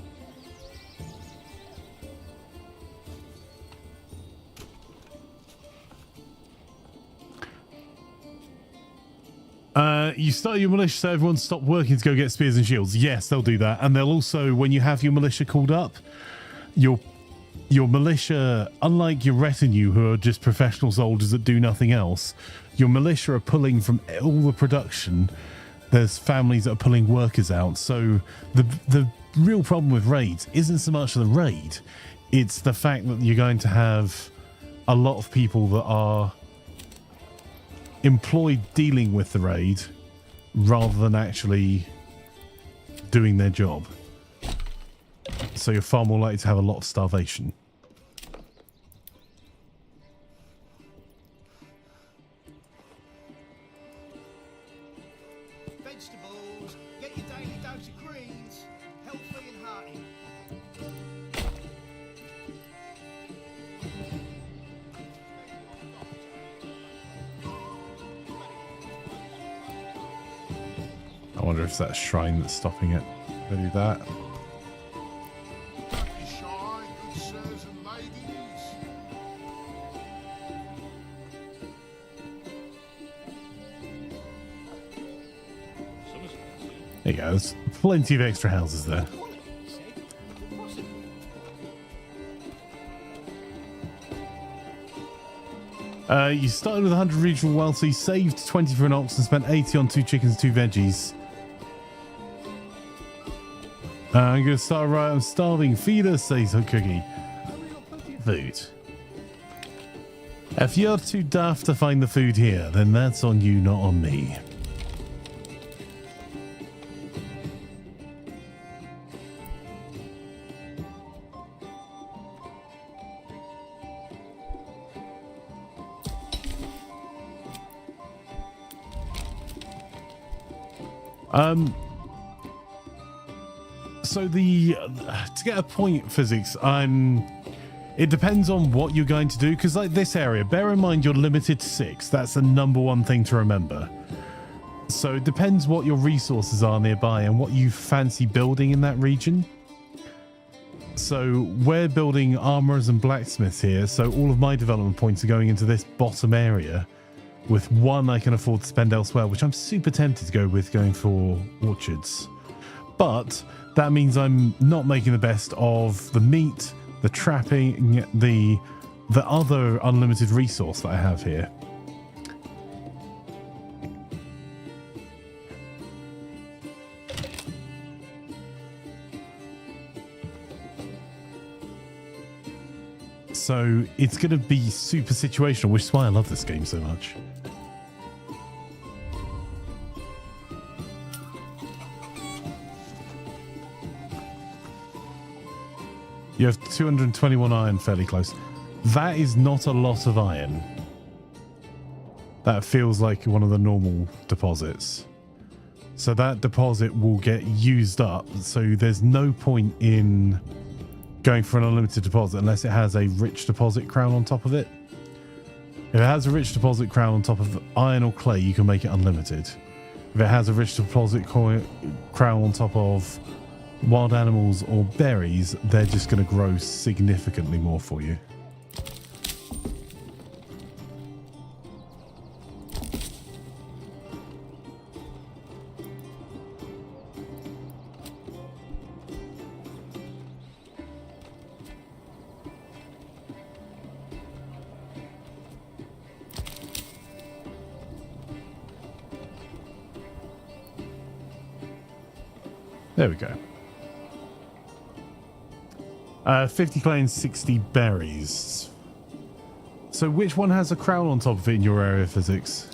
You start your militia so everyone stop working to go get spears and shields. Yes, they'll do that. And they'll also, when you have your militia called up, your militia, unlike your retinue who are just professional soldiers that do nothing else, your militia are pulling from all the production. There's families that are pulling workers out. So the real problem with raids isn't so much the raid. It's the fact that you're going to have a lot of people that are employed dealing with the raid rather than actually doing their job. So you're far more likely to have a lot of starvation. Vegetables, get your daily dose of greens, healthy and hearty. I wonder if it's that shrine that's stopping it. They do that. Don't be shy, good sirs and ladies. There you go. There's plenty of extra houses there. Quality, he said. Possible. You started with 100 regional wealth, so you saved 20 for an ox and spent 80 on 2 chickens and 2 veggies. I'm going to start right. I'm starving. Feed us, says a cookie. Food. If you're too daft to find the food here, then that's on you, not on me. So to get a point physics, it depends on what you're going to do, because like this area, bear in mind you're limited to 6. That's the number one thing to remember. So it depends what your resources are nearby and what you fancy building in that region. So we're building armorers and blacksmiths here, so all of my development points are going into this bottom area, with 1 I can afford to spend elsewhere, which I'm super tempted to go with going for orchards. But that means I'm not making the best of the meat, the trapping, the other unlimited resource that I have here. So it's going to be super situational, which is why I love this game so much. You have 221 iron, fairly close. That is not a lot of iron. That feels like one of the normal deposits. So that deposit will get used up. So there's no point in going for an unlimited deposit unless it has a rich deposit crown on top of it. If it has a rich deposit crown on top of iron or clay, you can make it unlimited. If it has a rich deposit crown on top of wild animals or berries, they're just going to grow significantly more for you. There we go. 50 clay and 60 berries. So which one has a crown on top of it in your area of physics?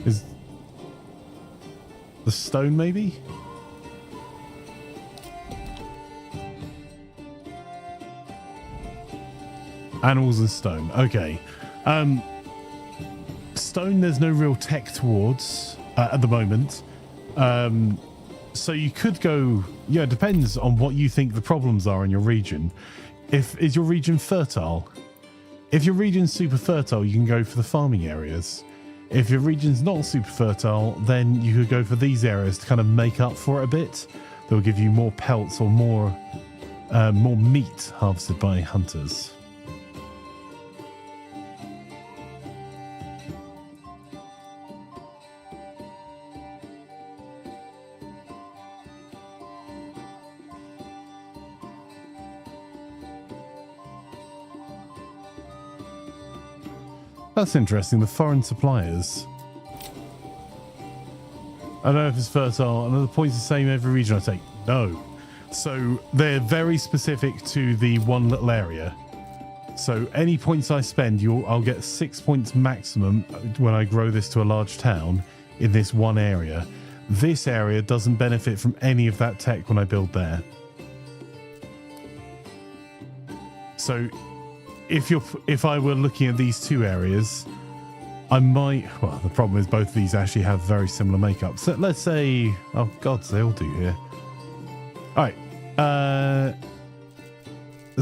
Is the stone maybe? Animals and stone. Okay. Stone there's no real tech towards at the moment. So you could go, yeah, it depends on what you think the problems are in your region. Is your region fertile? If your region's super fertile, you can go for the farming areas. If your region's not super fertile, then you could go for these areas to kind of make up for it a bit. They'll give you more pelts or more meat harvested by hunters. That's interesting, the foreign suppliers. I don't know if it's fertile. Another point's the same every region I take. No. So they're very specific to the one little area. So any points I spend, I'll get 6 points maximum when I grow this to a large town in this one area. This area doesn't benefit from any of that tech when I build there. So if I were looking at these two areas, I might... Well, the problem is both of these actually have very similar makeup. So let's say... Oh, God, they all do here. All right.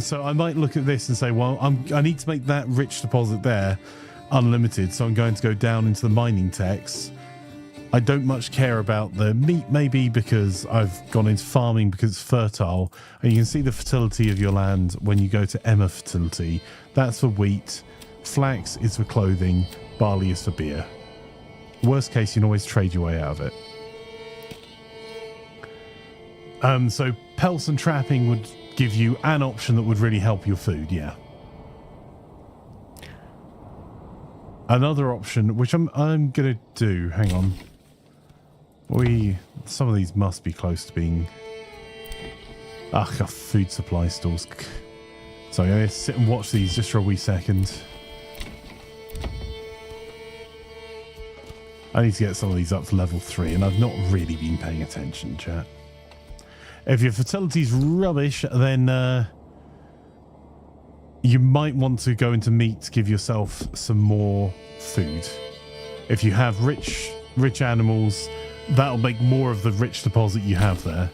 So I might look at this and say, well, I need to make that rich deposit there unlimited. So I'm going to go down into the mining techs. I don't much care about the meat, maybe because I've gone into farming because it's fertile. And you can see the fertility of your land when you go to Emma fertility. That's for wheat. Flax is for clothing. Barley is for beer. Worst case, you can always trade your way out of it. So pelts and trapping would give you an option that would really help your food, yeah. Another option, which I'm gonna do, hang on. Some of these must be close to being... food supply stores. So I'm gonna sit and watch these just for a wee second. I need to get some of these up to level 3, and I've not really been paying attention, chat. If your fertility's rubbish, then you might want to go into meat to give yourself some more food. If you have rich animals, that'll make more of the rich deposit you have there.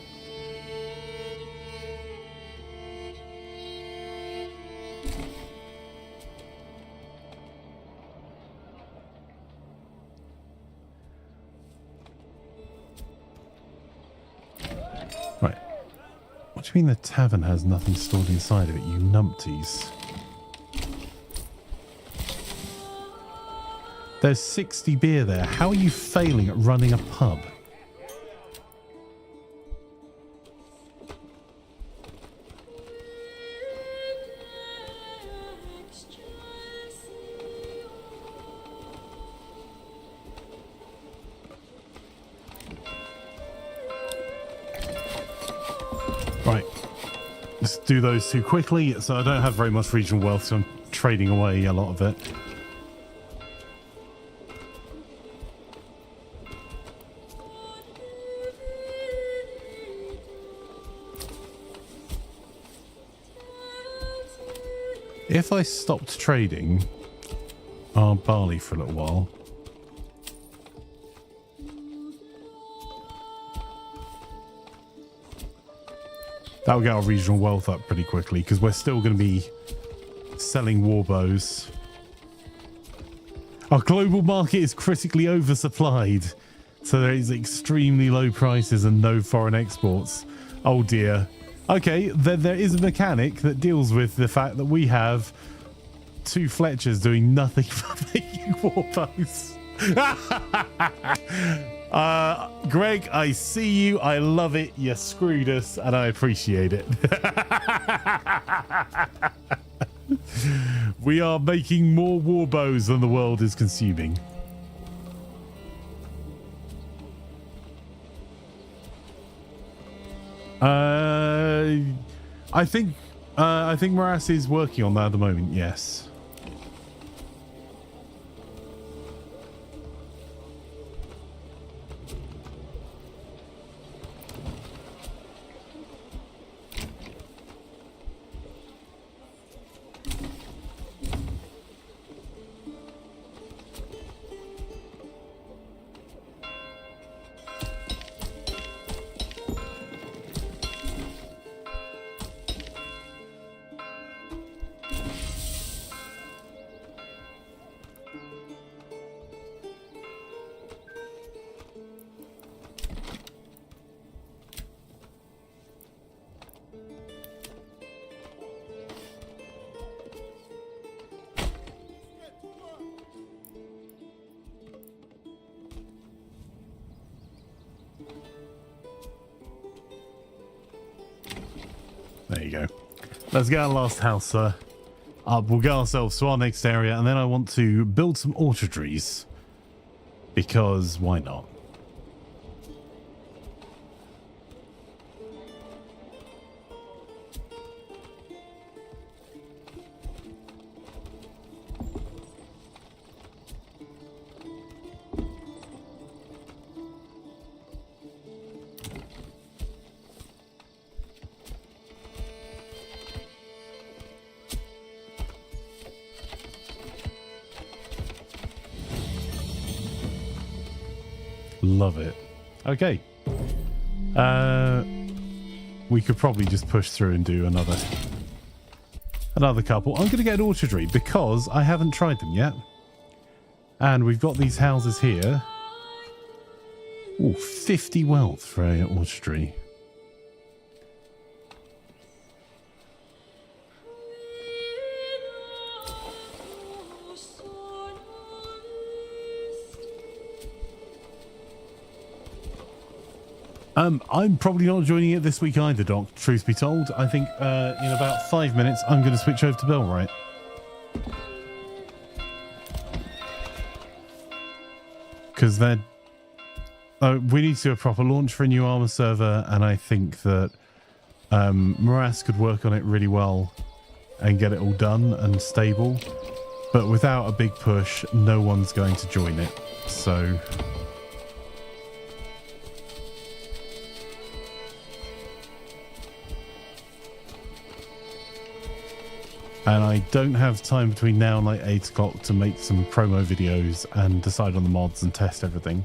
Right. What do you mean the tavern has nothing stored inside of it, you numpties? There's 60 beer there. How are you failing at running a pub? Right. Let's do those two quickly. So I don't have very much regional wealth, so I'm trading away a lot of it. If I stopped trading our barley for a little while, that will get our regional wealth up pretty quickly because we're still going to be selling war bows. Our global market is critically oversupplied, so there is extremely low prices and no foreign exports. Oh dear. Okay, then there is a mechanic that deals with the fact that we have 2 Fletchers doing nothing but making war bows. Greg, I see you. I love it. You screwed us, and I appreciate it. We are making more war bows than the world is consuming. I think Morass is working on that at the moment. Yes. There you go. Let's get our last house, sir. We'll get ourselves to our next area, and then I want to build some orcharderies. Because why not? love it. Okay. We could probably just push through and do another couple. I'm going to get an orchardry because I haven't tried them yet. And we've got these houses here. Ooh, 50 wealth for an orchardry. I'm probably not joining it this week either, Doc, truth be told. I think in about 5 minutes I'm going to switch over to Bellwright. Because then we need to do a proper launch for a new armor server, and I think that Morass could work on it really well and get it all done and stable. But without a big push, no one's going to join it. So... and I don't have time between now and like 8 o'clock to make some promo videos and decide on the mods and test everything.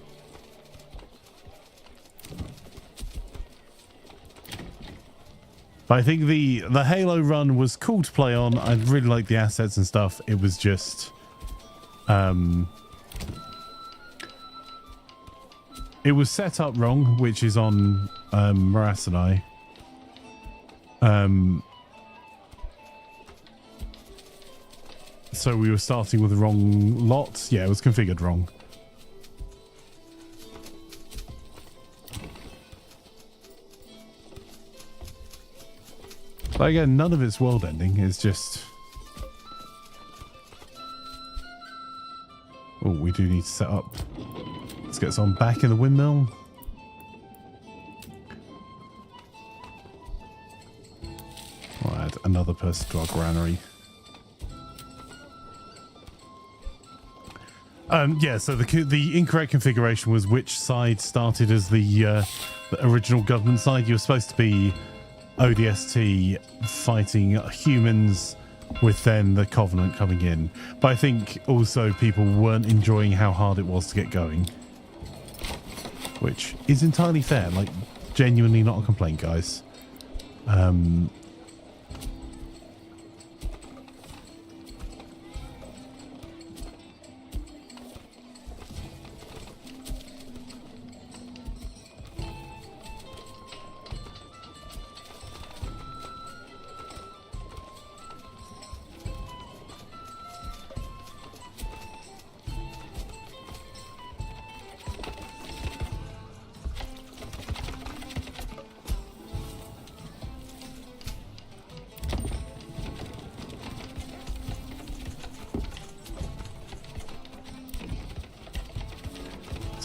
But I think the Halo run was cool to play on. I really liked the assets and stuff. It was just... it was set up wrong, which is on Morass and I. So we were starting with the wrong lot. Yeah, it was configured wrong. But again, none of it's world ending. It's just... oh, we do need to set up. Let's get someone back in the windmill. I'll add another person to our granary. Yeah, so the incorrect configuration was which side started as the original government side. You were supposed to be ODST fighting humans with then the Covenant coming in. But I think also people weren't enjoying how hard it was to get going. Which is entirely fair. Like, genuinely not a complaint, guys.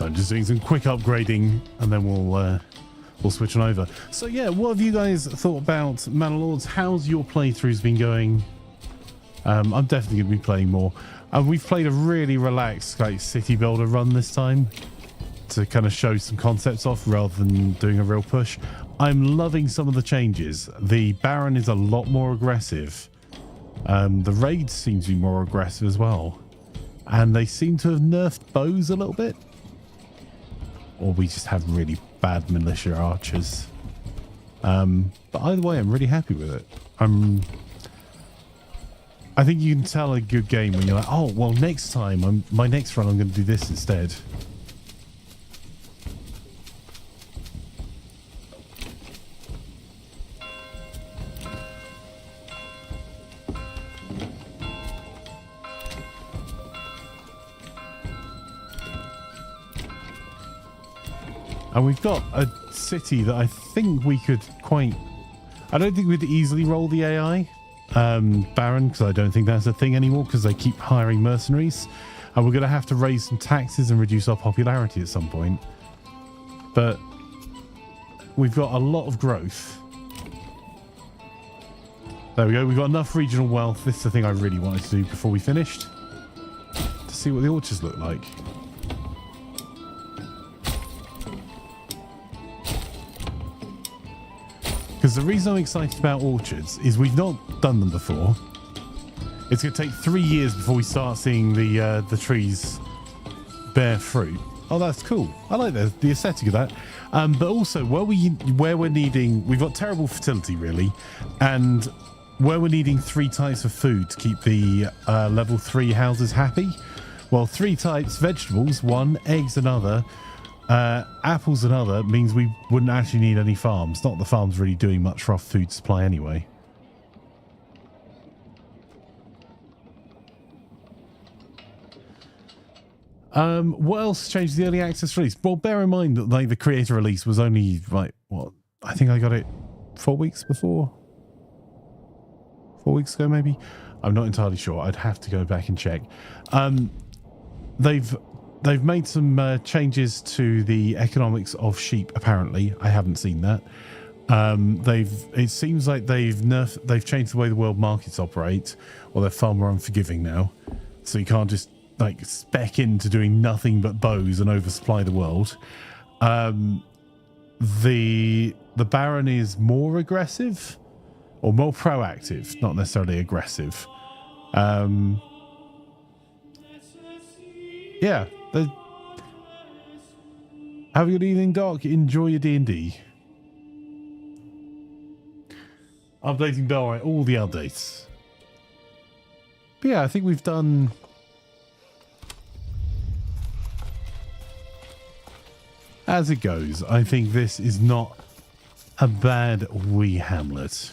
So I'm just doing some quick upgrading, and then we'll switch on over. So yeah, what have you guys thought about Manor Lords? How's your playthroughs been going? I'm definitely going to be playing more. We've played a really relaxed like city builder run this time to kind of show some concepts off rather than doing a real push. I'm loving some of the changes. The Baron is a lot more aggressive. The raids seem to be more aggressive as well. And they seem to have nerfed bows a little bit. Or we just have really bad militia archers. But either way, I'm really happy with it. I think you can tell a good game when you're like, oh, well, next time, my next run, I'm going to do this instead. And we've got a city that I think we could quite... I don't think we'd easily roll the AI Baron, because I don't think that's a thing anymore, because they keep hiring mercenaries. And we're going to have to raise some taxes and reduce our popularity at some point. But we've got a lot of growth. There we go. We've got enough regional wealth. This is the thing I really wanted to do before we finished. To see what the orchards look like. Because the reason I'm excited about orchards is we've not done them before. It's going to take 3 years before we start seeing the trees bear fruit. Oh, that's cool. I like the aesthetic of that. But also, where we're needing, we've got terrible fertility really, and where we're needing 3 types of food to keep the level 3 houses happy. Well, 3 types: vegetables 1, eggs another, apples another, means we wouldn't actually need any farms. Not the farms really doing much for our food supply anyway. What else changed the early access release? Well, bear in mind that like the creator release was only like what, I think I got it 4 weeks before. 4 weeks ago, maybe. I'm not entirely sure. I'd have to go back and check. They've made some changes to the economics of sheep. Apparently, I haven't seen that. It seems like they've changed the way the world markets operate, or they're far more unforgiving now. So you can't just like spec into doing nothing but bows and oversupply the world. The Baron is more aggressive or more proactive, not necessarily aggressive. Yeah. Have a good evening, Doc. Enjoy your D&D. Updating Bellrite, all the updates. But yeah, I think we've done... As it goes, I think this is not a bad wee hamlet.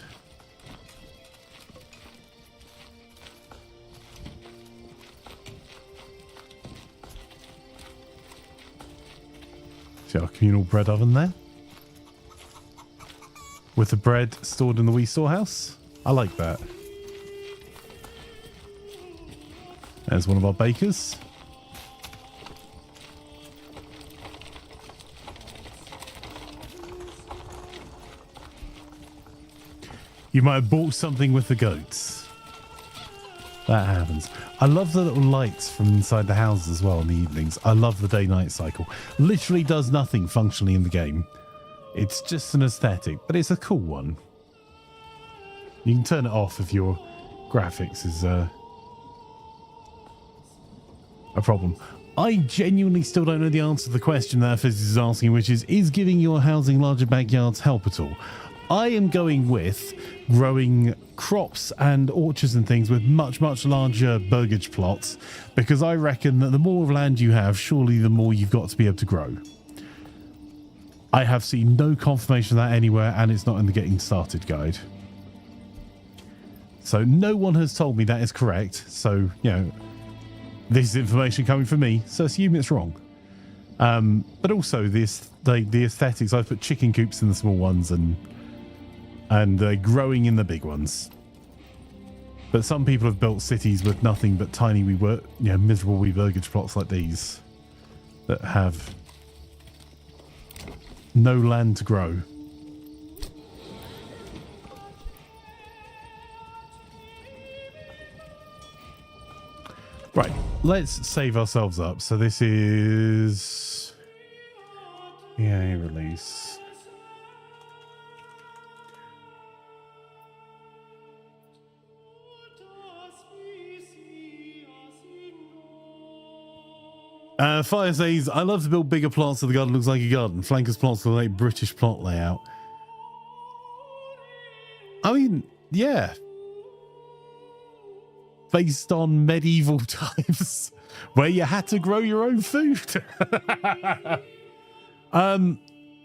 See our communal bread oven there? With the bread stored in the wee storehouse. I like that. There's one of our bakers. You might have bought something with the goats. That happens. I love the little lights from inside the houses as well in the evenings. I love the day-night cycle. Literally does nothing functionally in the game. It's just an aesthetic, but it's a cool one. You can turn it off if your graphics is a problem. I genuinely still don't know the answer to the question that Fizz is asking, which is giving your housing larger backyards help at all? I am going with growing crops and orchards and things with much, much larger burgage plots, because I reckon that the more land you have, surely the more you've got to be able to grow. I have seen no confirmation of that anywhere, and it's not in the Getting Started guide. So no one has told me that is correct. So, you know, this is information coming from me, so assume it's wrong. But also the aesthetics, I've put chicken coops in the small ones and growing in the big ones. But some people have built cities with nothing but tiny miserable wee burgage plots like these that have no land to grow. Right, let's save ourselves up. So this is release. Fire says, I love to build bigger plots so the garden looks like a garden. Flankers plots look like British plot layout. I mean, yeah. Based on medieval times where you had to grow your own food.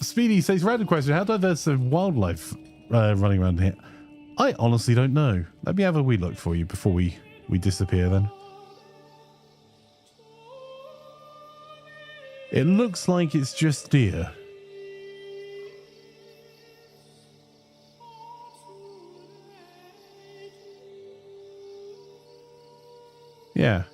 Speedy says, random question, how diverse is wildlife running around here? I honestly don't know. Let me have a wee look for you before we disappear then. It looks like it's just deer. Yeah.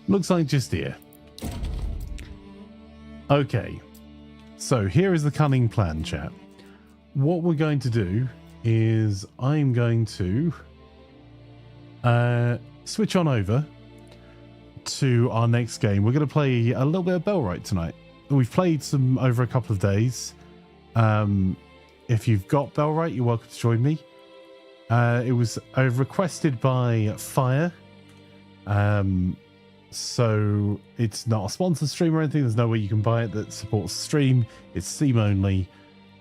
Looks like just deer. Okay, so here is the cunning plan, chat. What we're going to do is I'm going to switch on over, to our next game. We're going to play a little bit of Bellwright tonight. We've played some over a couple of days. If you've got Bellwright, you're welcome to join me. It was requested by Fire. So it's not a sponsored stream or anything. There's no way you can buy it that supports the stream. It's Steam only.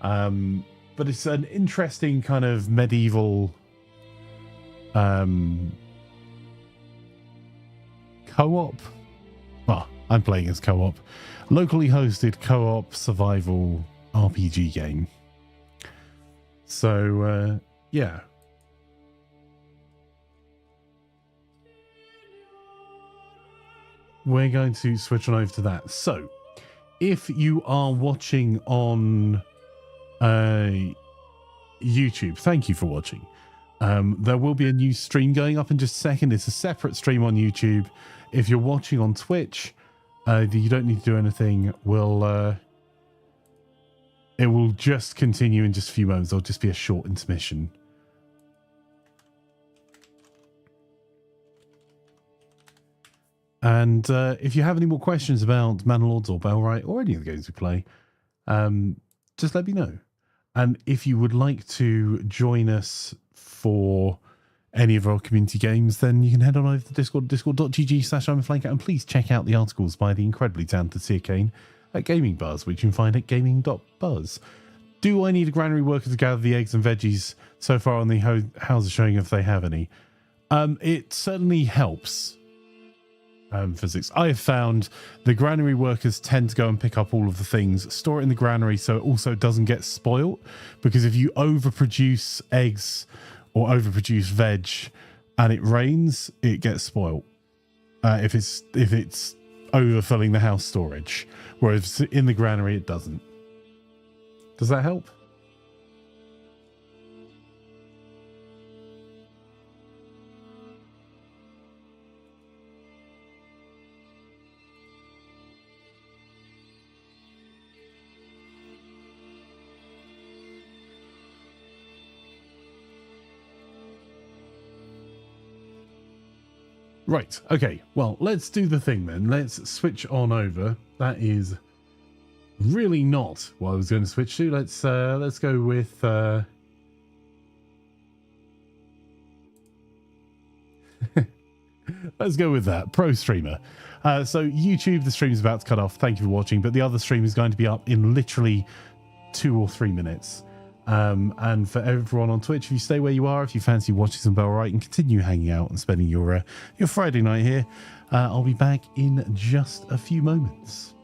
But it's an interesting kind of medieval co-op. Well, I'm playing as co-op. Locally hosted co-op survival RPG game. So, yeah. We're going to switch on over to that. So, if you are watching on YouTube, thank you for watching. There will be a new stream going up in just a second. It's a separate stream on YouTube. If you're watching on Twitch, you don't need to do anything. It will just continue in just a few moments. There'll just be a short intermission. And if you have any more questions about Manor Lords or Bellwright or any of the games we play, just let me know. And if you would like to join us for any of our community games, then you can head on over to Discord, discord.gg/imaflanker, and please check out the articles by the incredibly talented Sia Kane at Gaming Buzz, which you can find at gaming.buzz. Do I need a granary worker to gather the eggs and veggies so far on the houses showing if they have any? It certainly helps. Physics. I have found the granary workers tend to go and pick up all of the things, store it in the granary so it also doesn't get spoiled, because if you overproduce eggs or overproduce veg and it rains, it gets spoiled. If it's overfilling the house storage, whereas in the granary it doesn't. Does that help? Right, okay, well, let's do the thing then. Let's switch on over. That is really not what I was going to switch to. Let's go with... let's go with that. Pro streamer. So YouTube, the stream is about to cut off. Thank you for watching, but the other stream is going to be up in literally 2 or 3 minutes. And for everyone on Twitch, if you stay where you are, if you fancy watching some Bellwright and continue hanging out and spending your Friday night here, I'll be back in just a few moments.